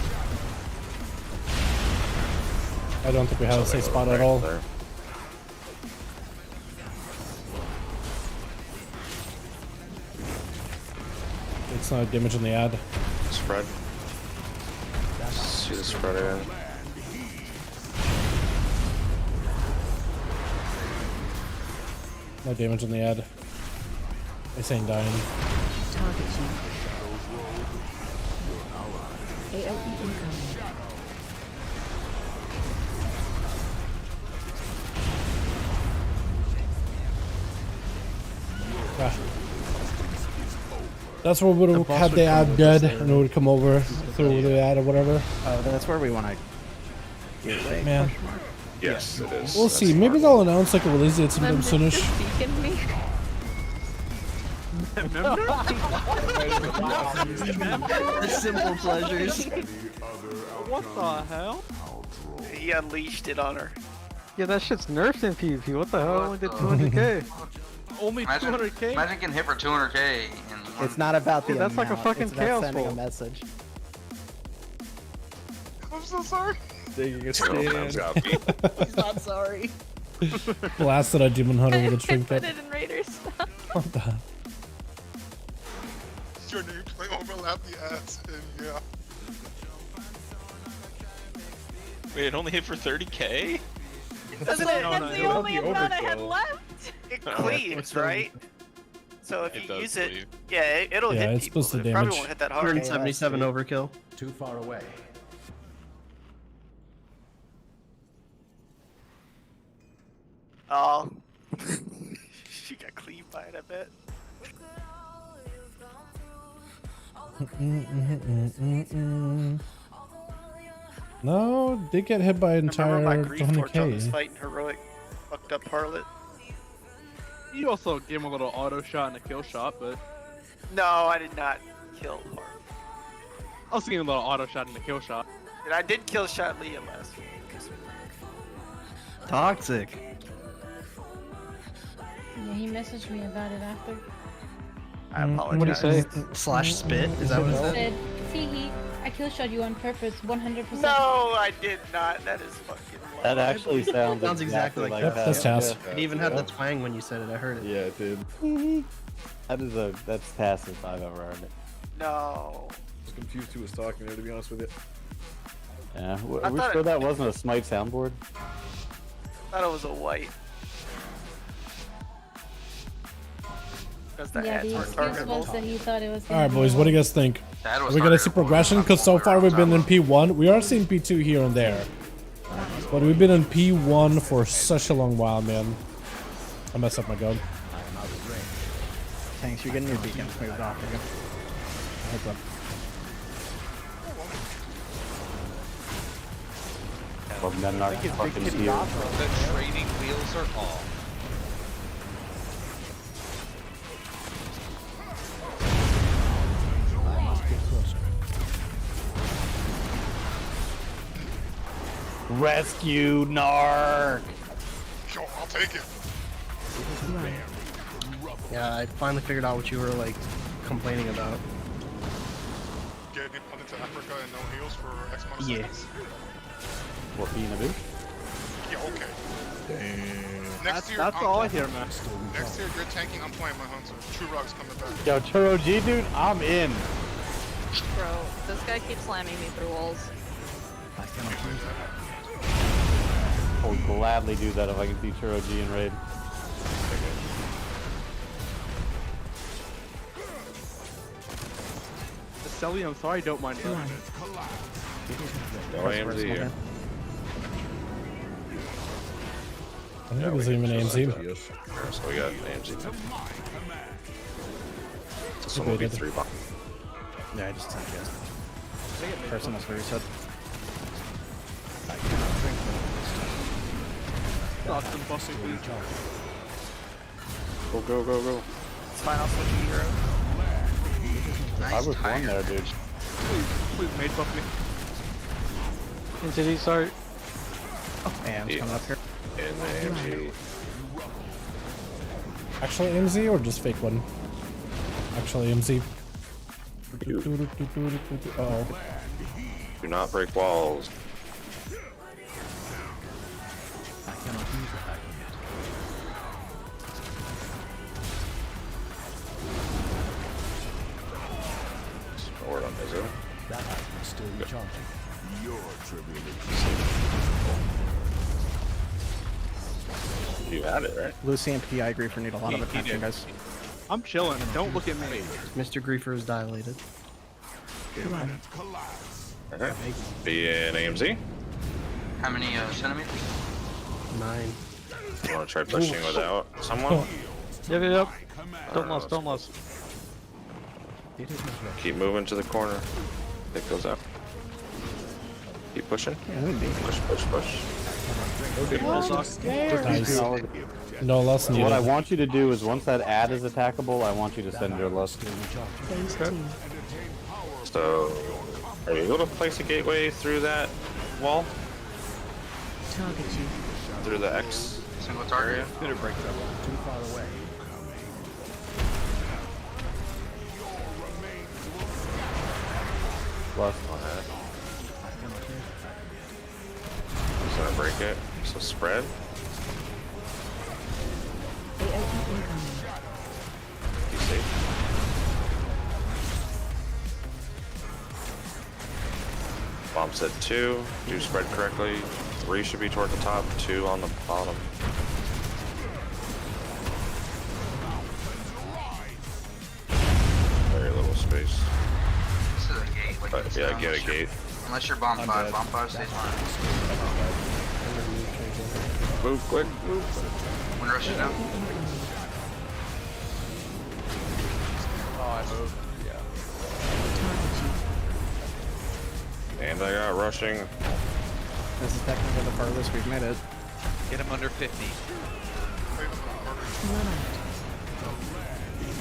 I don't think we have a safe spot at all. There. It's not damage on the ad. Spread. See the spread again. No damage on the ad. This ain't dying. Target you. AOE incoming. Ah. That's where we would have had the ad dead, and it would come over through the ad or whatever. Oh, that's where we want to get away. Man. Yes, it is. We'll see. Maybe they'll announce like a release date sometime soonish. The simple pleasures. What the hell? He unleashed it on her. Yeah, that shit's nerfed in PvP. What the hell? Only did 200k. Only 200k? Imagine getting hit for 200k. It's not about the that's like a amount, fucking it's about chaos sending a ball. message. I'm so sorry. Taking a Man's stand. got beat. He's not sorry. Blasted a demon hunter with a I trinket. put it in Raiders. What the? Your new play overlap the ads, and yeah. Wait, it only hit for 30k? That's the only amount I had left. It cleaves, right? So if It you does use it, cleave. yeah, it'll Yeah, hit it's people. supposed to It probably damage. won't hit that hard. 177 overkill. Too far away. Oh. She got cleaved by it, I bet. No, did get hit by I remember my entire grief torch on this 20k. fighting heroic fucked up harlot. You also gave him a little auto shot and a kill shot, but No, I did not kill Harvey. I was thinking about auto shot and the kill shot. And I did kill shot Liam last week. Toxic. Yeah, he messaged me about it after. I apologize. What do you say? Slash spit? Is that what it He said? said, see, I kill shot you on purpose, 100%. No, I did not. That is fucking wild. That actually sounds, Sounds exactly like that. That's Tass. It even had the twang when you said it. I heard it. Yeah, it did. That's Tass if I've ever heard it. No. I was confused who was talking there, to be honest with you. Yeah, I are we thought sure it- that wasn't a Smite soundboard? I thought it was a white. Because the Yeah, ads the weren't excuse targetable. was that he thought it was. All right, boys. What do you guys think? That Are was we gonna see targetable. progression? Because so far we've been in P1. We are seeing P2 here and there, but we've been in P1 for such a long while, man. I messed up my gun. Thanks, you're getting your beacon moved off again. Heads up. Well, men are fucking here. The trading wheels are off. Rescue Narc! Yo, I'll take it. Yeah, I finally figured out what you were like complaining about. Getting put into Africa and no heals for X amount of Yeah. seconds. What, being a bitch? Yeah, okay. Damn. Next year, That's I'm all I playing- hear, man. Next year, you're tanking, I'm playing my Hunter. True Rock's coming back. Yo, Churro G, dude, I'm in. Bro, this guy keeps slamming me through walls. I would gladly do that if I could see Churro G in raid. Selly, I'm sorry, don't mind that. No AMZ here. I think it's even AMZ. So we got AMZ. This one will be 3 box. Yeah, I just sent you guys. Personal reset. Austin bossing me. Go, go, go, go. It's fine, I'll switch to hero. I was one there, dude. Please made buff me. Entity, sorry. Oh, and coming up here. In AMZ. Actual AMZ or just fake one? Actual AMZ. Uh-oh. Do not break walls. Word on Izzo. That item is still recharging. Your tribute. You had it, right? Lucy and PI Griefer need a lot of He attention, did. guys. I'm chilling. Don't look at me. Mr. Griefer is dilated. Alright. Be in AMZ. How many centimeters? 9. You want to try pushing without someone? Yep. Don't lost. Keep moving to the corner. It goes out. Keep pushing. Push. Nice. No loss needed. What I want you to do is once that ad is attackable, I want you to send your lust. Phase 2. So, are you able to place a gateway through that wall? Target you. Through the X? Single target. Better break that one. Too far away. Lust. Just gonna break it. So spread. AOE incoming. Be safe. Bomb said 2. Do spread correctly. 3 should be toward the top. 2 on the bottom. Very little space. This is a gate. Like But it's yeah, down get a unless you're- gate. Unless you're bomb 5. Bomb 5 stays fine. Move quick. Move. When rush it out. Oh, I moved. Yeah. And I got rushing. This is technically the farthest we've made it. Get him under 50.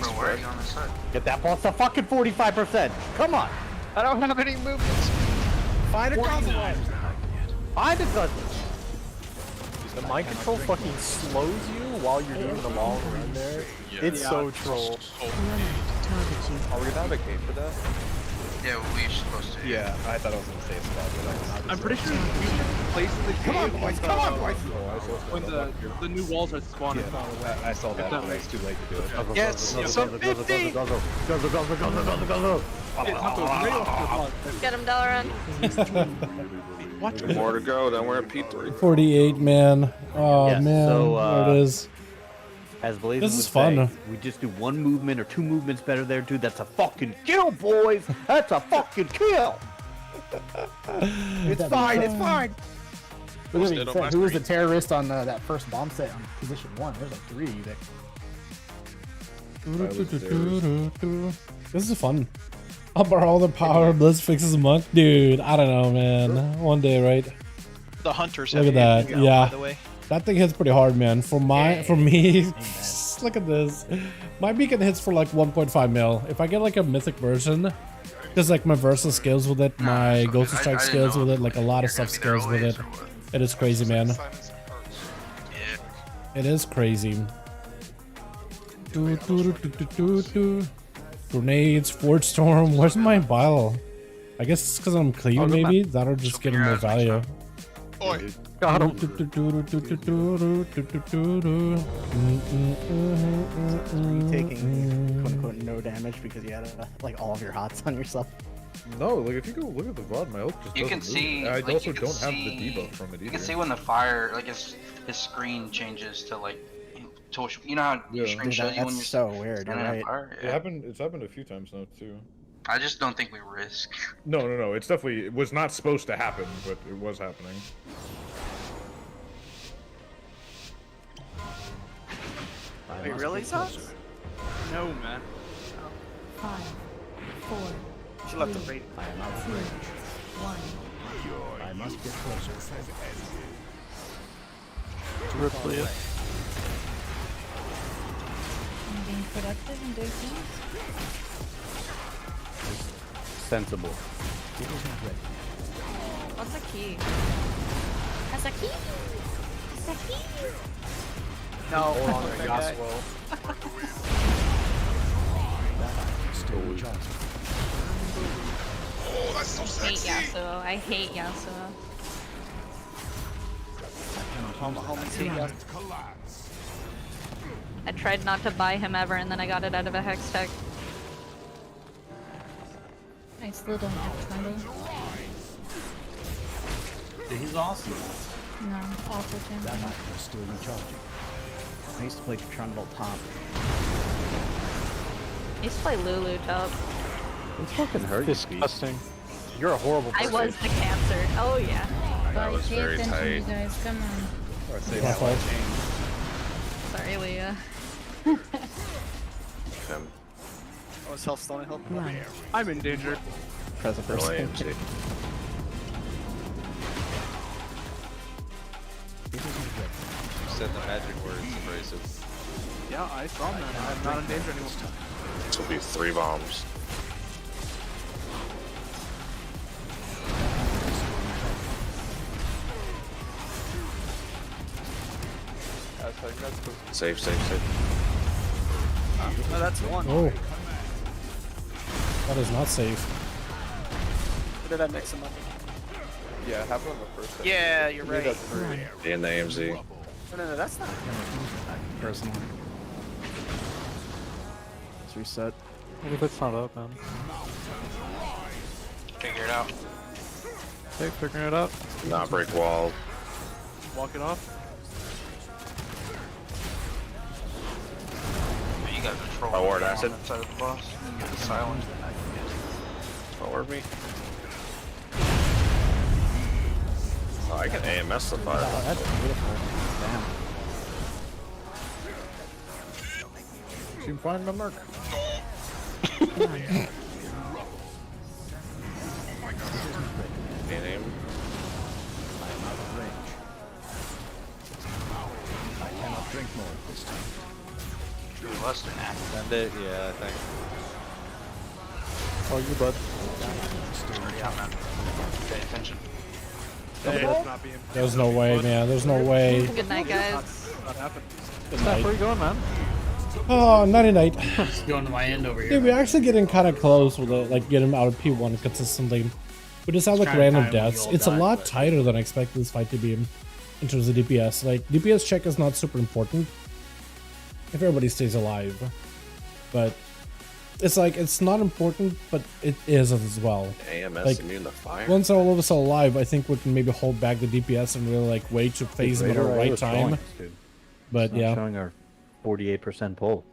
Bro, where are you on the side? Get that boss to fucking 45%. Come on. I don't have any movements. Find a guzzle. Find a guzzle. The mind control fucking slows you while you're doing the long run there. Yeah. It's so troll. Are we gonna have a cape for that? Yeah, we're supposed to. Yeah, I thought I was gonna say a spot, but I'm pretty sure we should place the Come on, boys! Come on, boys! when the new walls are spawning. I saw that, but it's too late to do it. Yes, some 50. Get him, Dalaran. More to go, then we're at P3. 48, man. Oh, Yeah, man. so, there it is. As Blazing This is would fun. say, we just do one movement or two movements better there, dude. That's a fucking kill, boys. That's a fucking kill. It's fine. It's fine. Who was the terrorist on that first bomb set on position 1? There's like 3. This is fun. I'll borrow all the power. Blizz fixes monk, dude. I don't know, man. One day, right? The hunters. Look have at that. now, Yeah. By the way. That thing hits pretty hard, man. For me, look at this. My beacon hits for like 1.5 mil. If I get like a mythic version, because like my Versa scales with it, my Ghost of Strike scales with it, like a lot of stuff scales with it. It is crazy, man. It is crazy. Grenades, Forge Storm. Where's my bile? I guess it's because I'm clean, maybe. That'll just get more value. Got him. Taking quote unquote no damage because you had like all of your hots on yourself. No, like if you go look at the VOD, my ult just You doesn't can see. move. I like, also you can don't have the see- debuff from it either. You can see when the fire, like his screen changes to like, you know how your screen Dude, shows you when that's you're so weird. You're standing on right. fire? It happened. It's happened a few times now too. I just don't think we risk. No. It's definitely. It was not supposed to happen, but it was happening. Wait, really, Sauce? No, man. 5, 4, She left the raid. 1. I must get closer. Ripley. I'm being productive and doing things. Sensible. What's a key? That's a key. That's a key. No. Hold on to that guy. Yasuo. Still recharging. Oh, that's so I hate sexy. Yasuo. I hate Yasuo. I tried not to buy him ever, and then I got it out of a hex tech. I still don't have trundle. He's awesome. No, awful champion. Still recharging. I used to play Trundle top. I used to play Lulu top. It's fucking hurt. Disgusting. You're a horrible I person. was the cancer. Oh yeah. Guys, pay attention, you guys. Come on. Or say That's that right. Sorry, Leah. Oh, is health stone help? I'm in danger. Present person. AMC. You said the magic words, abrasive. Yeah, I saw him. I'm not in danger anymore. This will be 3 bombs. Safe. No, that's one. Oh. That is not safe. Or did I mix them up? Yeah, have one on the first second. Yeah, you're You need right. that 3. And the AMZ. No, that's not. Personally. Let's reset. What if it's not up, man? Figure it out. Okay, figuring it out. Not break wall. Walk it off. You got control. Oh, ward on acid. that side of the boss. You get the silence. Forward me. Oh, I can AMS the fire. Oh, that's beautiful. Damn. Seem fine, my mark. Name. I am out of range. I cannot drink more this time. bust or not? Send it, yeah, I think. Oh, you bud. Yeah, man. Pay attention. There's no way, man. There's no way. Good night, guys. Good Steph, night. where you going, man? Oh, nighty night. Just going to my end over here. Yeah, we're actually getting kind of close with it, like getting out of P1 consistently. We just have like kinda random tight when we deaths. all It's a die, lot but- tighter than I expected this fight to be in terms of DPS. Like, DPS check is not super important if everybody stays alive. But it's like, it's not important, but it is as well. AMS Like, immune to fire. once all of us are alive, I think we can maybe hold back the DPS and really like wait to phase them at the right time. But yeah. Showing our 48% pull.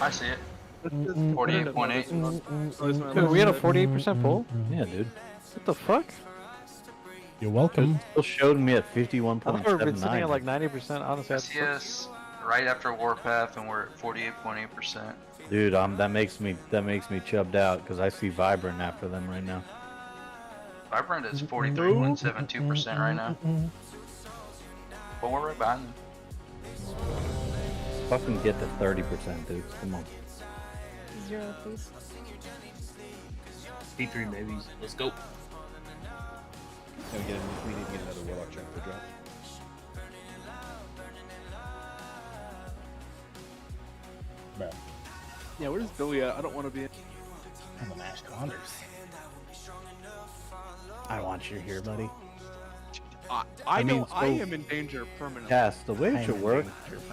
I see it. 48.8. Dude, we had a 48% pull? Yeah, dude. What the fuck? You're welcome. It still showed me at I thought we've been sitting 51.79. at like 90%, honestly. SES right after Warpath, and we're at 48.8%. Dude, that makes me chubbed out because I see Vibrant after them right now. Vibrant is 43.72% right now. But we're right behind them. Fucking get to 30%, dude. Come on. 0, please. P3 babies. Let's go. We need to get another Warlock check to drop. Yeah, where's Billy at? I don't want to be in. I'm the Nash Condors. I want you here, buddy. I mean, know so- I am in danger permanently. Cass, the way it should work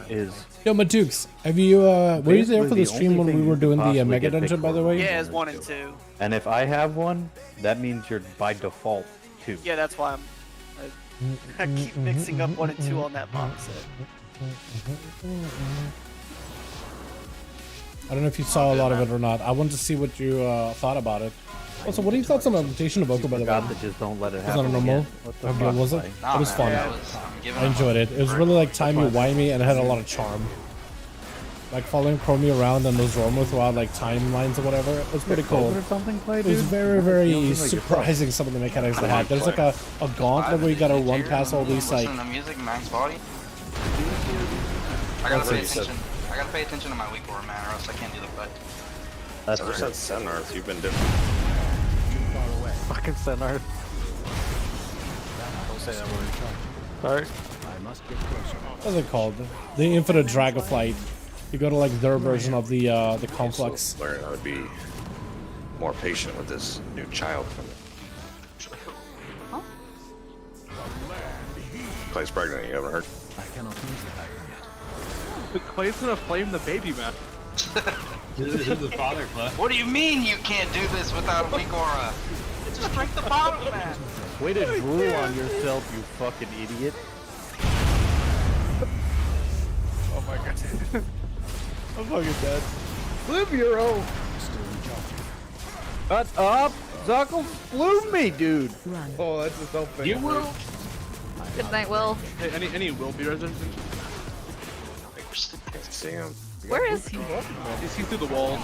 is Yo, Madukes, have you, were you there for the Basically, the stream only when we thing were you doing could the possibly Mega get Dungeon, by the way? Yeah, it's 1 and 2. And if I have one, that means you're by default 2. Yeah, that's why I keep mixing up 1 and 2 on that bomb set. I don't know if you saw a lot of it or not. I wanted to see what you thought about it. Also, what are your thoughts on Augmentation Evoker, by the way? God, that just don't let it Was happen. that a normal? again. What the How good fuck, was it? buddy? It was fun. I'm I enjoyed it. It was really like timey-wimey and it had a lot of charm. Like following Chromie around and those Romo throughout like timelines or whatever. It was pretty cool. Or something play, It was dude? very, very surprising some of the mechanics they had. There's like a gauntlet where you gotta run past all these like... Listen to music, max body. I gotta pay attention. I gotta pay attention to my weak aura, man, or else I can't do the fight. That's ever since Senarth, you've been different. Fucking Senard. Don't say that word. Sorry. I must get closer. What's it called? The Infinite Dragonflight. You go to like their version of the complex. Learn how to be more patient with this new child coming. Clay's pregnant, you haven't heard? I cannot use the iron yet. The Clay's gonna flame the baby, man. Who's the father, Clay? What do you mean you can't do this without a weak aura? Just break the bottom, man. Way to drool on yourself, you fucking idiot. Oh my god. I'm fucking dead. Live your own. Shut up! Zuckle flew me, dude! Oh, that's just so fair. You will. Good night, Will. Hey, any will be resident? See him. Where is he? Is he through the wall?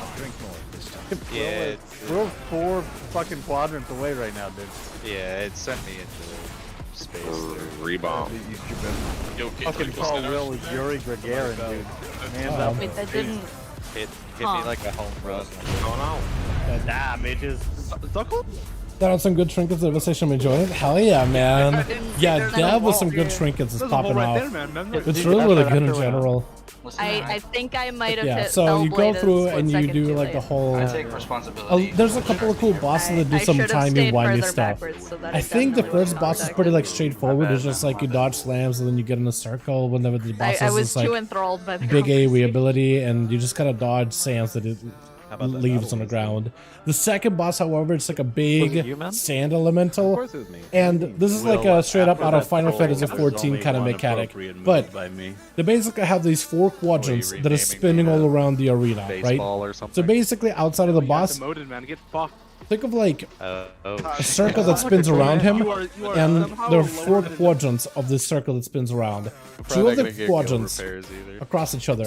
Yeah, We're 4 fucking quadrants away right now, dude. yeah, it sent me into space. Rebound. Yo, Fucking Paul Will is Yuri Gagarin, dude. Hands up. Wait, that didn't. Hit me like a home run. What's going on? Nah, bitches. Zuckle? That on some good trinkets of the session. I'm enjoying it. Hell yeah, man. Yeah, there's Dab a with some wall. good trinkets is There's a popping wall right off. there, man. It's really, really good in general. I think I might have Yeah, hit so you go Spellblade through a and you split-second do too like the late. whole... I take responsibility. there's a couple of cool bosses that do some should've stayed timey-wimey further stuff. backwards so that I it think the definitely first was boss is not pretty like affected. straightforward. It's just like you dodge slams and then you get in a circle whenever the boss I has was this too like enthralled by the big AoE conversation. ability and you just gotta dodge slams that it leaves on the ground. The second boss, however, it's like a big sand elemental, and this is like a straight up out of Final Fantasy 14 kind of mechanic. But they basically have these 4 quadrants that are spinning all around the arena, right? So basically, outside of the boss, Demoted, man. Get fucked. think of like a circle that spins around him, and there are 4 quadrants of this circle that spins around. 2 of the quadrants across each other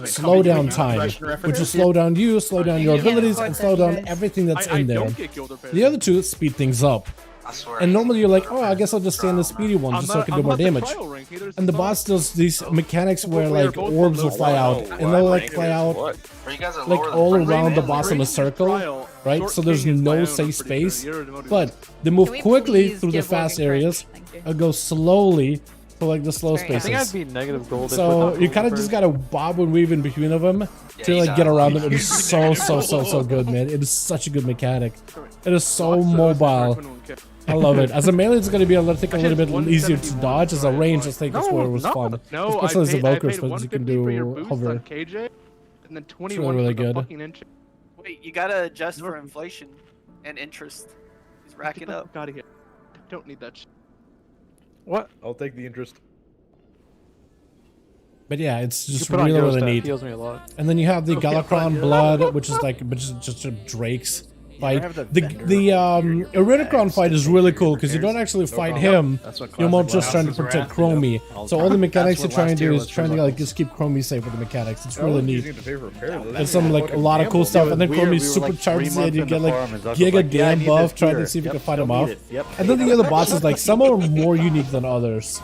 slow down time, which will slow down you, slow down your abilities, and slow down everything that's in there. The other 2 speed things up. I swear. And normally you're like, oh, I guess I'll just stay in the speedy one just so I can do more damage. And the boss does these mechanics where like orbs will fly out, and they'll like fly out like all around the boss in a circle, right? So there's no safe space, but they move quickly through the fast areas and go slowly for like the slow spaces. I think I'd be negative gold. So you kind of just gotta bob and weave in between of them to like get around them. It is so good, man. It is such a good mechanic. It is so mobile. I love it. As a melee, it's going to be a little bit easier to dodge. As a range, I think that's where it was fun. Especially as Evoker, because you can do hover. KJ, and then 21 really for the good. fucking inch. Wait, you gotta adjust for inflation and interest. He's racking up. Out of here. Don't need that shit. What? I'll take the interest. But yeah, it's just put on really, Ghost, really that neat. heals me a lot. And then you have the Galakrond Blood, which is just a Drake's fight. The Iridicron fight is really cool because you don't actually fight him. You're more just trying to protect Chromie. So all the mechanics you're trying to do is trying to like just keep Chromie safe with the mechanics. It's really neat. There's some like a lot of cool stuff, and then Chromie supercharges it. You get like Giga Damn buff, trying to see if you can fight him off. And then the other bosses, like some are more unique than others,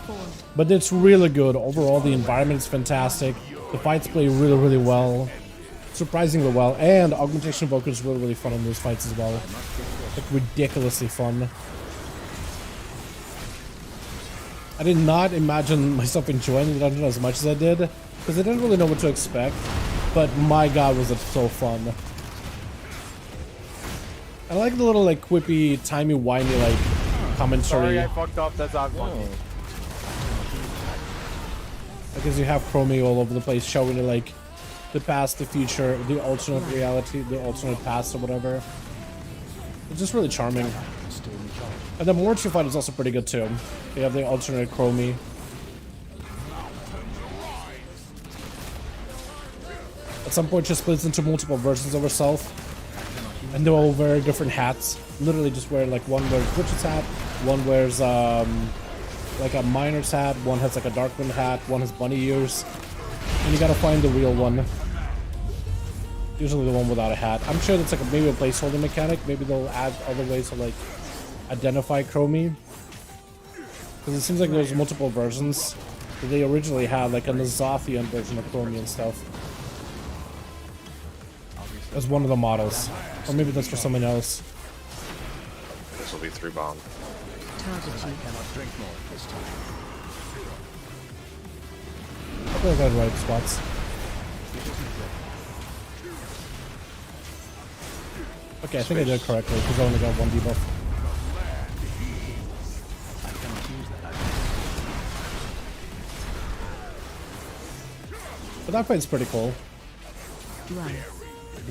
but it's really good overall. The environment is fantastic. The fights play really, really well. Surprisingly well, and Augmentation Evoker is really, really fun in those fights as well. Like ridiculously fun. I did not imagine myself enjoying the dungeon as much as I did, because I didn't really know what to expect, but my god was it so fun. I like the little like quippy, timey-wimey like commentary. Sorry, I fucked up, that's not funny. Because you have Chromie all over the place showing you like the past, the future, the alternate reality, the alternate past, or whatever. It's just really charming. And the Mortuary fight is also pretty good too. You have the alternate Chromie. At some point, she splits into multiple versions of herself, and they all wear different hats. Literally, just wear like one wears Witch's hat, one wears like a Miner's hat, one has like a Darkwind hat, one has bunny ears, and you gotta find the real one. Usually the one without a hat. I'm sure that's like maybe a placeholder mechanic. Maybe they'll add other ways to like identify Chromie. Because it seems like there's multiple versions that they originally had, like a Nazathian version of Chromie and stuff. As one of the models. Or maybe that's for someone else. This will be 3 bomb. I cannot drink more this time. I think I got the right spots. Okay, I think I did it correctly because I only got 1 debuff. But that fight's pretty cool.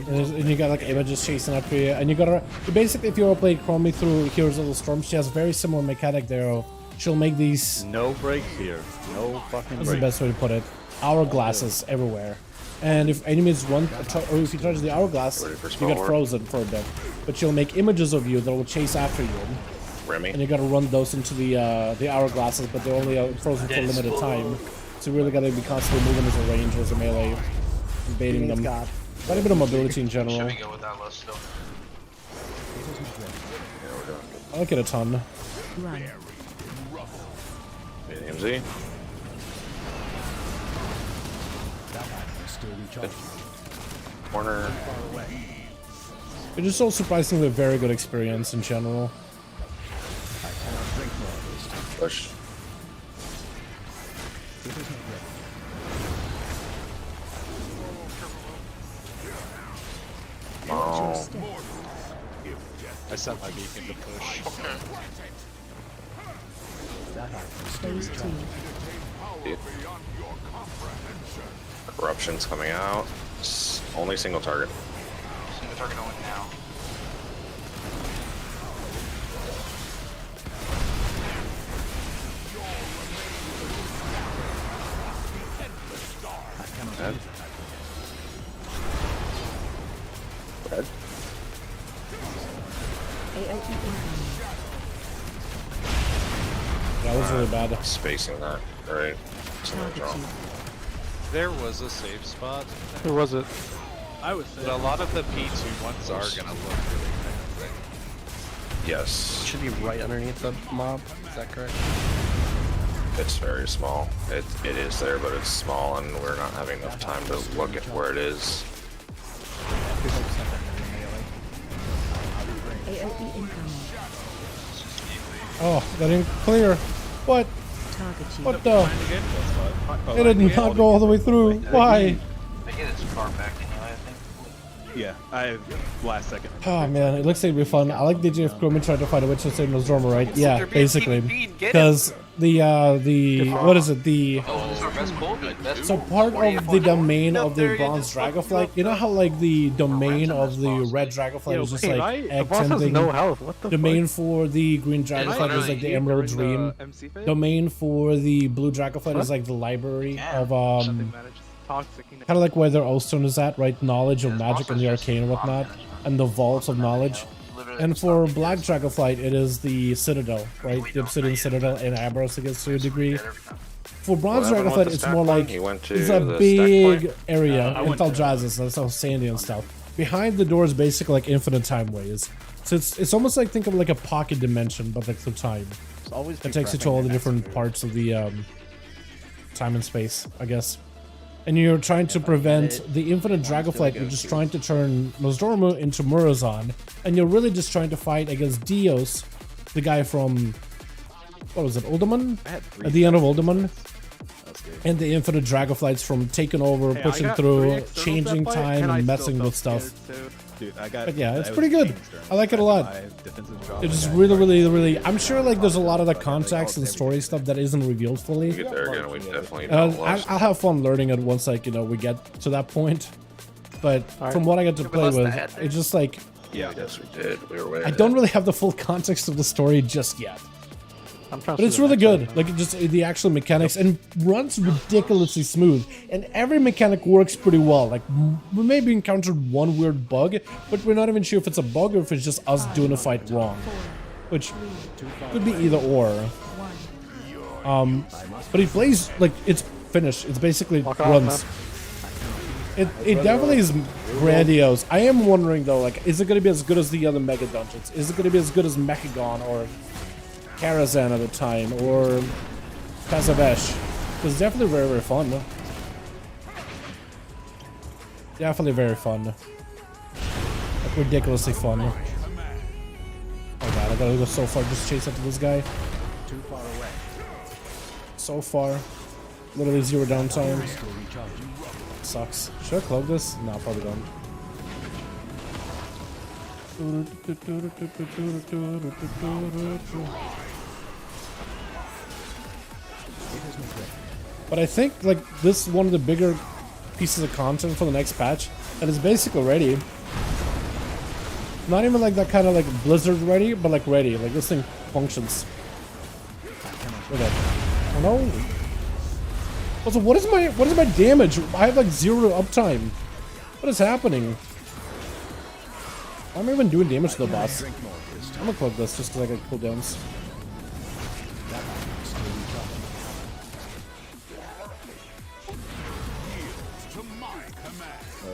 And you got like images chasing after you, and you gotta basically, if you ever played Chromie through Heroes of the Storm, she has a very similar mechanic there. She'll make these no breaks here, no fucking that's breaks. The best way to put it. Hourglasses everywhere, and if enemies run or if you touch the hourglass, you get frozen for a bit. But she'll make images of you that will chase after you, and you gotta run those into the hourglasses, but they're only frozen for a limited time. So you really gotta be constantly moving as a range or as a melee, baiting them. Quite a bit of mobility in general. Should we go with that list still? I like it a ton. AMZ. Corner. It's just so surprisingly a very good experience in general. Push. Oh. I set my beacon to push. Corruption's coming out. Only single target. Single target only now. Dead. Red. That was really bad. Spacing that, right? Something's wrong. There was a safe spot. Where was it? I was. But a lot of the P2 ones are gonna look really bad. Yes. It should be right underneath the mob. Is that correct? It's very small. It is there, but it's small, and we're not having enough time to look at where it is. AOE incoming. Oh, that didn't clear. What? Target you. What the? It did not go all the way through. Why? I get it far back anyway, I think. Yeah, I have last second. Oh man, it looks like it'd be fun. I like the idea of Crewman trying to fight a witch and save Nosdorma, right? Yeah, basically. Because the what is it? The so part of the domain of the bronze dragonflight, you know how like the domain of the red dragonflight is just like egg tending. Domain for the green dragonflight is like the emerald dream. Domain for the blue dragonflight is like the library of kind of like where their Oathstone is at, right? Knowledge of magic and the arcane and whatnot, and the vaults of knowledge. And for Black Dragonflight, it is the Citadel, right? The Obsidian Citadel and ABERRUS, I guess, to a degree. For Bronze Dragonflight, it's more like it's a big area in Thaldraszus, that's all sandy and stuff. Behind the door is basically like infinite time ways. So it's almost like, think of like a pocket dimension, but like through time. It takes you to all the different parts of the time and space, I guess. And you're trying to prevent the infinite Dragonflight, you're just trying to turn Nosdorma into Murozond, and you're really just trying to fight against Dios, the guy from, what was it, Uldaman? At the end of Uldaman. And the infinite Dragonflights from taking over, pushing through, changing time, and messing with stuff. Dude, but yeah, it's pretty good. I like it a lot. It's just really. I'm sure like there's a lot of the context and story stuff that isn't revealed fully. I'll have fun learning it once like we get to that point. But from what I get to play with, it's just like yes, we did. We were way I don't really have the full context of the story just yet. But it's really good, like just the actual mechanics, and runs ridiculously smooth, and every mechanic works pretty well. Like we maybe encountered one weird bug, but we're not even sure if it's a bug or if it's just us doing a fight wrong, which could be either or. But he plays like it's finished. It's basically runs. It definitely is grandiose. I am wondering though, like, is it going to be as good as the other mega dungeons? Is it going to be as good as Mechagon or Karazhan at the time, or Kazavesh? It's definitely very fun. Definitely very fun. Like, ridiculously fun. Oh god, I gotta go so far just chase after this guy. Too far away. So far. Literally zero downtime. Sucks. Should I clog this? No, probably don't. But I think like this is one of the bigger pieces of content for the next patch, and it's basically ready. Not even like that kind of like Blizzard ready, but like ready. Like this thing functions. Look at that. Oh no. Also, what is my damage? I have like 0 uptime. What is happening? I'm even doing damage to the boss. I'm gonna clog this just because I got cooldowns.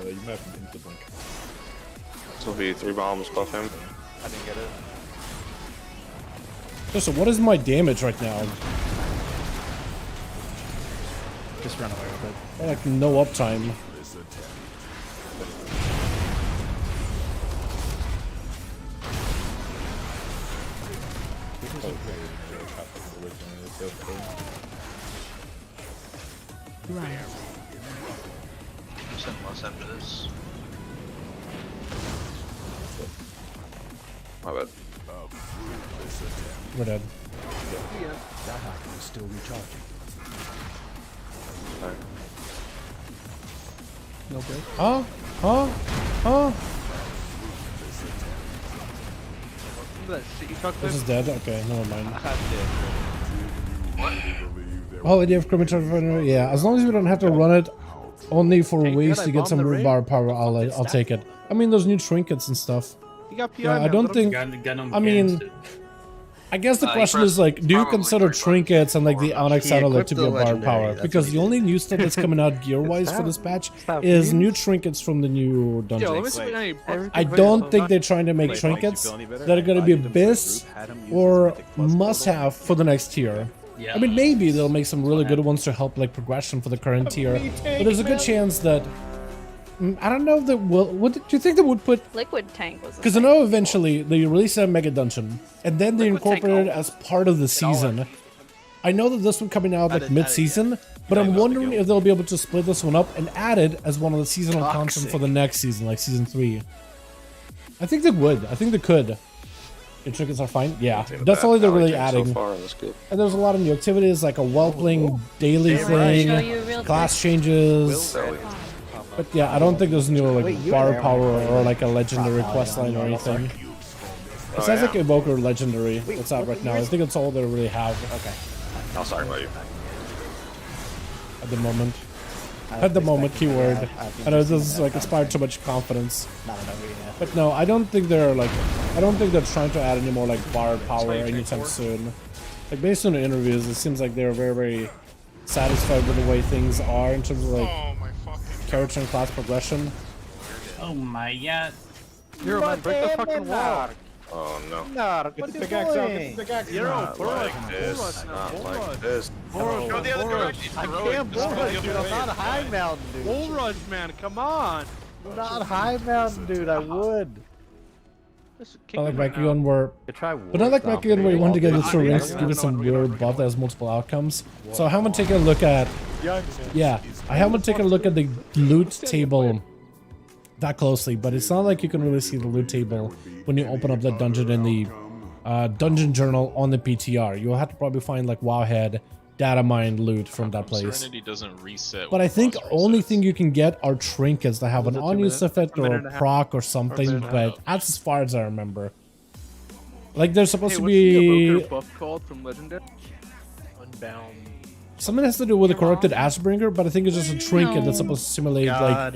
You might have to into the blink. This will be 3 bombs buff him. I didn't get it. So what is my damage right now? Just run away with it. I like no uptime. Right. Send less after this. My bad. We're dead. That hacker is still recharging. Sorry. No break. Huh? This is dead? Okay, never mind. Oh, idea of crematorium. Yeah, as long as we don't have to run it only for ways to get some root bar power, I'll take it. I mean, those new trinkets and stuff. Yeah, I don't think. I mean, I guess the question is like, do you consider trinkets and like the Onyx Analytic to be a bar power? Because the only new stuff that's coming out gear-wise for this patch is new trinkets from the new dungeons. I don't think they're trying to make trinkets that are going to be best or must-have for the next tier. I mean, maybe they'll make some really good ones to help like progression for the current tier, but there's a good chance that I don't know if they will. What do you think they would put? Liquid Tank was. Because I know eventually they released a mega dungeon, and then they incorporated it as part of the season. I know that this one coming out like mid-season, but I'm wondering if they'll be able to split this one up and add it as one of the seasonal content for the next season, like season 3. I think they would. I think they could. Your trinkets are fine? Yeah. That's all they're really adding. So far, that's good. And there's a lot of new activities, like a well-playing daily thing, class changes. But yeah, I don't think there's new like bar power or like a legendary questline or anything. It sounds like Evoker legendary that's out right now. I think that's all they really have. Okay. Oh, sorry about you. At the moment. At the moment, keyword. I know this is like inspired too much confidence. But no, I don't think they're like, I don't think they're trying to add any more like bar power anytime soon. Like based on the interviews, it seems like they're very, very satisfied with the way things are in terms of like character and class progression. Oh my god. Hero man, break the fucking wall. Oh no. Get the pickaxe out, get the pickaxe out. Not like this, not like this. Go the other direction. I can't bull rush, dude. I'm not a high mountain, dude. Bull rush, man. Come on. I'm not high mountain, dude. I would. Not like Vacuum where, but not like Vacuum where you want to get into rings to give it some weird buff that has multiple outcomes. So I haven't taken a look at, I haven't taken a look at the loot table that closely, but it's not like you can really see the loot table when you open up the dungeon in the dungeon journal on the PTR. You'll have to probably find like Wowhead data mine loot from that place. Serenity doesn't reset. But I think only thing you can get are trinkets that have an on-use effect or a proc or something, but that's as far as I remember. Like there's supposed to be What's the buff called from Legendary? Unbound. something has to do with the corrupted Ashbringer, but I think it's just a trinket that's supposed to simulate like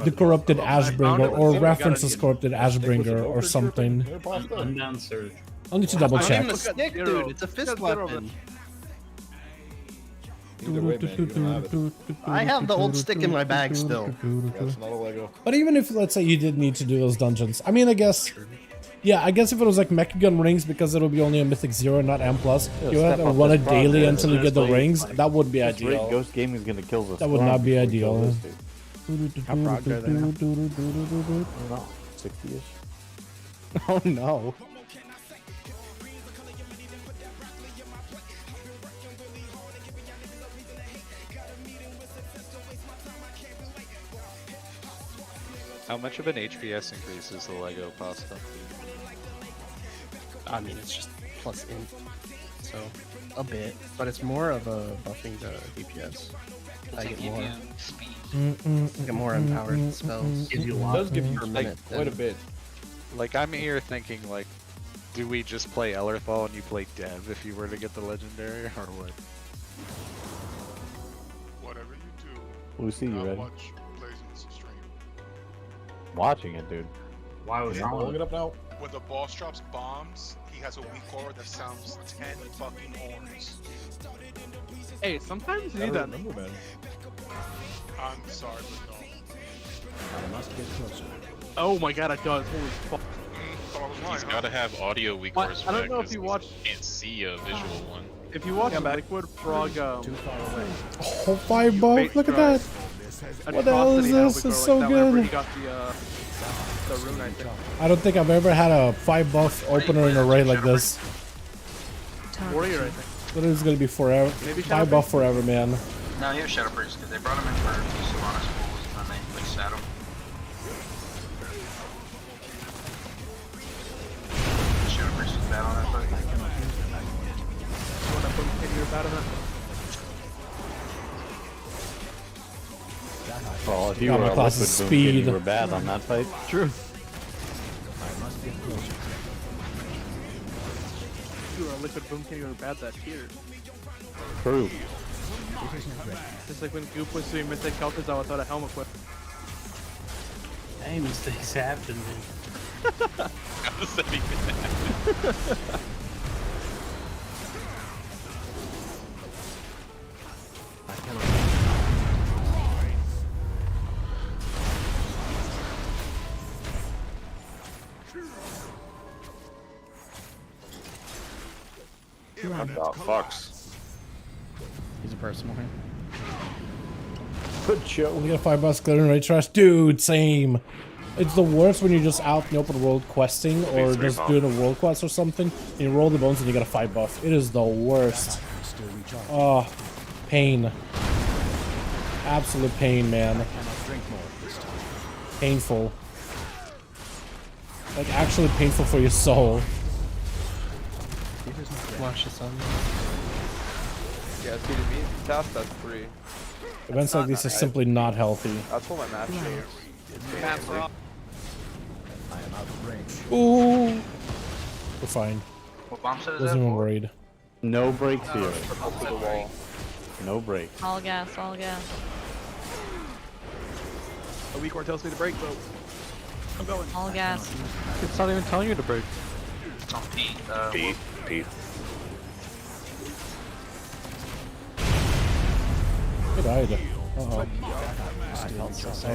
the corrupted Ashbringer or references corrupted Ashbringer or something. Unbound Surge. I'll need to double check. I'm a stick, dude. It's a fist weapon. I have the old stick in my bag still. But even if, let's say, you did need to do those dungeons, I mean, I guess, yeah, I guess if it was like Mecha Gun rings, because it'll be only a Mythic 0, not M+, you have to run it daily until you get the rings, that would be ideal. Ghost Gaming is gonna kill us. That would not be ideal. How proud are they now? 60-ish. Oh no. How much of an HPS increase is the Lego pasta? I mean, it's just plus int, so a bit, but it's more of a buffing the DPS. I get more. I get more empowered spells. Gives you a lot. It does give you like quite a bit. Like I'm here thinking like, do we just play Ellerthal and you play Dev if you were to get the legendary, or what? Whatever you do. Lucy, you ready? Watch Blazing's stream. Watching it, dude. Why was wrong? Look it up now. When the boss drops bombs, he has a weak aura that sounds 10 fucking horns. Hey, sometimes you I need don't that. remember, man. I'm sorry, but no. I must get closer. Oh my god, it does. Holy fuck. He's got to have audio weak What? ores. I don't know if you watched. Can't see a visual one. If you watch Liquid Frog, Too far away. Oh, fireball! Look at that! What the hell is this? It's so good. Got the rune, I think. I don't think I've ever had a 5-buff opener in a raid like this. Warrior, I think. But it's gonna be forever. 5-buff forever, man. No, he was Shadow Priest because they brought him in for Sylvanas pools and then they like sat him. Shadow Priest was bad on that fight. You wanna continue your bad on that? Well, if you God, were my a class liquid is boom speed. kid, you were bad on that fight. True. I must get closer. You were a Liquid Boom King, you were bad that tier. True. Just like when Goop was doing Mythic Kel'Thuzad without a helmet equipped. Hey, mistakes happen, dude. How does that even happen? Run. Fucks. He's a personal here. Good show. We got 5 bucks clearing right trash. Dude, same. It's the worst when you're just out in the open world questing or just doing a world quest or something, and you roll the bones and you get a 5 buff. It is the worst. Oh, pain. Absolute pain, man. Painful. Like, actually painful for your soul. Watch this on. Yeah, see, to me, that's 3. Events like these are simply not healthy. That's what my match is. Maps are off. I am out of range. Ooh. We're fine. What bomb set is Wasn't that even for? worried. No brakes here. Up to the wall. No brakes. All gas, all gas. A weak one tells me to brake, though. I'm going. All gas. It's not even telling you to brake. It's on Pete. Pete. He died. Uh-oh.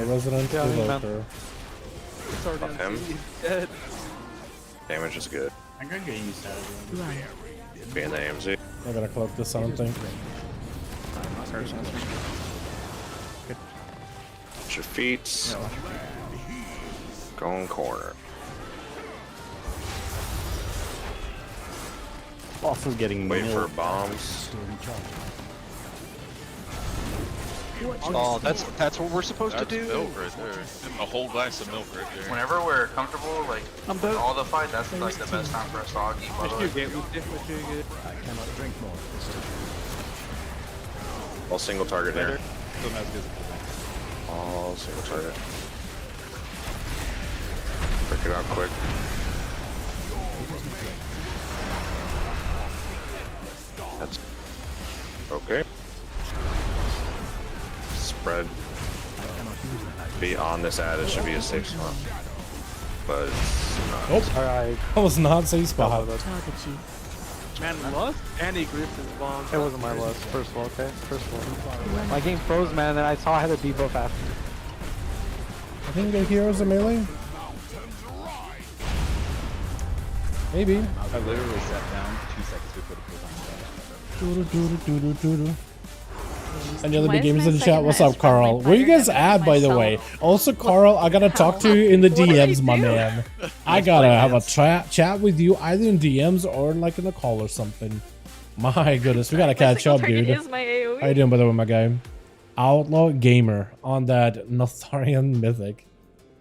Resident Evoker. It's already Buff him. He's dead. Damage is good. I'm gonna get used to it. Run. Being the AMZ. I gotta cloak this, I don't think. Put your feet. Going corner. Also getting Wait for milled. bombs. Oh, that's what we're supposed to do. Milk right there. A whole glass of milk right there. Whenever we're comfortable, like all the fight, that's like the best time for us to argue. By the way. I cannot drink more. All single target here. Still not as good. All single target. Break it out quick. That's okay. Spread. Be on this ad, it should be a safe spot. But it's not. Nope. Alright. That was not safe spot. Target you. Man, lust? Andy Griffith's bomb. It wasn't my lust, first of all, okay? First of all. My game froze, man, and I saw I had a debuff after. I think the heroes are melee? Maybe. I literally sat down 2 seconds before the Doo-doo-doo-doo-doo-doo. And the other Why big is gamers my in the chat, second what's highest up, Carl? friendly Where you fire guys damage at, by the way? myself? Also, Carl, I gotta talk to you in the DMs, my man. I gotta have a chat with you either in DMs or like in a call or something. My goodness, we gotta catch up, dude. Is my AoE. How you doing, by the way, my guy? Outlaw Gamer on that NELTHARION mythic.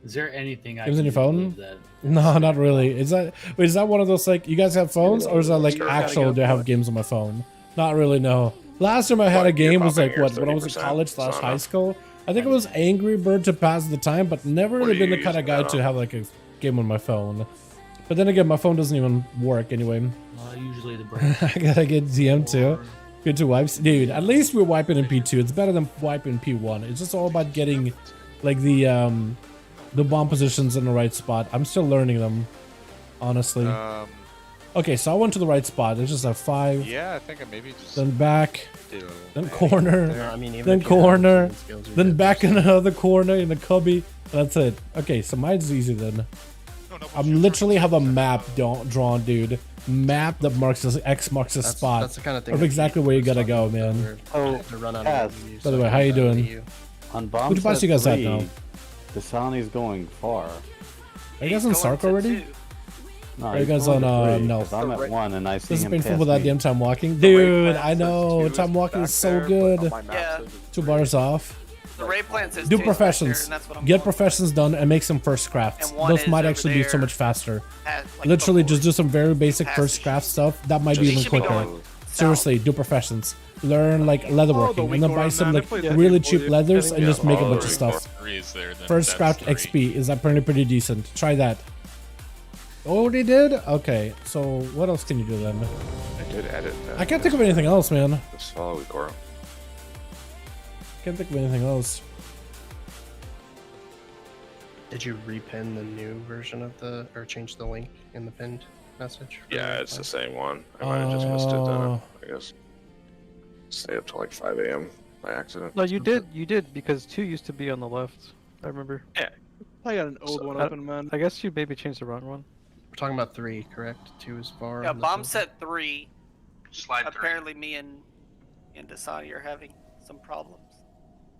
Is there anything I Games can on your do phone? with that? No, not really. Is that wait? Is that one of those like you guys have phones, or is that like Sure. actual? Do I have games on my phone? Not really. No. Last time I had a game was like what when I was in college / high school. I think it was Angry Bird to pass the time, but never really been the kind of guy to have like a game on my phone. But then again, my phone doesn't even work anyway. Usually the brain. I gotta get DM too. Good to wipes, dude. At least we're wiping in P2. It's better than wiping P1. It's just all about getting like the bomb positions in the right spot. I'm still learning them, honestly. Okay, so I went to the right spot. It's just a 5. Yeah, I think I maybe just. Then back. Did a Then corner. Yeah, I mean, even then if you have corner. some skills, you're Then good. back in another corner in the cubby. That's it. Okay, so mine's easy then. I'm literally have a map drawn, dude. Map that marks this X marks the spot. That's the kind of thing of that exactly where you gotta go, man. Oh, to run out Yes. of reviews, By the so way, I how you can doing? On bomb Who the boss set you guys at 3, now? Dasani's going far. Are you guys on Sark already? No, Are you he's guys going on to 3, no? 'cause I'm at 1 and I see This is him painful pass with that me. damn time walking. Dude, I know. Time walking is so good. Yeah. 2 bars off. The raid plan says Do 2 back there, professions. and that's what I'm Get going professions done and make some first crafts. And 1 Those is might over actually be so there much faster. at, like, Literally, before. just do some very basic Past first the craft stuff. That might be Just even should be quicker. going Seriously, do professions. Learn like leatherworking and then buy some like really cheap leathers and just make a bunch of stuff. First craft XP is apparently pretty decent. Try that. Oh, they did? Okay, so what else can you do then? I did edit that. I can't think of anything else, man. Just follow Goro. Can't think of anything else. Did you repin the new version of the, or change the link in the pinned message? Yeah, it's the same one. I might have just missed it then, I guess. Stay up till like 5 a.m. by accident. No, you did, because 2 used to be on the left. I remember. Yeah. I got an old one open, man. I guess you maybe changed the wrong one. We're talking about 3, correct? 2 is far. Yeah, on the bomb field. set 3 Slide 3. Apparently, me and Dasani are having some problems.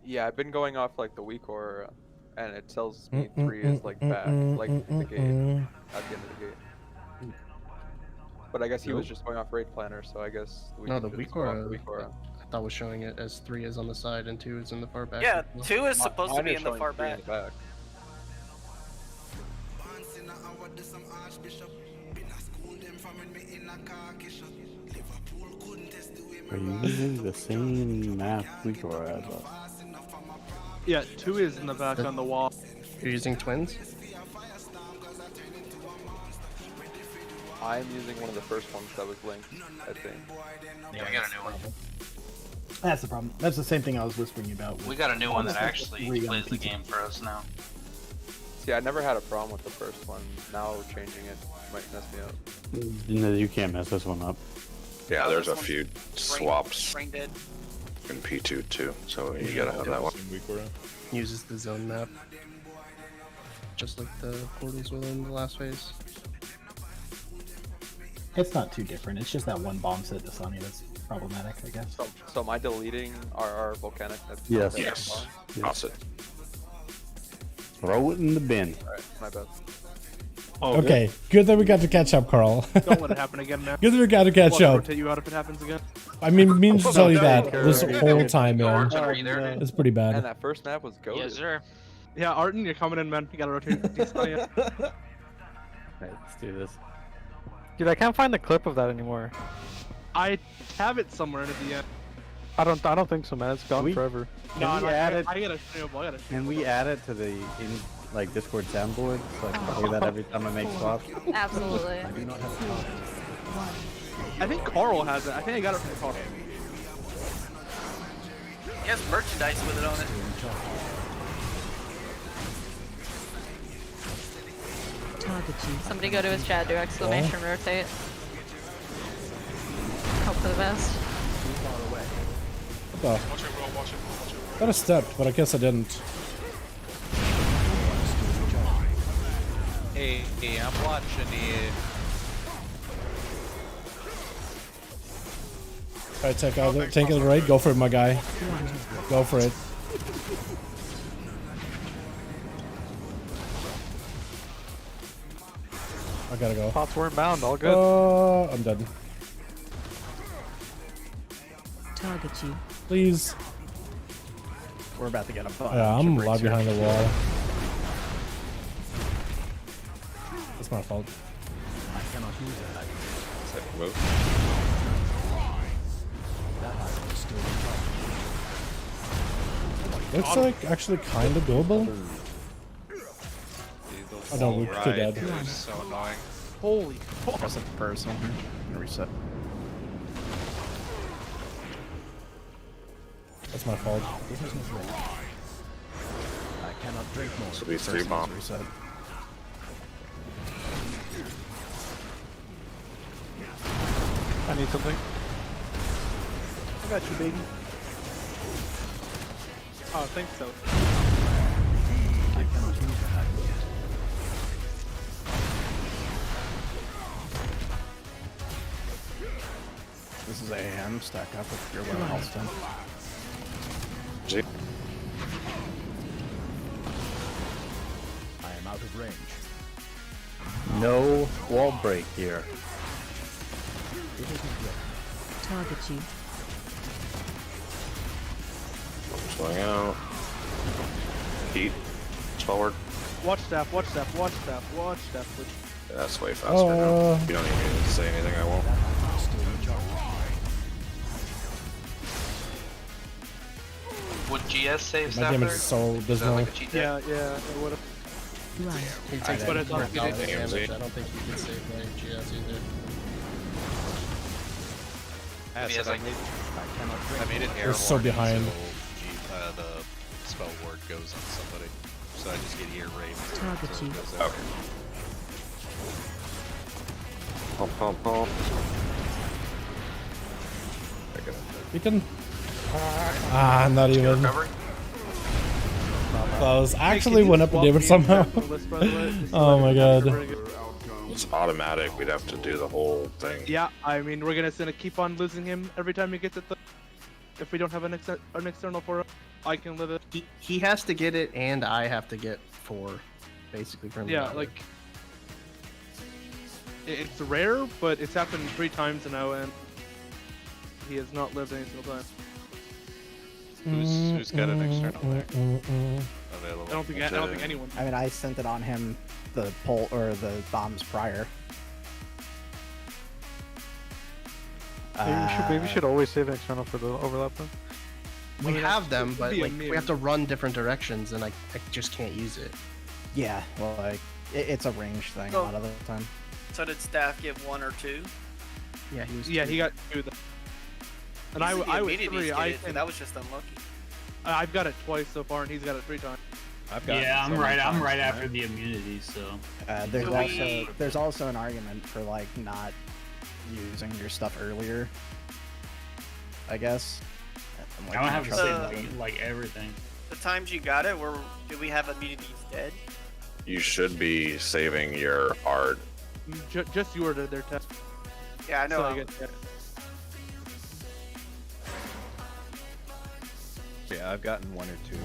Yeah, I've been going off like the weak aura, and it tells me 3 is like back, like the gate, at the end of the gate. But I guess he was just going off raid planner, so I guess we No, can the just weak go off aura. the weak aura. I thought was showing it as 3 is on the side and 2 is in the far back. Yeah, as well. 2 is supposed to Mine be is in the showing far 3 in back. the back. Are you using the same map we were at? Yeah, 2 is in the back on the wall. You're using twins? I'm using one of the first ones that was linked, I think. Yeah, we got a new one. That's the problem. That's the same thing I was whispering about. We got a new one that actually plays the game for us now. See, I never had a problem with the first one. Now changing it might mess me up. No, you can't mess this one up. Yeah, there's a few swaps Brain dead. in P2 too, so you gotta have that one. Uses the zone map. Just like the portals within the last phase. It's not too different. It's just that one bomb set to Sunny that's problematic, I guess. So am I deleting our volcanic? Yes. Yes. Toss it. Throw it in the bin. Alright, my bad. Oh, Okay, good that we got to catch up, Carl. Don't let it happen again, man. Good that we got to catch We'll up. rotate you out if it happens again. I mean, means to tell you that this whole time, man. Archon, are you there, dude? It's pretty And bad. that first map was goated. Yes, sir. Yeah, Arton, you're coming in, man. You gotta rotate. Alright, let's do this. Dude, I can't find the clip of that anymore. I have it somewhere at the end. I don't think so, man. It's gone forever. Can we add it? I gotta streamable. I gotta. Can we add it to the Discord soundboard so I can play that every time I make swaps? Absolutely. I do not have I think Carl has it. I think I got it from Carl. He has merchandise with it on it. Somebody go to his chat, do exclamation rotate. Hope for the best. What the? Got a step, but I guess I didn't. Hey, I'm watching it. Alright, take it right. Go for it, my guy. Go for it. I gotta go. Pots weren't bound, all good. I'm done. Target you. Please. We're about to get a bunch. Yeah, I'm of live breaks behind here. the wall. It's my fault. I cannot use that. Second move. That item is still in charge. Looks like actually kind of doable. Oh no, we're too dead. It was so annoying. Holy fuck. Press it to person. Reset. That's my fault. It isn't ready. I cannot drink more. This will be 3 bombs. Reset. I need something. I got you, baby. Oh, I think so. I cannot use that. This is AM. Stack up with your weapon health stone. G. I am out of range. No wall break here. It isn't ready. Target you. Swing out. Heat. Forward. Watch staff, watch staff, watch staff, watch staff. Please. Yeah, that's way faster now. You don't even need to say anything, I won't. Still in charge. Would GS save My staff damage there? is so Is that dismal. like a cheat deck? Yeah, it would have. Right. He takes But it's not damage. good. I don't think you can save my GS either. I made an air We're so horn behind. until the spell ward goes on somebody. So I just get ear raped. Target until it you. goes out. Okay. Pump, pump, pump. We can. Not even. Close. Actually went up a damage somehow. Oh my god. it's automatic. We'd have to do the whole thing. Yeah, I mean, we're gonna keep on losing him every time he gets it. If we don't have an external for him, I can live it. He has to get it, and I have to get 4, basically. For him Yeah, like it's rare, but it's happened 3 times now, and he has not lived any single time. Who's got an external there available? I don't think anyone. I mean, I sent it on him the the bombs prior. Maybe we should always save external for the overlap then. We have them, but be a like we meme. have to run different directions, and I just can't use it. Yeah, well, like it's a range thing a lot of the time. So did Staff get 1 or 2? Yeah, he was. Yeah, he got 2. And I was 3. That was just unlucky. I've got it twice so far, and he's got it 3 times. Yeah, I'm right after the immunity, so. There's also an argument for like not using your stuff earlier, I guess. I don't have to save like everything. The times you got it, did we have immunities dead? You should be saving your art. Just you ordered their test. Yeah, I know. So I get that. Yeah, I've gotten 1 or 2.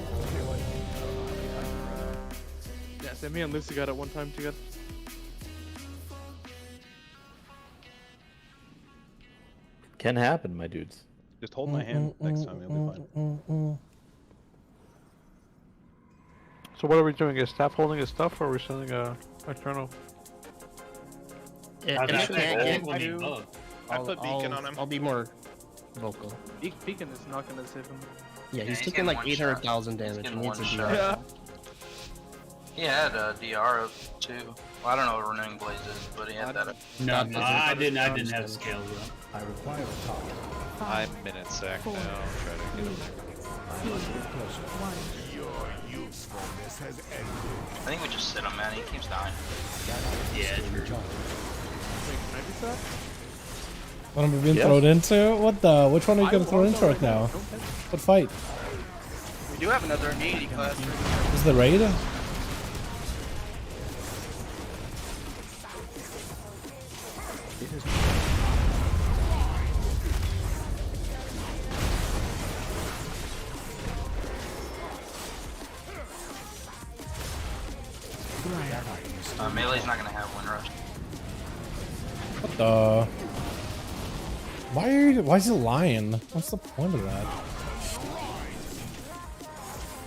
Yeah, so me and Lucy got it 1 time together. Can happen, my dudes. Just hold my hand next time, you'll be fine. So what are we doing? Is Staff holding his stuff, or are we sending a external? I put Beacon on him. I'll be more vocal. Beacon is not gonna save him. Yeah, he's taking like 800,000 damage. He needs a DR. Yeah. He had a DR of 2. Well, I don't know what Renewing Blaze is, but he had that. No, I didn't have scales though. I require a target. I'm Minute-sack now. Try to get him there. Your usefulness has ended. I think we just sit him, man. He keeps dying. Yeah. What am I being thrown into? What the? Which one are you gonna throw into right now? What fight? We do have another immunity class. Is the raid? Melee's not gonna have Wind Rush. What the? Why is he lying? What's the point of that?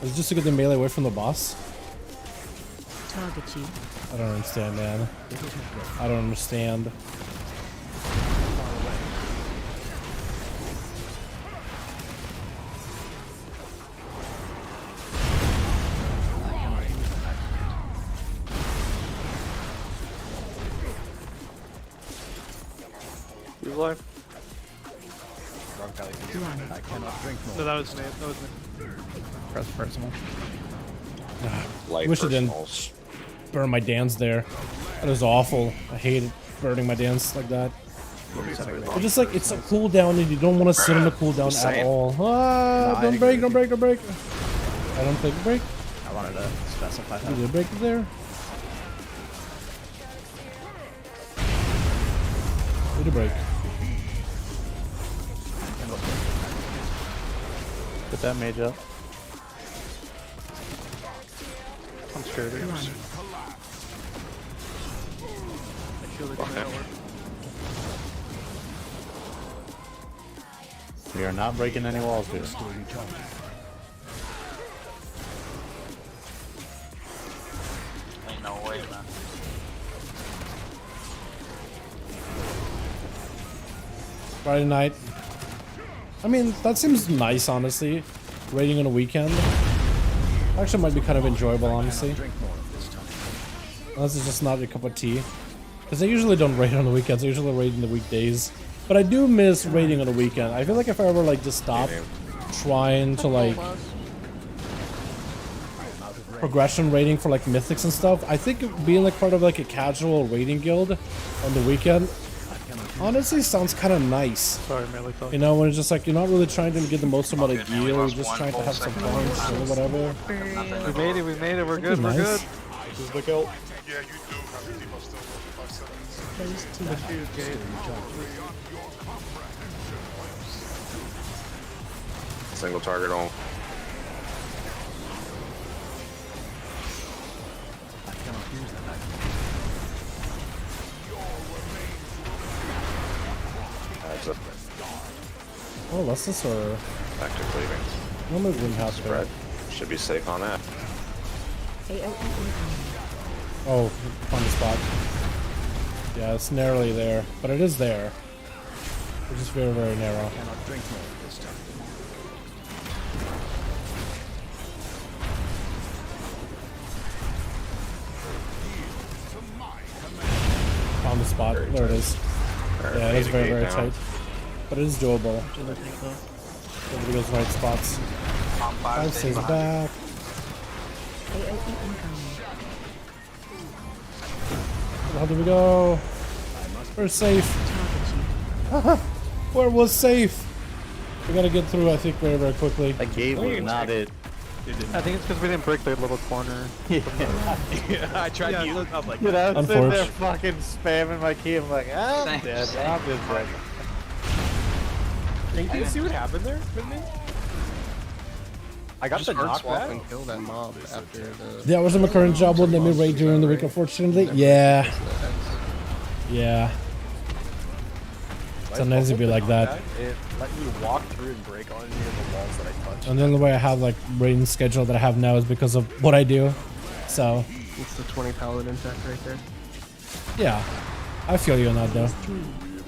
Is it just to get the melee away from the boss? Target you. I don't understand, man. I don't understand. He's alive. I cannot drink more. No, that was me. That was me. Press personal. Light Wish I didn't personals. burn my dance there. That was awful. I hated burning my dance like that. It's just like it's a cooldown and you don't want to sit on the cooldown at all. Ah, don't break, don't break, don't break. I don't take a break. I wanted to specify that. You did a break there. Need a break. Get that mage up. I'm scared of him. I feel like that'll work. We are not breaking any walls here. Ain't no way, man. Friday night. I mean, that seems nice, honestly. Raiding on a weekend. Actually, might be kind of enjoyable, honestly. Unless it's just not a cup of tea. Because I usually don't raid on the weekends. I usually raid in the weekdays. But I do miss raiding on the weekend. I feel like if I ever like just stop trying to like progression raiding for like mythics and stuff, I think being like part of like a casual raiding guild on the weekend honestly sounds kind of nice. Sorry, man. You know, when it's just like you're not really trying to get the most amount of gear, you're just trying to have some points or whatever. We made it, we're good, we're good. Just look out. Yeah, you do have to keep us still for 5 seconds. Single target on. That's it. Oh, let's this or Active cleaving. no move wouldn't have Spread. Should be safe on that. Oh, on the spot. Yeah, it's narrowly there, but it is there. It's just very, very narrow. Cannot drink more this time. On the spot. There it is. Yeah, it is very, very tight. But it is doable. Everybody goes right spots. 5 stays back. How do we go? We're safe. Where was safe? We gotta get through, I think, very, very quickly. That gate was not it. I think it's because we didn't break their little corner. Yeah, I tried to use it. I'm like, Dude, I was sitting there Unfortunate. fucking spamming my key. I'm like, ah, I'm dead. I'm just dead. Did you see what happened there with me? I got Just the hard swap knockback. and kill that mob after the. That wasn't my current job. Wouldn't let me raid during the week, unfortunately. Yeah. Yeah. Sometimes it'd be like that. It let me walk through and break on any of the walls that I touched. And then the way I have like raiding schedule that I have now is because of what I do. So It's the 20 paladin tech right there. yeah, I feel you on that though.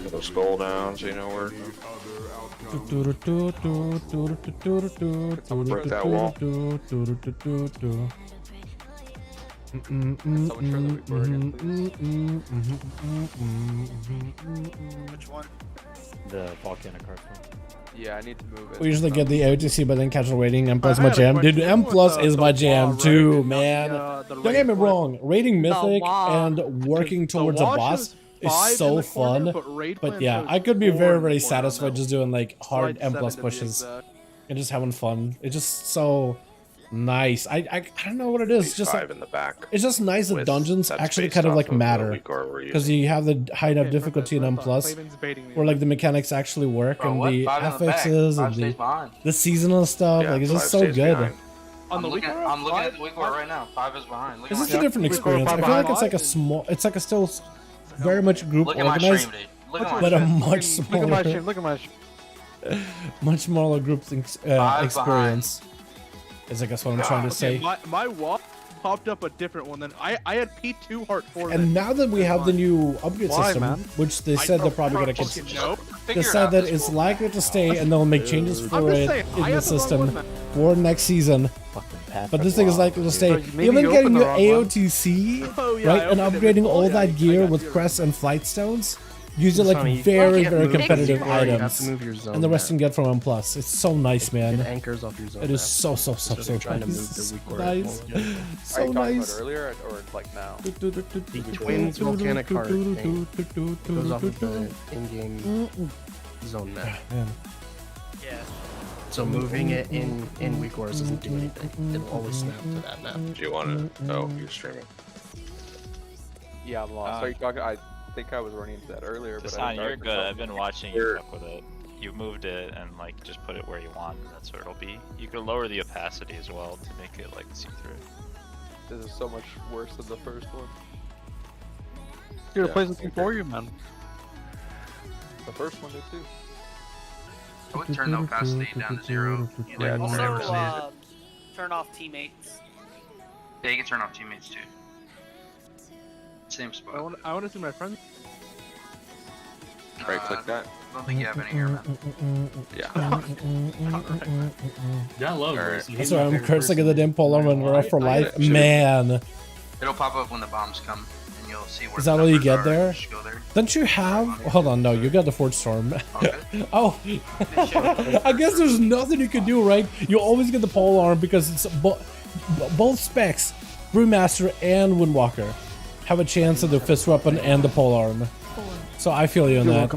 Get those skull down so you know where. Break that wall. Which one? The volcanic arc one. Yeah, I need to move it. We usually get the OTC, but then casual rating. M plus my jam, dude. M plus is my jam too, man. Don't get me wrong. Rating mythic and working towards a boss is so fun. But yeah, I could be very, very satisfied just doing like hard M plus pushes and just having fun. It's just so nice. I don't know what it is. It's just like, in the back. it's just nice that With- dungeons that's actually based kind of off like of the matter weak ore we're because you have the high enough difficulty in M plus where like the mechanics actually work Bro, and what? the 5 in the back. FXs 5 and stays behind. the seasonal stuff. Yeah, like it's just 5 so stays good. behind. I'm looking at the weak ore right now. 5 is behind. Look It's at just my a different experience. I feel like it's like a small. It's like a still very much group Look at my organized, stream, dude. Look at my but a stream. much Look at my smaller, stream. Look at my stream. much smaller group experience. Is I guess what I'm trying to say. My wall popped up a different one than I had P2 heart 4. And now that we have the new upgrade Why, system, man? which they said they're probably gonna Nope. they said that it's likely to stay, and they'll make changes I'm for just it saying, in I the had the wrong system one, man. for next season. But this thing is likely to stay. Maybe Even you getting opened the your wrong one. AOTC, Oh, yeah, right, I and opened it upgrading before. all Yeah, that I gear got with you. crests and flight stones, using Sonny, like you very, can't very move competitive anymore, you have items. to move your zone And the rest map. you can get from M+. It's so nice, It man. anchors off your zone. It is map. so So you're trying to move nice. the weak ore. Nice. Are you So talking nice. about earlier or like now? The twins volcanic heart thing goes off of the in-game zone map. Man. Yeah. So moving it in weak ores doesn't do anything. It'll always snap to that map. Do you want to? Oh, you're streaming. Yeah, I'm lost. Are you talking? I think I was running into that earlier, but I Design, you're didn't good. start I've been watching you fuck with it. You moved it and like just put it where you want, and that's where it'll be. You can lower the opacity as well to make it like see through. This is so much worse than the first one. Dude, it Yeah, plays looking for you, man. The first one did too. I would turn the opacity down to 0. Yeah, Also, whatever it is. turn off teammates. Yeah, you can turn off teammates too. Same I spot. want to see my friends. Right click that. I don't think you have any here, man. Yeah. Yeah, I love Alright. this. That's why I'm cursing at the dim polar when we're off for life. Man, It'll pop up when the bombs come, and you'll see where is the that all you numbers get are. there? Just go there. Don't you have? Hold on, no, you got the Forge Storm. Okay. Oh, I guess there's nothing you can do, right? You always get the pole arm because it's both specs, Brewmaster and Windwalker, have a chance of the fist weapon and the pole arm. So I feel you on that.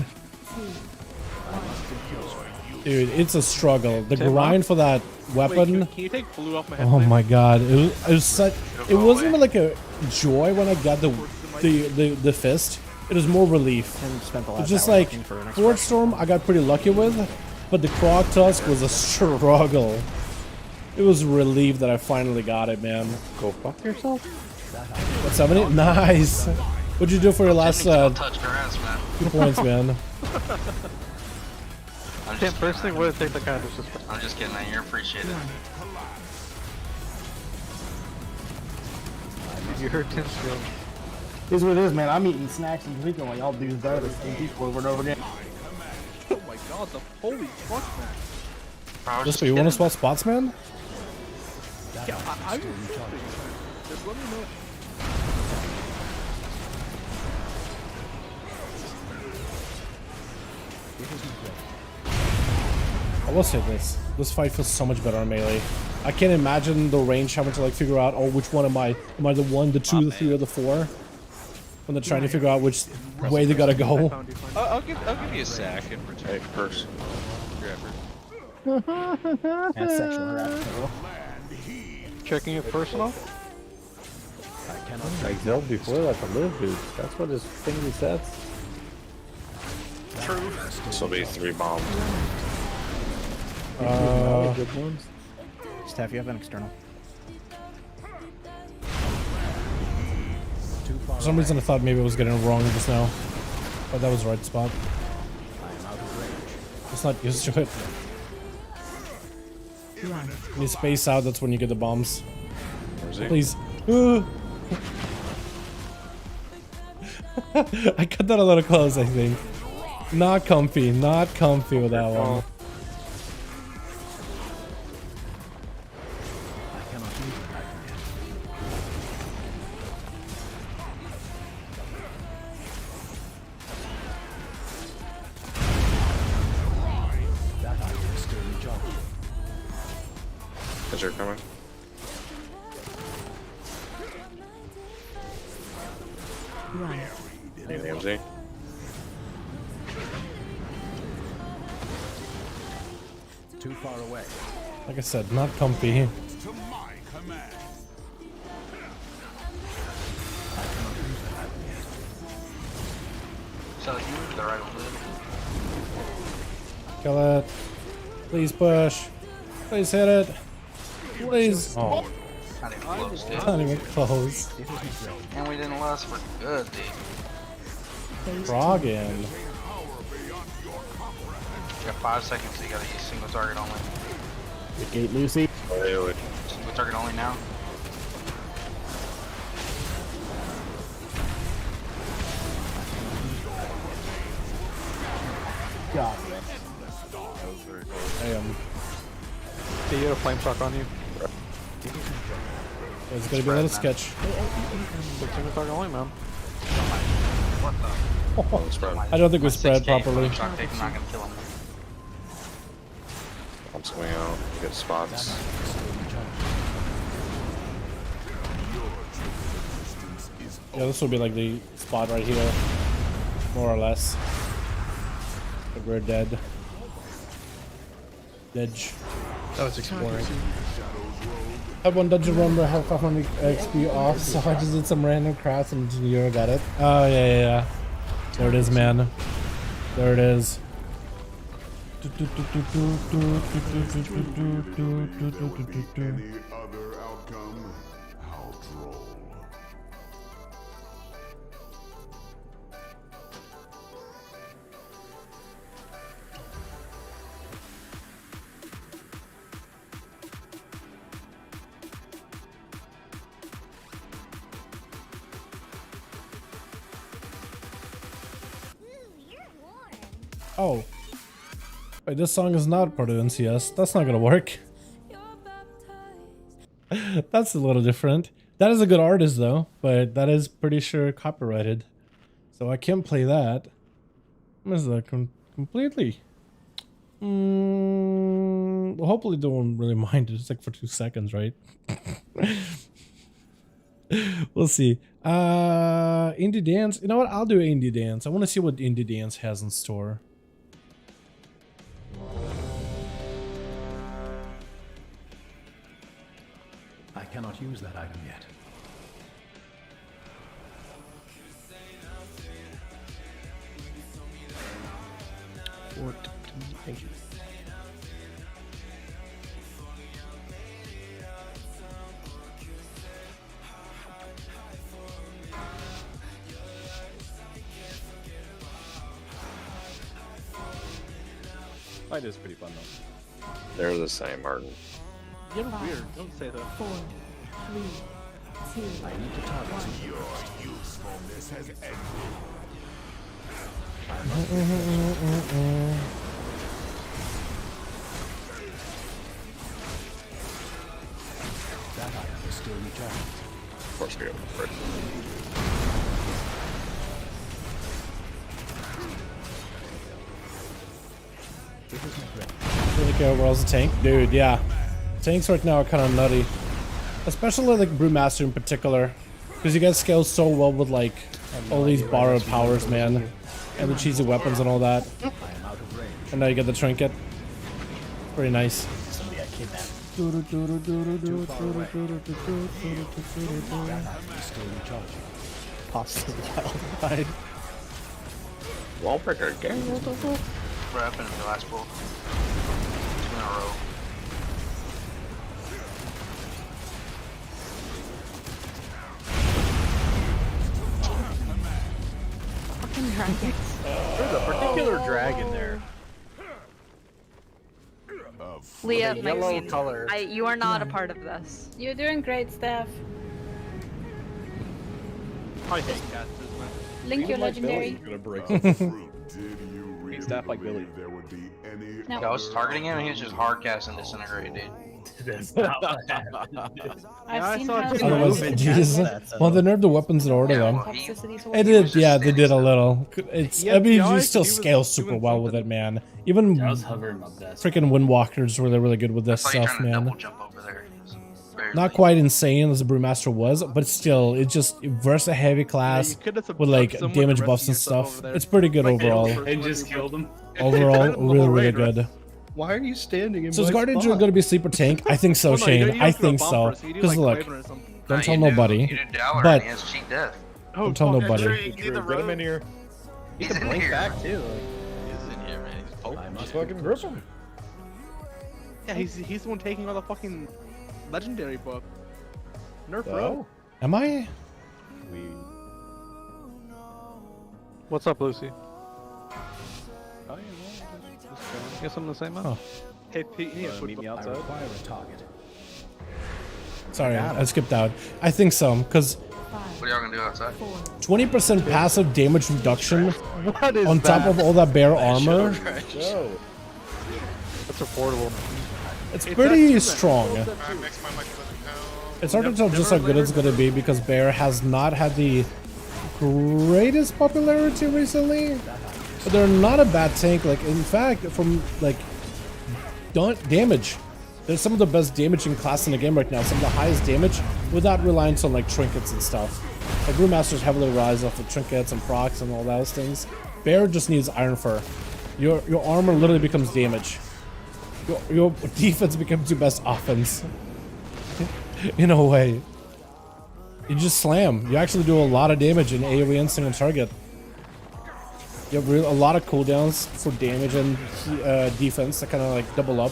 Dude, it's a struggle. The grind for that weapon. Wait, can you take blue off my head? Oh please? my god, it was such. It wasn't even like a joy when I got the fist. It was more relief. It's just like Forge Storm I got pretty lucky with, but the Krog Tusk was a struggle. It was a relief that I finally got it, man. Go fuck yourself. What, 70? Nice. What'd you do for your last 2 points, man? I can't personally would take the kind of disrespect. I'm just kidding, man. You're appreciated. You heard Tim's feelings. Here's what it is, man. I'm eating snacks and drinking while y'all dudes die to the same people over and over again. Oh my god, the holy fuck, man. Just, you want to swap spots, man? Yeah, I will. Just let me know. I will say this. This fight feels so much better on melee. I can't imagine the range having to like figure out, oh, which one am I? Am I the 1, the 2, the 3, or the 4? When they're trying to figure out which way they gotta go. I'll give you a sack in return. Hey, first. That's sexual harassment. Checking it personal? Like Zell before, like a live dude. That's what his thing sets. True. This will be 3 bombs. Good ones. Steph, you have an external. For some reason I thought maybe I was getting it wrong just now. But that was the right spot. Just not used to it. When you space out, that's when you get the bombs. Please. I cut that a little close, I think. Not comfy with that one. As you're coming. Need the MZ? Too far away. Like I said, not comfy. To my command. So you moved to the right a little bit. Kill it. Please push. Please hit it. Please. Oh. Not even close, dude. Not even close. And we didn't last for good, dude. Froggin. You got 5 seconds, so you gotta use single target only. The gate, Lucy. Single target only now. God, Damn. Do you have a flame shock on you? It's gonna be a little sketch. Single target only, man. What the? I don't think we spread properly. I'm not gonna kill him. I'm swinging out. Get spots. Yeah, this will be like the spot right here. More or less. But we're dead. Edge. I was exploring. I had one dungeon run where I had 500 XP off, so I just did some random crafts and you got it. Oh, yeah. There it is, man. There it is. Any other outcome? Outroll. Oh. Wait, this song is not part of NCS. That's not gonna work. That's a little different. That is a good artist though, but that is pretty sure copyrighted. So I can't play that. Is that completely? Well, hopefully they won't really mind it. It's like for 2 seconds, right? We'll see. Indie Dance. You know what? I'll do Indie Dance. I want to see what Indie Dance has in store. I cannot use that item yet. Thank you. Fight is pretty fun though. They're the same, Martin. You're weird. Don't say that. 4, 3, 2. I need to target you. Your usefulness has ended. That item is still recharged. Of course we go for it. Really care overall's a tank, dude. Yeah, tanks right now are kind of nutty, especially like Brewmaster in particular, because you guys scale so well with like all these borrowed powers, man, and the cheesy weapons and all that. And now you get the trinket. Pretty nice. Somebody got kidnapped. Possibly outside. Wallbreaker again? What the fuck? What happened in the last pool? 2 in a row. Fucking dragons. There's a particular dragon there. Leah, With a my yellow queen, color. you are not a part of this. You're doing great, Steph. I hate cats, man. Link your legendary. Gonna break. Hey, staff like Billy. No. Yeah, I was targeting him and he was just hard casting disintegrate, dude. That's not what happened. I've seen how Otherwise, Jesus. Well, they nerfed the weapons in order though. toxicities It did, yeah, they did a little. It's, I mean, Yeah, you still he was scale super doing well with it, man. Even I was hovering my best. freaking Windwalker's really, really good with this I thought you were stuff, trying to man. double jump over there. Barely. Not quite insane as the Brewmaster was, but still, it just versus a heavy class with like damage buffs and stuff. It's pretty good overall. And just killed him. Overall, really, really good. Why are you standing in So my is Guardian spot? going to be sleeper tank? I think so, Oh, no, you Shane. gotta I use it for a think so. bumper, so you do, Because like, look, Claymore or something. don't Nah, tell you do nobody. Dalaran But and he has cheat death. don't tell nobody. Drew, get him in here. He's He can in blink here. back too. He's in here, man. He's poking. Just fucking grip him. Yeah, he's the one taking all the fucking legendary book. Nerf Oh. bro. Am I? What's up, Lucy? Oh, you got something to say, man? Oh. Hey, Pete, you need to Meet me I outside. require a target. Sorry, I skipped out. I think so, because What are y'all gonna do outside? 20% passive damage reduction What is on top that? of all that bear armor. Yo. That's affordable. It's pretty strong. I mix my mic with a It's hard to tell just how good it's going to be because Bear has not had the greatest popularity recently. But they're not a bad tank. Like, in fact, from like damage, they're some of the best damage in class in the game right now. Some of the highest damage without reliance on like trinkets and stuff. Like Brewmasters heavily rise off of trinkets and procs and all those things. Bear just needs Iron Fur. Your armor literally becomes damage. Your defense becomes your best offense. In a way. You just slam. You actually do a lot of damage in AoE and single target. You have a lot of cooldowns for damage and defense that kind of like double up.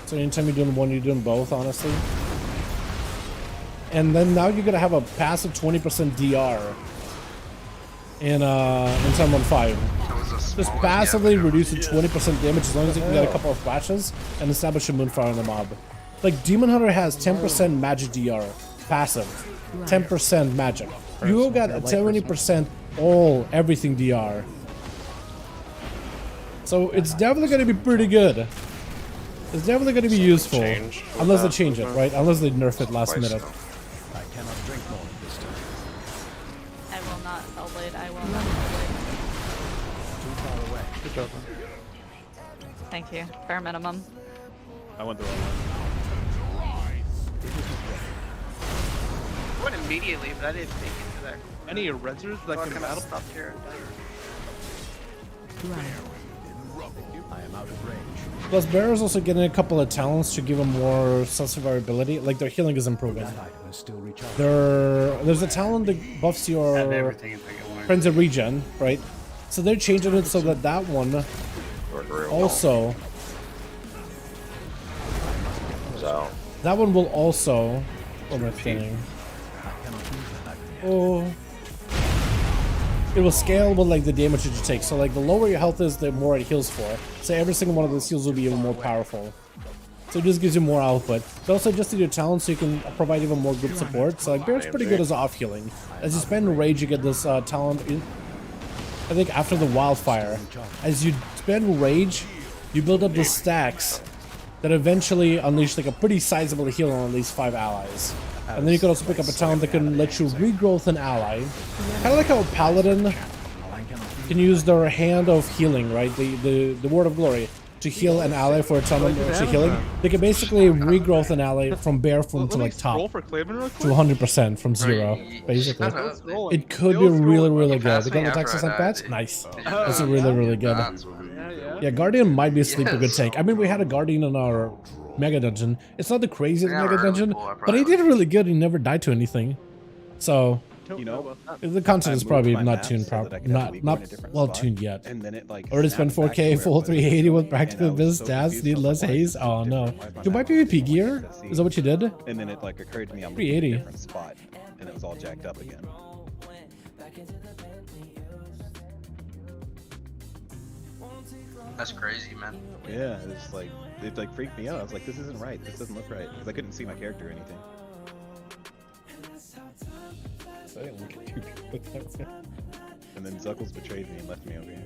So anytime you're doing one, you're doing both, honestly. And then now you're gonna have a passive 20% DR in Time 1.5. Just passively reducing 20% damage as long as you can get a couple of flashes and establish a Moonfire on the mob. Like Demon Hunter has 10% magic DR, passive, 10% magic. You got a 70% everything DR. So it's definitely going to be pretty good. It's definitely going to be useful, unless they change it, right? Unless they nerf it last minute. I cannot drink more this time. I will not Hellblade. I will not Hellblade. Too far away. Good job, man. Thank you. Bare minimum. I went the wrong way. I went immediately, but I didn't make it to that. Any rezzers that can battle? Stop here. I am out of range. Plus, Bear is also getting a couple of talents to give him more sense of variability. Like their healing is improving. That item is still recharged. There's a talent that buffs your everything if I get one. friends of regen, right? So they're changing it so that that one also, So that one will also. What am I thinking? Oh, it will scale with like the damage that you take. So like the lower your health is, the more it heals for. So every single one of those heals will be even more powerful. So it just gives you more output. It also adjusted your talent so you can provide even more group support. So like Bear's pretty good as off healing. As you spend rage, you get this talent. I think after the wildfire, as you spend rage, you build up the stacks that eventually unleash like a pretty sizable heal on at least 5 allies. And then you can also pick up a talent that can let you regrowth an ally. Kind of like how a paladin can use their hand of healing, right? The word of glory to heal an ally for a talent actually healing. They can basically regrowth an ally from bare form to like top to 100% from 0, basically. It could be really, really good. They got the Texas like that? Nice. That's a really, really good. Yeah, Guardian might be a sleeper good tank. I mean, we had a Guardian in our Mega Dungeon. It's not the craziest Mega Dungeon, but he did really good. He never died to anything. So, you know, the content is probably not tuned properly, not well tuned yet. Or to spend 4K full 380 with practically this stats, need less haze. Oh no, you buy PvP gear? Is that what you did? And then it like occurred to me I'm 380. in a different spot, and it was all jacked up again. That's crazy, man. Yeah, it like freaked me out. I was like, this isn't right. This doesn't look right because I couldn't see my character or anything. So I didn't look at two people. And then Zuckles betrayed me and left me over here.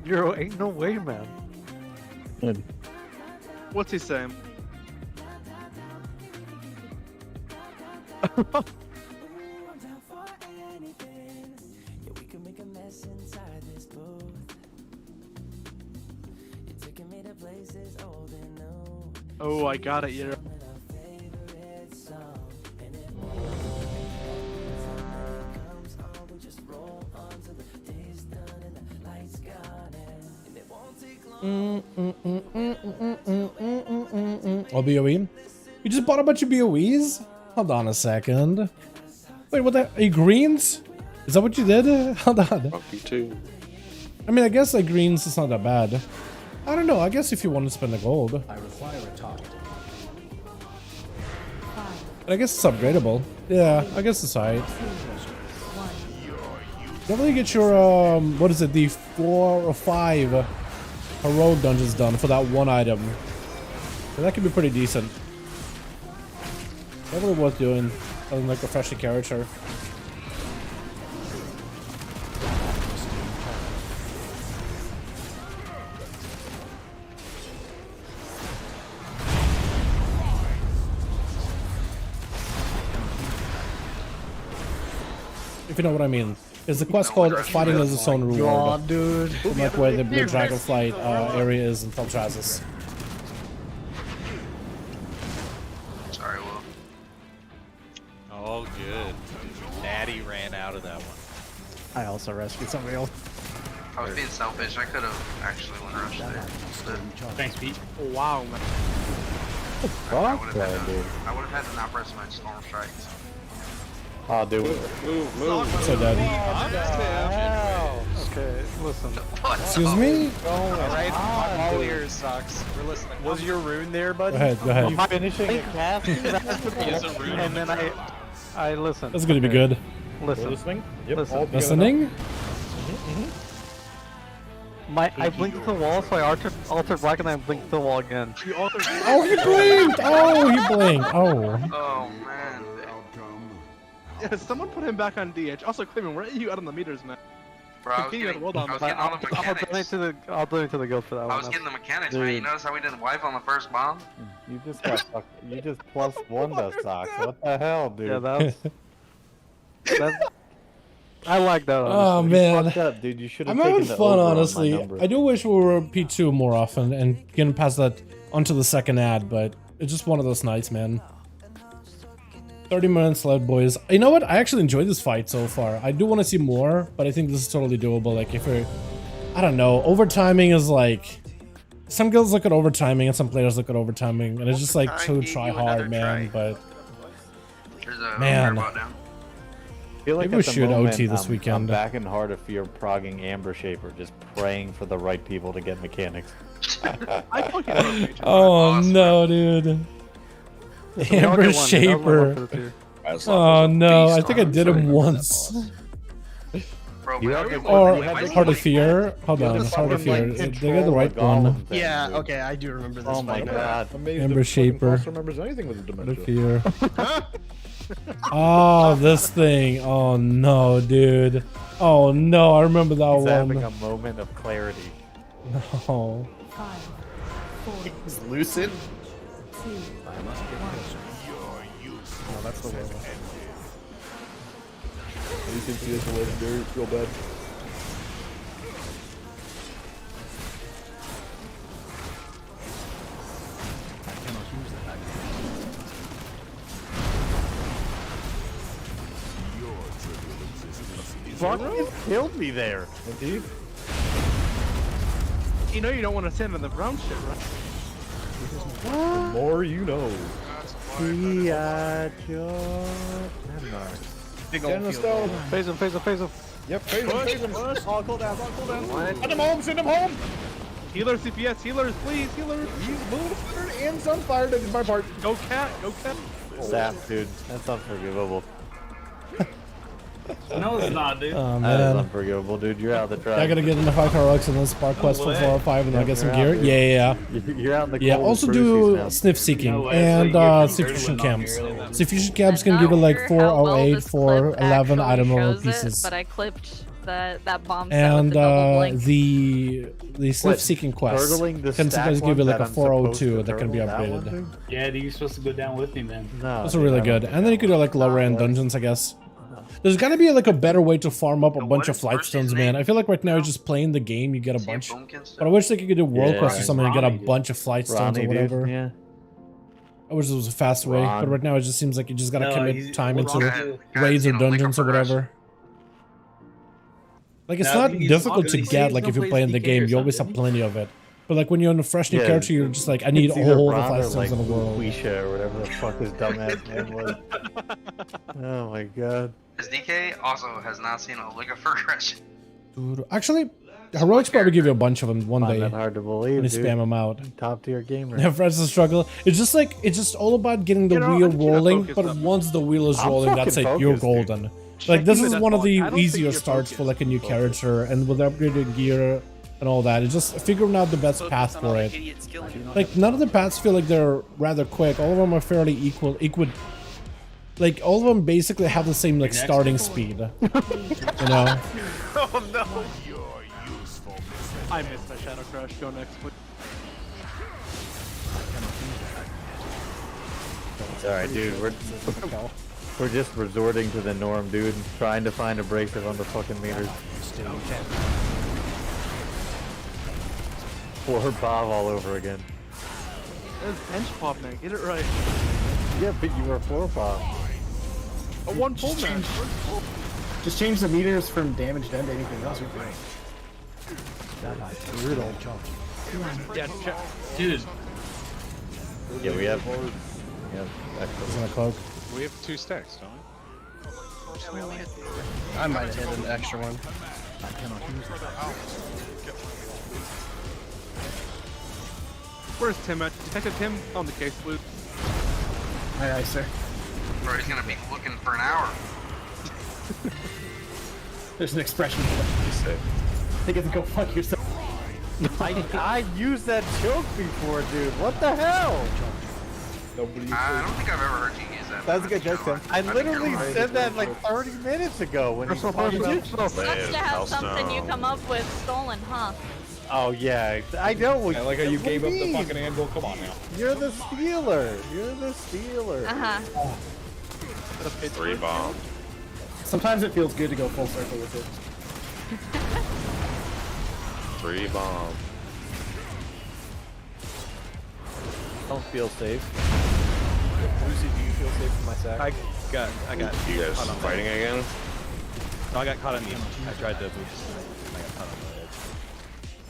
Euro, ain't no way, man. What's he saying? Oh, I got it, Euro. Oh, BOE? You just bought a bunch of BOEs? Hold on a second. Wait, what the? Are you greens? Is that what you did? Hold on. I mean, I guess like greens is not that bad. I don't know. I guess if you want to spend the gold. I require a target. I guess it's upgradable. Yeah, I guess it's alright. Definitely get your, what is it, the 4 or 5 heroic dungeons done for that one item. So that could be pretty decent. Definitely worth doing, other than like refreshing character. If you know what I mean. There's a quest called Fighting as its Own Reward. God, dude. From like where the Dragonflight area is in Feltrazis. Sorry, Will. Oh, good. Natty ran out of that one. I also rescued somebody else. I was being selfish. I could have actually went rushed there. Thanks, Pete. Oh, wow, man. I would have had to not press my storm strikes. Oh, dude. Move. So dead. Okay, listen. Excuse me? Alright, all ears sucks. We're listening. Was your rune there, buddy? Go ahead. You finishing it? And then I listen. That's gonna be good. Listen. Listening? Yep. Listen. Listening? I blinked to the wall, so I altered black, and then I blinked to the wall again. Oh, he blinked! Oh, he blinked! Oh. Oh, man. Yeah, someone put him back on DH. Also, Cleveland, where are you out on the meters, man? Bro, I was getting all the mechanics. I'll donate to the guild for that one. I was getting the mechanics, man. You notice how we didn't wipe on the first bomb? You just got you just plus one the socks. What the hell, dude? Yeah, that's I like that. Honestly. Oh man, up, dude. You should have I'm having fun, honestly. I do wish we were P2 more often and getting past that onto the second ad, but it's just one of those nights, man. 30 minutes left, boys. You know what? I actually enjoyed this fight so far. I do want to see more, but I think this is totally doable. Like, if we're... I don't know. Overtiming is like... Some guilds look at overtiming and some players look at overtiming. And it's just like to try hard, man. But... Man. I feel like maybe we at the should moment, OT this I'm weekend. back in Heart of Fear progging Amber Shaper, just praying for the right people to get mechanics. Oh no, dude. Amber Shaper. Oh no, I think I did him once. Or Heart of Fear. Hold on, Heart of Fear. They got the right one. Yeah, okay, I do remember this. Oh my god. Amber Shaper. remembers anything with the Heart of Fear. Oh, this thing. Oh no, dude. Oh no, I remember that He's one. having a moment of clarity. No. He's lucid. Oh, that's the one. You can see this legendary, it's real bad. I cannot use that. Fucking killed me there. Indeed. You know you don't want to stand on the brown shit, right? The more you know. Big old Phase him, phase him, phase him. Yep, phase him. All cooldown, all cooldown. Send him home, send him home! Healers, CPS, healers, please, healers. He's moonfired and sunfired, that is my part. Go cat, go cat. Sap, dude. That's unforgivable. No, it's not, dude. Oh That is man. unforgivable, dude. You're out the track. I gotta get into 5 car rocks and then spark quest for 405 and then get some gear. Yeah. You're out in the Yeah, cold also with do Brucey's now. sniff seeking No way, and so you're subscription dirty camps. long Subscription camps can give you like 408, 411 item level pieces. But I clipped that bomb set And with the double blink. the sniff seeking quest Turtling the can sometimes stack give you one like a that I'm supposed 402 to that can be turtle, that one, upgraded. dude? Yeah, dude, you're supposed to go down with me, man. No, Those are really good. And then you could do like lower end dungeons, I guess. There's gotta be like a better way to farm up a bunch of flight stones, man. I feel like right now you're just playing the game, you get a bunch. But I wish they could do world quest or something and get a bunch of flight stones or whatever. Dude, yeah. I wish there was a fast way, but right now it just seems like you just gotta No, commit time into Ron- raids or dungeons or whatever. Like it's No, not he's difficult to he's get, like if you're playing the game, you always have plenty of it. But like when you're on a fresh new character, you're just like, I need It's either all the Ron flight or, stones like, in the world. ONYXIA or whatever the fuck his dumbass name was. Oh my god. His DK also has not seen a lick of progression. Dude, actually, Heroics probably give you a bunch of them one day. Find that hard to believe, When you dude. spam them out. Top tier gamer. Yeah, friends the struggle. It's just like, it's just all about getting the wheel rolling, but once the wheel is I'm rolling, that's it, fucking you're focused, golden. Like, this is one of the I don't easier think you're starts for focused. like a new character, and with upgraded gear and all that, it's just figuring out the best path for it. Like, none of the paths feel like they're rather quick. All of them are fairly equal. Like, all of them basically have the same, like, starting speed. You know? Oh no! I missed my Shadow Crush. Go next, please. It's alright, dude. We're just resorting to the norm, dude. Trying to find abrasive on the fucking meters. Poor Bob all over again. That's bench pop, man. Get it right. Yeah, but you were 4 Bob. A one pull, man. Just change the meters from damage down to anything else. You're great. Brutal. Yeah, check. Dude. Yeah, we have. He's in a cloak. We have 2 stacks, don't we? I might have hit an extra one. I cannot use that. Where's Tim at? Detective Tim on the case, Luke. Aye, aye, sir. Bro, he's gonna be looking for an hour. There's an expression for that. They get to go fuck yourself. I used that choke before, dude. What the hell? I don't think I've ever heard you use that. That's a good joke, Tim. I literally said that like 30 minutes ago when he Sucks to have something you come up with stolen, huh? Oh yeah, I know. I like how you gave up the fucking anvil. Come on now. You're the stealer. You're the stealer. Uh-huh. 3 bomb. Sometimes it feels good to go full circle with it. 3 bomb. Don't feel safe. Lucy, do you feel safe from my sack? got. You guys caught on fighting again? No, I got caught on the. I tried to move and I got caught on the edge.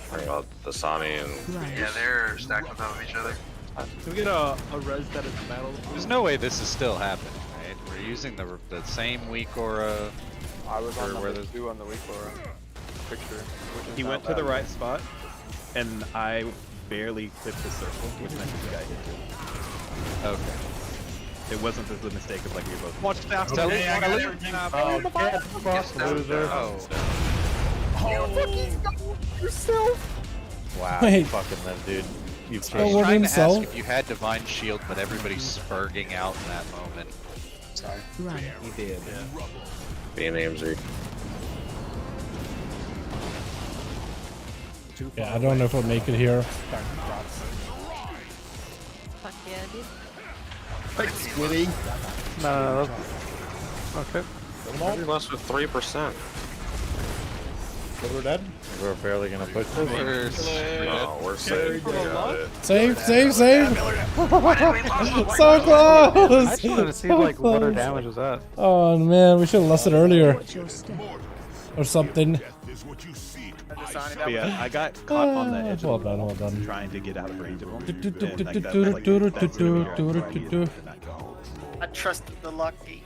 Talking about the Sani and. Yeah, they're stacked on top of each other. Can we get a res that is battle? There's no way this is still happening, right? We're using the same weak aura. I was on where number 2 on the weak aura picture. Which is He not went to bad. the right spot, and I barely clipped the circle, which meant the guy hit it. Okay. It wasn't the mistake of like we both. Watch staff. Tell me, I got it. Oh, get fucked, loser. Oh. Wow, Wait. you fucking live, dude. You I was what trying to himself? ask if you had Divine Shield, but everybody's spurging out in that moment. Sorry. He did. PM EMZ. Yeah, I don't know if we'll make it here. Fuck yeah, dude. Thanks, Squiddy. No. Okay. Every less with 3%. We're dead. We're barely gonna push this. No, we're safe. We got it. Save, save, save! So I close! just wanted to see like what our damage was at. Oh man, we should have lost it earlier. Or something. But yeah, I got caught on the edge Well of the done, wall, well done. trying to get out of range of him. And, like, that's really where I needed to not go. I trusted the lucky.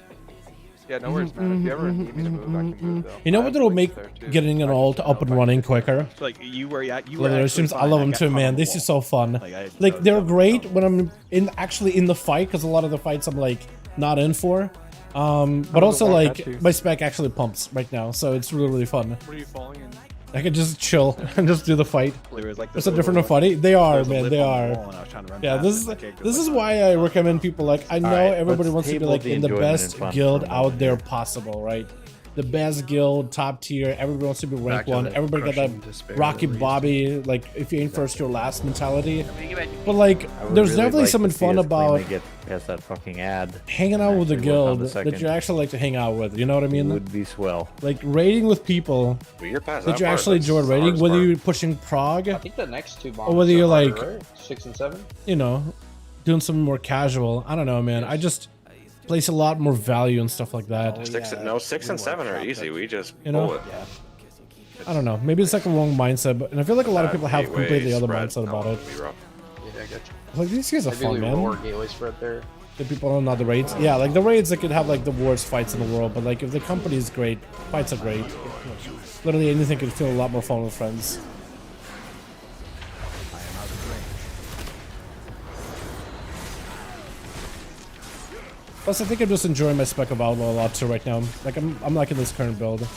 Yeah, no worries, man. If you ever need me to move, I can move though. You know what that'll make there, too. getting an ult up and running quicker? So, like you were Live actually streams, I fine, love them got too, caught man. on the This is wall. so fun. Like, Like they're great when I'm actually in the fight, because a lot of the fights I'm like not in for. But also like my spec actually pumps right now, so it's really fun. What are you falling in? I can just chill and just do the fight. There was like It's a different funny. They are, there's a man. lip They on the are. wall, and I was trying to run Yeah, past it, and this is why I recommend people like I know Alright, everybody let's wants to be table like the in the enjoyment best and fun guild for a out moment there here. possible, right? The best guild, top tier. Everybody wants to be Back rank to 1. the Everybody got crushing that despair Rocky that we used Bobby, like if you ain't first, you're last mentality. When you get back But like, I would there's really definitely like something to see fun us about cleanly get past that fucking ad. hanging out with a actually work on guild the that second. you actually like to hang out with. You know what I mean? Would be swell. Like raiding with people Well, you're past that you part. actually That's enjoy the raiding, hardest whether part. you're pushing prog, I think the next two bombs or whether are you're harder, like, right? 6 and 7. you know, doing something more casual. I don't know, man. I just place a lot more value and stuff like that. 6 and 7 are easy. We just You know? pull it. I don't know. Maybe it's like a wrong mindset, but and I feel like a lot of people have Gateway completely other spread, mindset about no, it. it'd be rough. Yeah, I got you. Like these guys are Maybe fun, we man. roar gateway spread there. The people don't know the raids. Yeah, like the raids, they could have like the worst fights in the world, but like if the company is great, fights are great. Literally anything could feel a lot more fun with friends. Plus, I think I'm just enjoying my spec of Outlaw a lot too right now. Like I'm liking this current build.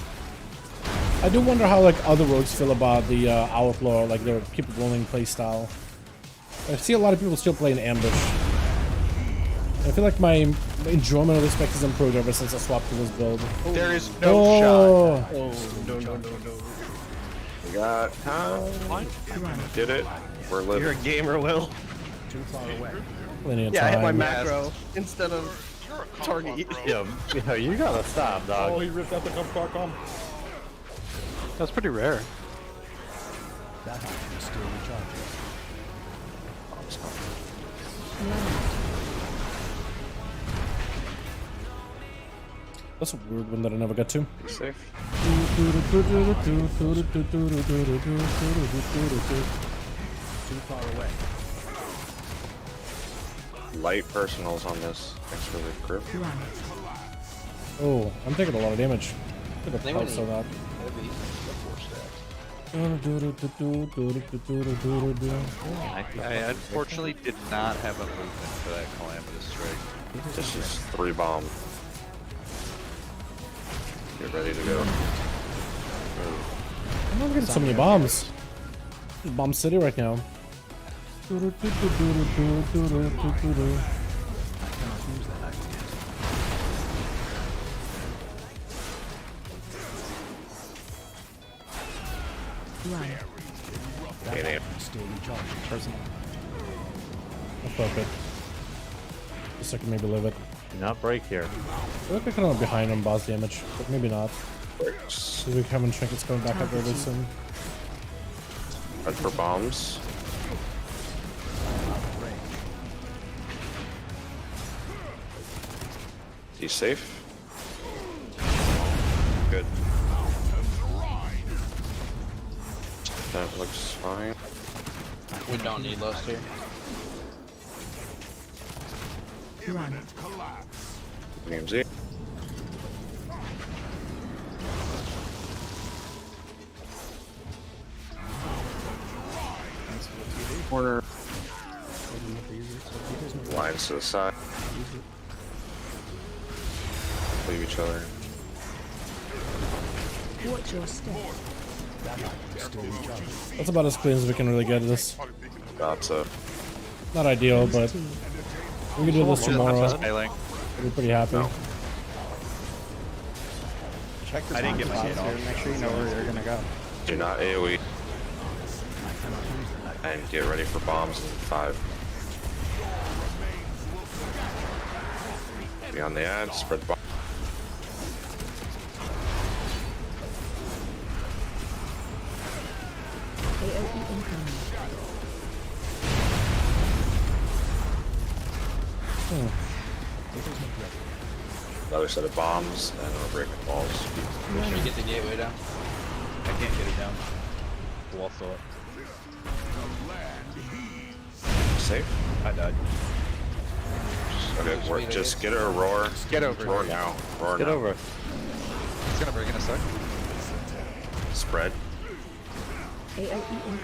I do wonder how like other rogues feel about the Outlaw, like their keep rolling play style. I see a lot of people still playing Ambush. I feel like my enjoyment of this spec has improved ever since I swapped to this build. There is no shot. Oh, no. We got time. Did it. We're living. You're a gamer, Will. Too far away. Plenty of Yeah, I hit my time. macro instead of target. Yo, you gotta stop, dog. Oh, he ripped out the com. That's pretty rare. That item is still recharging. That's a weird one that I never got to. Be safe. Too far away. Light personals on this. Thanks for the grip. Oh, I'm taking a lot of damage. Could have They would pulsed on that. heavy. I unfortunately did not have a movement for that calamitous strike. This is 3 bomb. Get ready to go. I'm not getting so many bombs. This is Bomb City right now. Hey, damn. Still recharging. Personal. I'll fuck it. Just so I can maybe live it. Do not break here. I feel like I can have behind on boss damage, but maybe not. Because we haven't Trinket's going back up really soon. Red for bombs. He's safe. Good. That looks fine. We don't need those two. MZ. Corner. Lines to the side. Leave each other. Watch your step. That's about as clean as we can really get this. Gotcha. Not ideal, but we can do this tomorrow. Failing. I'll be pretty happy. No. Check your I didn't get my bombs shit here. off. Make sure you know where they're gonna go. Do not AoE. And get ready for bombs in 5. Be on the ad, spread bomb. AOE incoming. Another set of bombs, and we're breaking walls. Should we get the gateway down? I can't get it down. The wall's still up. Safe? I died. Okay, we're, just get a roar. Get over. Roar now. Roar Get now. over. It's gonna break in a sec. Spread. AOE incoming.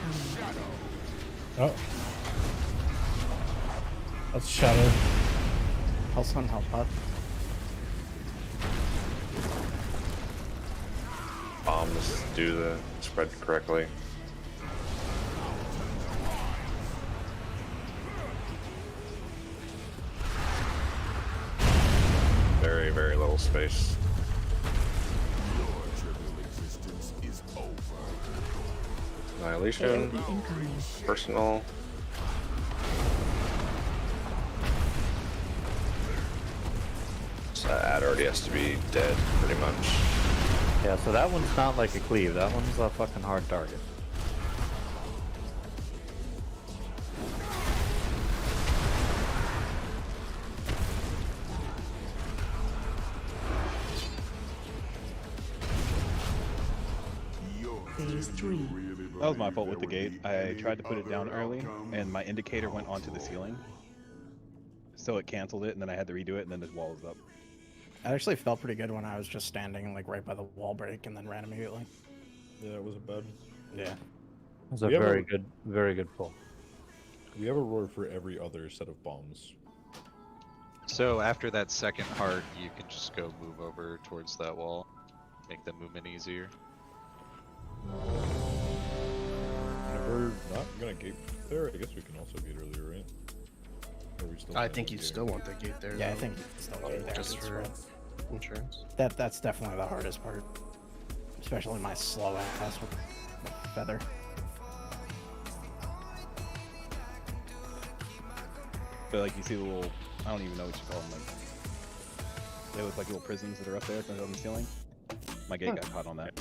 Oh. That's shadow. Health on health puff. Bombs do the spread correctly. Very, very little space. Annihilation. AOE incoming. Personal. So that ad already has to be dead, pretty much. Yeah, so that one's not like a cleave. That one's a fucking hard target. Phase 3. That was my fault with the gate. I tried to put it down early, and my indicator went onto the ceiling. So it canceled it, and then I had to redo it, and then the wall was up. It actually felt pretty good when I was just standing like right by the wall break and then ran immediately. Yeah, it wasn't bad. Yeah. It was a very good pull. We have a roar for every other set of bombs. So after that second heart, you can just go move over towards that wall, make the movement easier. And if we're not gonna gate there, I guess we can also gate earlier, right? Or we still I think you still want the gate there. Yeah, I though. think still gate there. Just for insurance. That's definitely the hardest part. Especially my slow ass with feather. But like you see the little, I don't even know what you call them. Like, they look like little prisms that are up there on the ceiling. My gate got caught on that.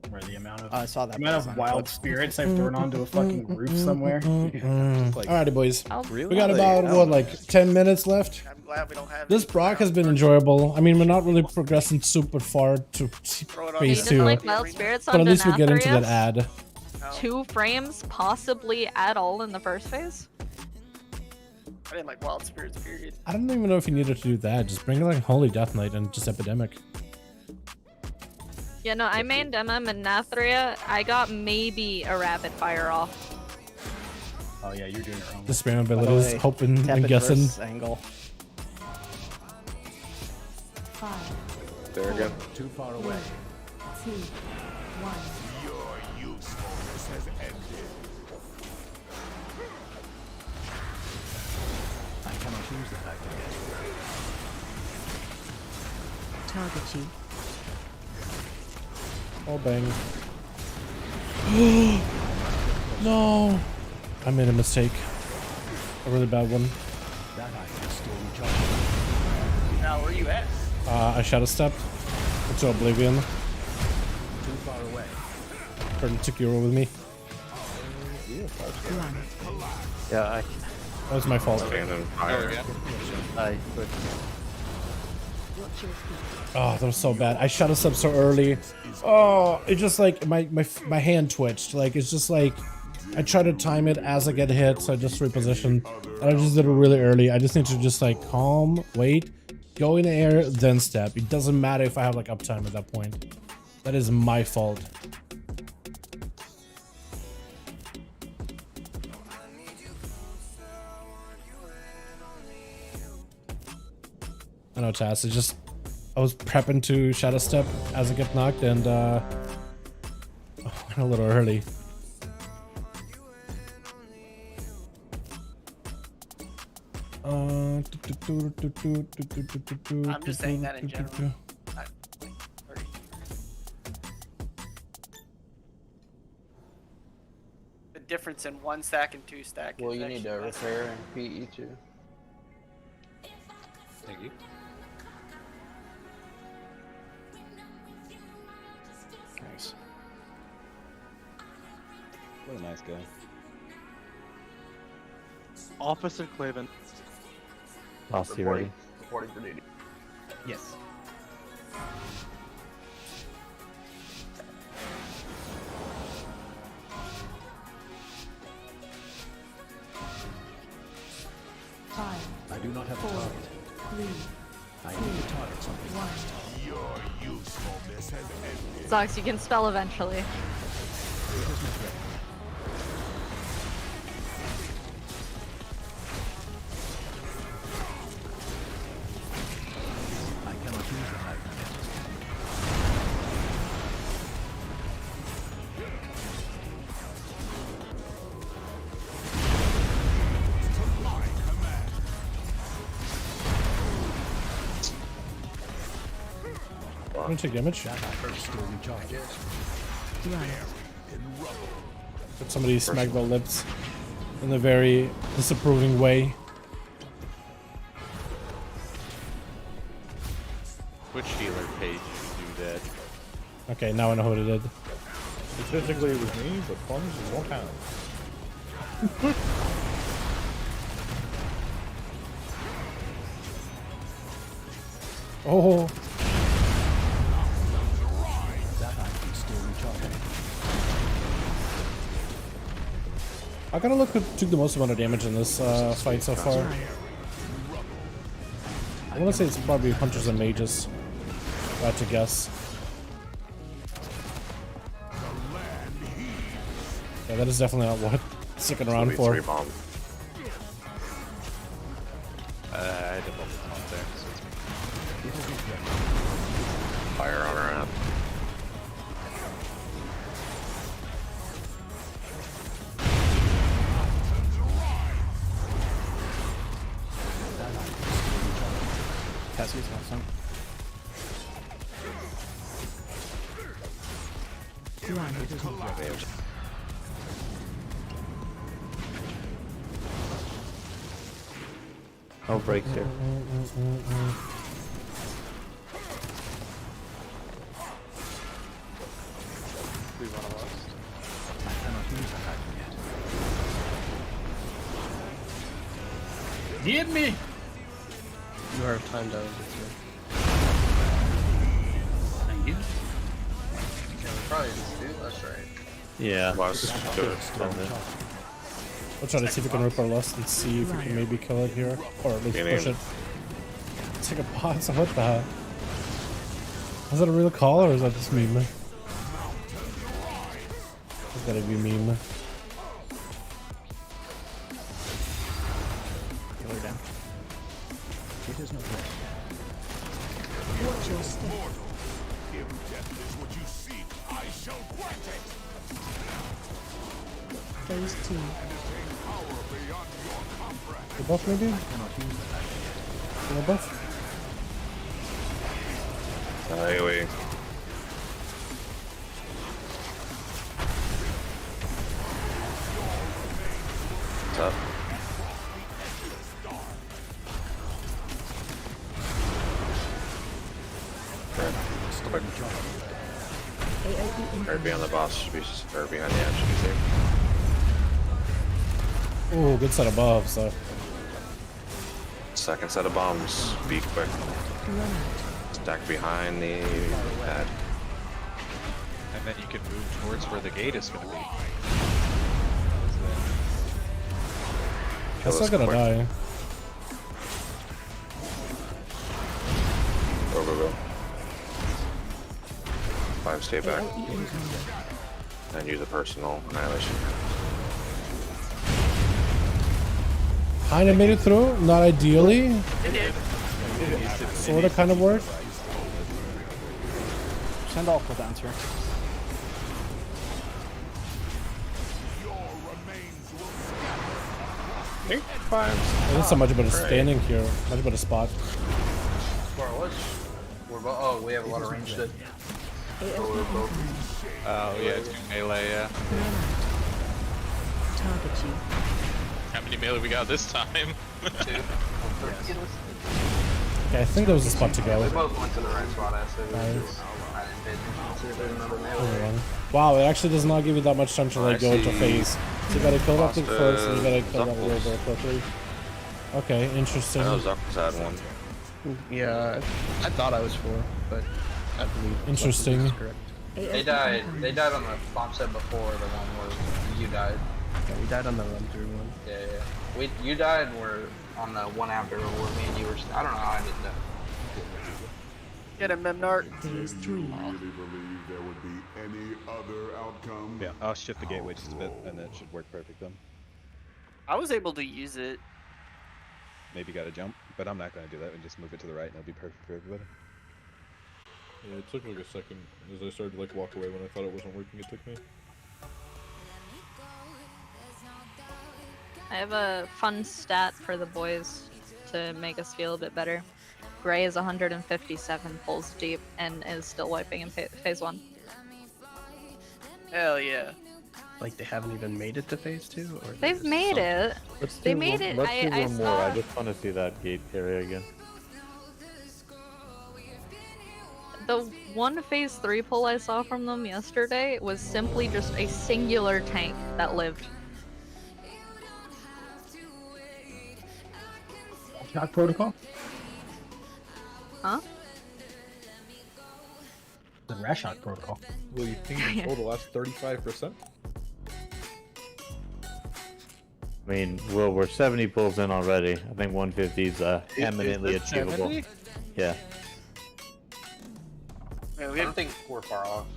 Where the amount of I saw that amount of wild spirits I've thrown onto a fucking roof somewhere. Alrighty, boys. Really? We got about what, like 10 minutes left. I'm glad we don't have This Brock has been enjoyable. I mean, we're not really progressing super far to phase 2, Like wild spirits but at on least we get into that Denathrius? ad. 2 frames, possibly at all in the first phase. I didn't like wild spirits, period. I don't even know if you needed to do that. Just bring like Holy Death Knight and just Epidemic. Yeah, no, I mained MM and Nathria. I got maybe a rapid fire off. Oh yeah, you're doing it wrong. The spam abilities, hoping and tepid guessing. versus angle. 5. There again. Too far away. 2. 1. Your usefulness has ended. I cannot use the fact again. Target you. Oh, bang. No! I made a mistake. A really bad one. That I can still recharge. Now, where you at? I shadow stepped into Oblivion. Too far away. Burton took Euro with me. Yeah, That was my fault. Cannon fire. I quit. Oh, that was so bad. I shot us up so early. Oh, it just like my hand twitched. Like it's just like I try to time it as I get hit, so I just reposition. And I just did it really early. I just need to just like calm, wait, go in the air, then step. It doesn't matter if I have like uptime at that point. That is my fault. I know, Taz. It's just I was prepping to shadow step as I get knocked, and went a little early. I'm just saying that in general. The difference in 1 stack and 2 stack. Well, is you need to actually repair and PE too. Thank you. Nice. What a nice guy. Officer Claven. Boss, you ready? Reporting for duty. Yes. I do not have a target. 3, I need to target something. 1. Your usefulness has ended. Sucks, you can spell eventually. I cannot use the high command. To my command. I'm gonna take damage. Still recharges. But somebody smacked the lips in a very disapproving way. Which healer page do that? Okay, now I know what it did. Statistically, it was me, but funds won't count. Oh. That I can still recharge. I gotta look who took the most amount of damage in this fight so far. I wanna say it's probably hunters and mages. If I had to guess. Yeah, that is definitely not what I'm sticking around for. Three bomb. I had a bubble on there, so it's Fire on her app. Cassie's awesome. No breaks here. We run a lost. I cannot use the high command. Get me! You are timed out. Thank you. Yeah, we probably just do. That's right. Yeah. We'll try to see if we can rip our lust and see if we can maybe kill it here. Or at least push it. It's like a box, what the hell? Is that a real call or is that just meme? It's gotta be meme. Kill her down. It is not ready. Watch your step. If death is what you seek, I shall grant it. Phase 2. The buff maybe? I cannot use the high command. The buff? AoE. Tough. Or behind the boss should be, or behind the edge should be safe. Oh, good set of buffs. So. Second set of bombs. Be quick. Run out. stack behind the pad. And then you can move towards where the gate is going to be. That's not gonna die. Go, go, go. 5 stay back. And use a personal annihilation. Kinda made it through, not ideally. It did. Sorta kind of worked. Send all cooldowns here. There's so much better standing here, much better spot. Where I was. Oh, we have a lot of range to. Oh yeah, it's melee, yeah. Target you. How many melee we got this time? 2. Okay, I think there was a spot to go. We both went to the right spot, I said. Nice. I didn't pay attention to see if there's another melee. Wow, it actually does not give you that much time to like go into phase. So you gotta kill that thing first, and you gotta kill that real very quickly. Okay, interesting. I know Zuckles had one. Yeah, I thought I was 4, but I believe. Interesting. Is correct. They died. They died on the bomb set before the one where you died. Yeah, we died on the run through one. Yeah. You died and we're on the one after where me and you were. I don't know how I didn't know. Get him, Memnark. Phase 3. Yeah, I'll shift the gateway just a bit, and then it should work perfect then. I was able to use it. Maybe got to jump, but I'm not going to do that. We just move it to the right, and it'll be perfect for everybody. Yeah, it took like a second as I started to like walk away when I thought it wasn't working. It took me. I have a fun stat for the boys to make us feel a bit better. Gray is 157 pulls deep and is still wiping in phase 1. Hell yeah. Like they haven't even made it to phase 2? Or They've made it. They made it. Let's do I one more. saw... I just want to see that gate area again. The one phase 3 pull I saw from them yesterday was simply just a singular tank that lived. Shock protocol? Huh? The Rashok protocol. Well, you think in total last 35%? I mean, well, we're 70 pulls in already. I think 150 is eminently achievable. 70? Yeah. Man, I don't think we're far off.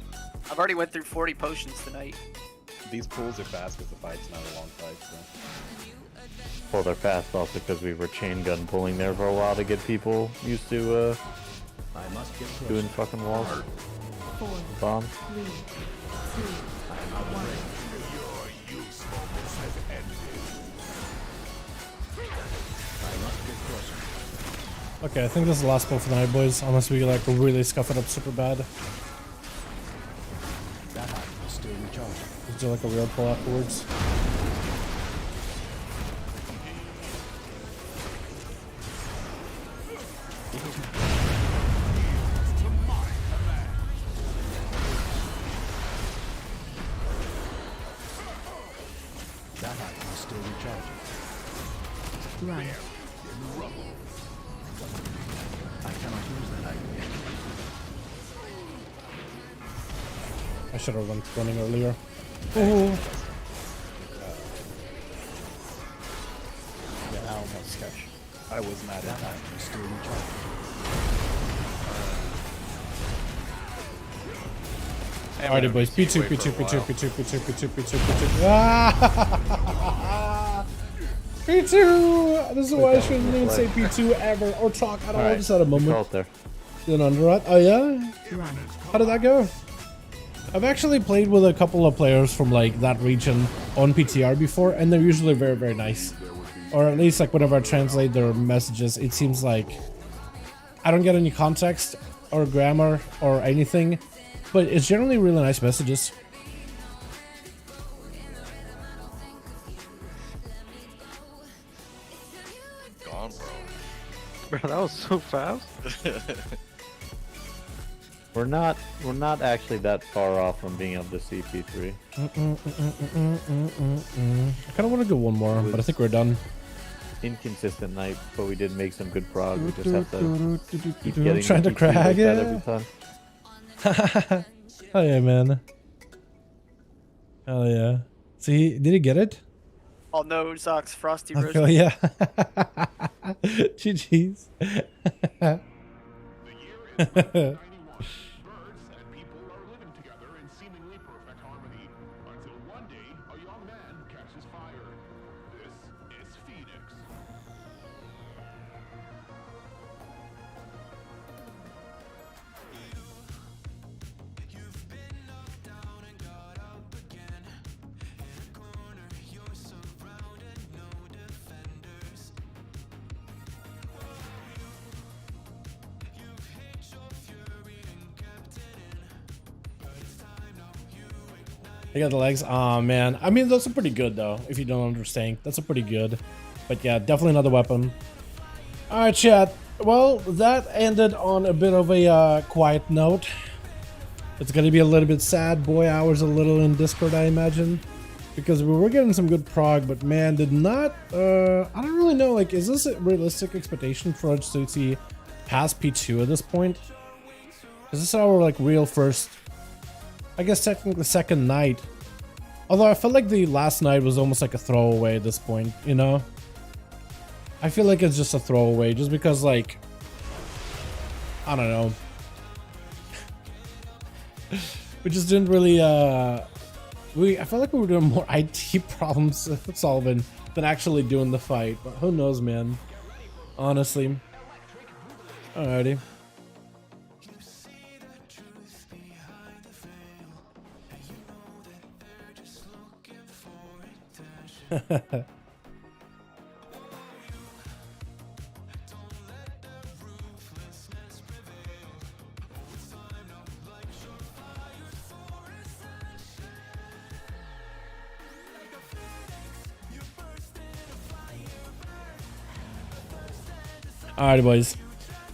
I've already went through 40 potions tonight. These pulls are fast because the fight's not a long fight, so. Well, they're fast also because we were chain gun pulling there for a while to get people used to I must get doing fucking walls. 4, Bombs. 3, 2, 1. Okay, I think this is the last pull for the night, boys. Unless we like really scuff it up super bad. That item is still recharging. Let's do like a real pull afterwards. That item is still recharging. Run. I cannot use that item yet. I should have run running earlier. Oh. Yeah, I almost sketch. I was mad at that. Item is still recharging. Alrighty, boys. P2, P2, P2, P2, P2, P2, P2, P2. Ah! P2! This is why I shouldn't even say P2 ever or talk at all. Just at a moment. There. Did an underrun? Oh yeah? How did that go? I've actually played with a couple of players from like that region on PTR before, and they're usually very, very nice. Or at least like whenever I translate their messages, it seems like I don't get any context or grammar or anything. But it's generally really nice messages. Gone, bro. Bro, that was so fast. We're not actually that far off from being able to see P3. I kind of want to go one more, but I think we're done. inconsistent night, but we did make some good prog. We just have to keep getting trying to the PC crack like that it. every time. Oh yeah, man. Hell yeah. See, did he get it? Oh no, Socks, Frosty I Roast. feel yeah. GG's. They got the legs. Oh man, I mean those are pretty good though. If you don't understand, that's a pretty good. But yeah, definitely another weapon. All right, chat. Well, that ended on a bit of a quiet note. It's gonna be a little bit sad. Boy hours a little in Discord, I imagine, because we were getting some good prog, but man, did not. I don't really know. Like, is this a realistic expectation for us to see past P2 at this point? Is this our like real first? I guess technically second night. Although I felt like the last night was almost like a throwaway at this point, you know? I feel like it's just a throwaway just because like, I don't know. We just didn't really, I felt like we were doing more IT problems solving than actually doing the fight. But who knows, man? Honestly. Alrighty. Alrighty, boys.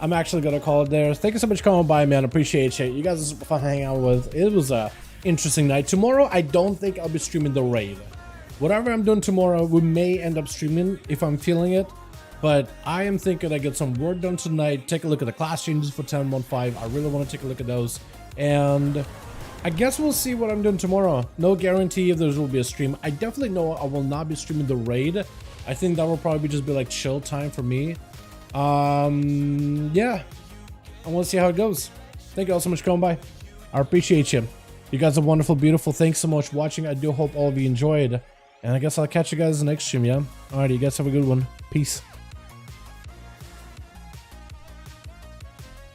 I'm actually gonna call it there. Thank you so much for coming by, man. Appreciate you. You guys are super fun to hang out with. It was a interesting night. Tomorrow, I don't think I'll be streaming the raid. Whatever I'm doing tomorrow, we may end up streaming if I'm feeling it. But I am thinking I get some work done tonight. Take a look at the class changes for 10.1.5. I really want to take a look at those. And I guess we'll see what I'm doing tomorrow. No guarantee if there will be a stream. I definitely know I will not be streaming the raid. I think that will probably just be like chill time for me. Yeah. I want to see how it goes. Thank you all so much for coming by. I appreciate you. You guys are wonderful, beautiful. Thanks so much for watching. I do hope all of you enjoyed. And I guess I'll catch you guys in the next stream, yeah? Alright, you guys have a good one. Peace.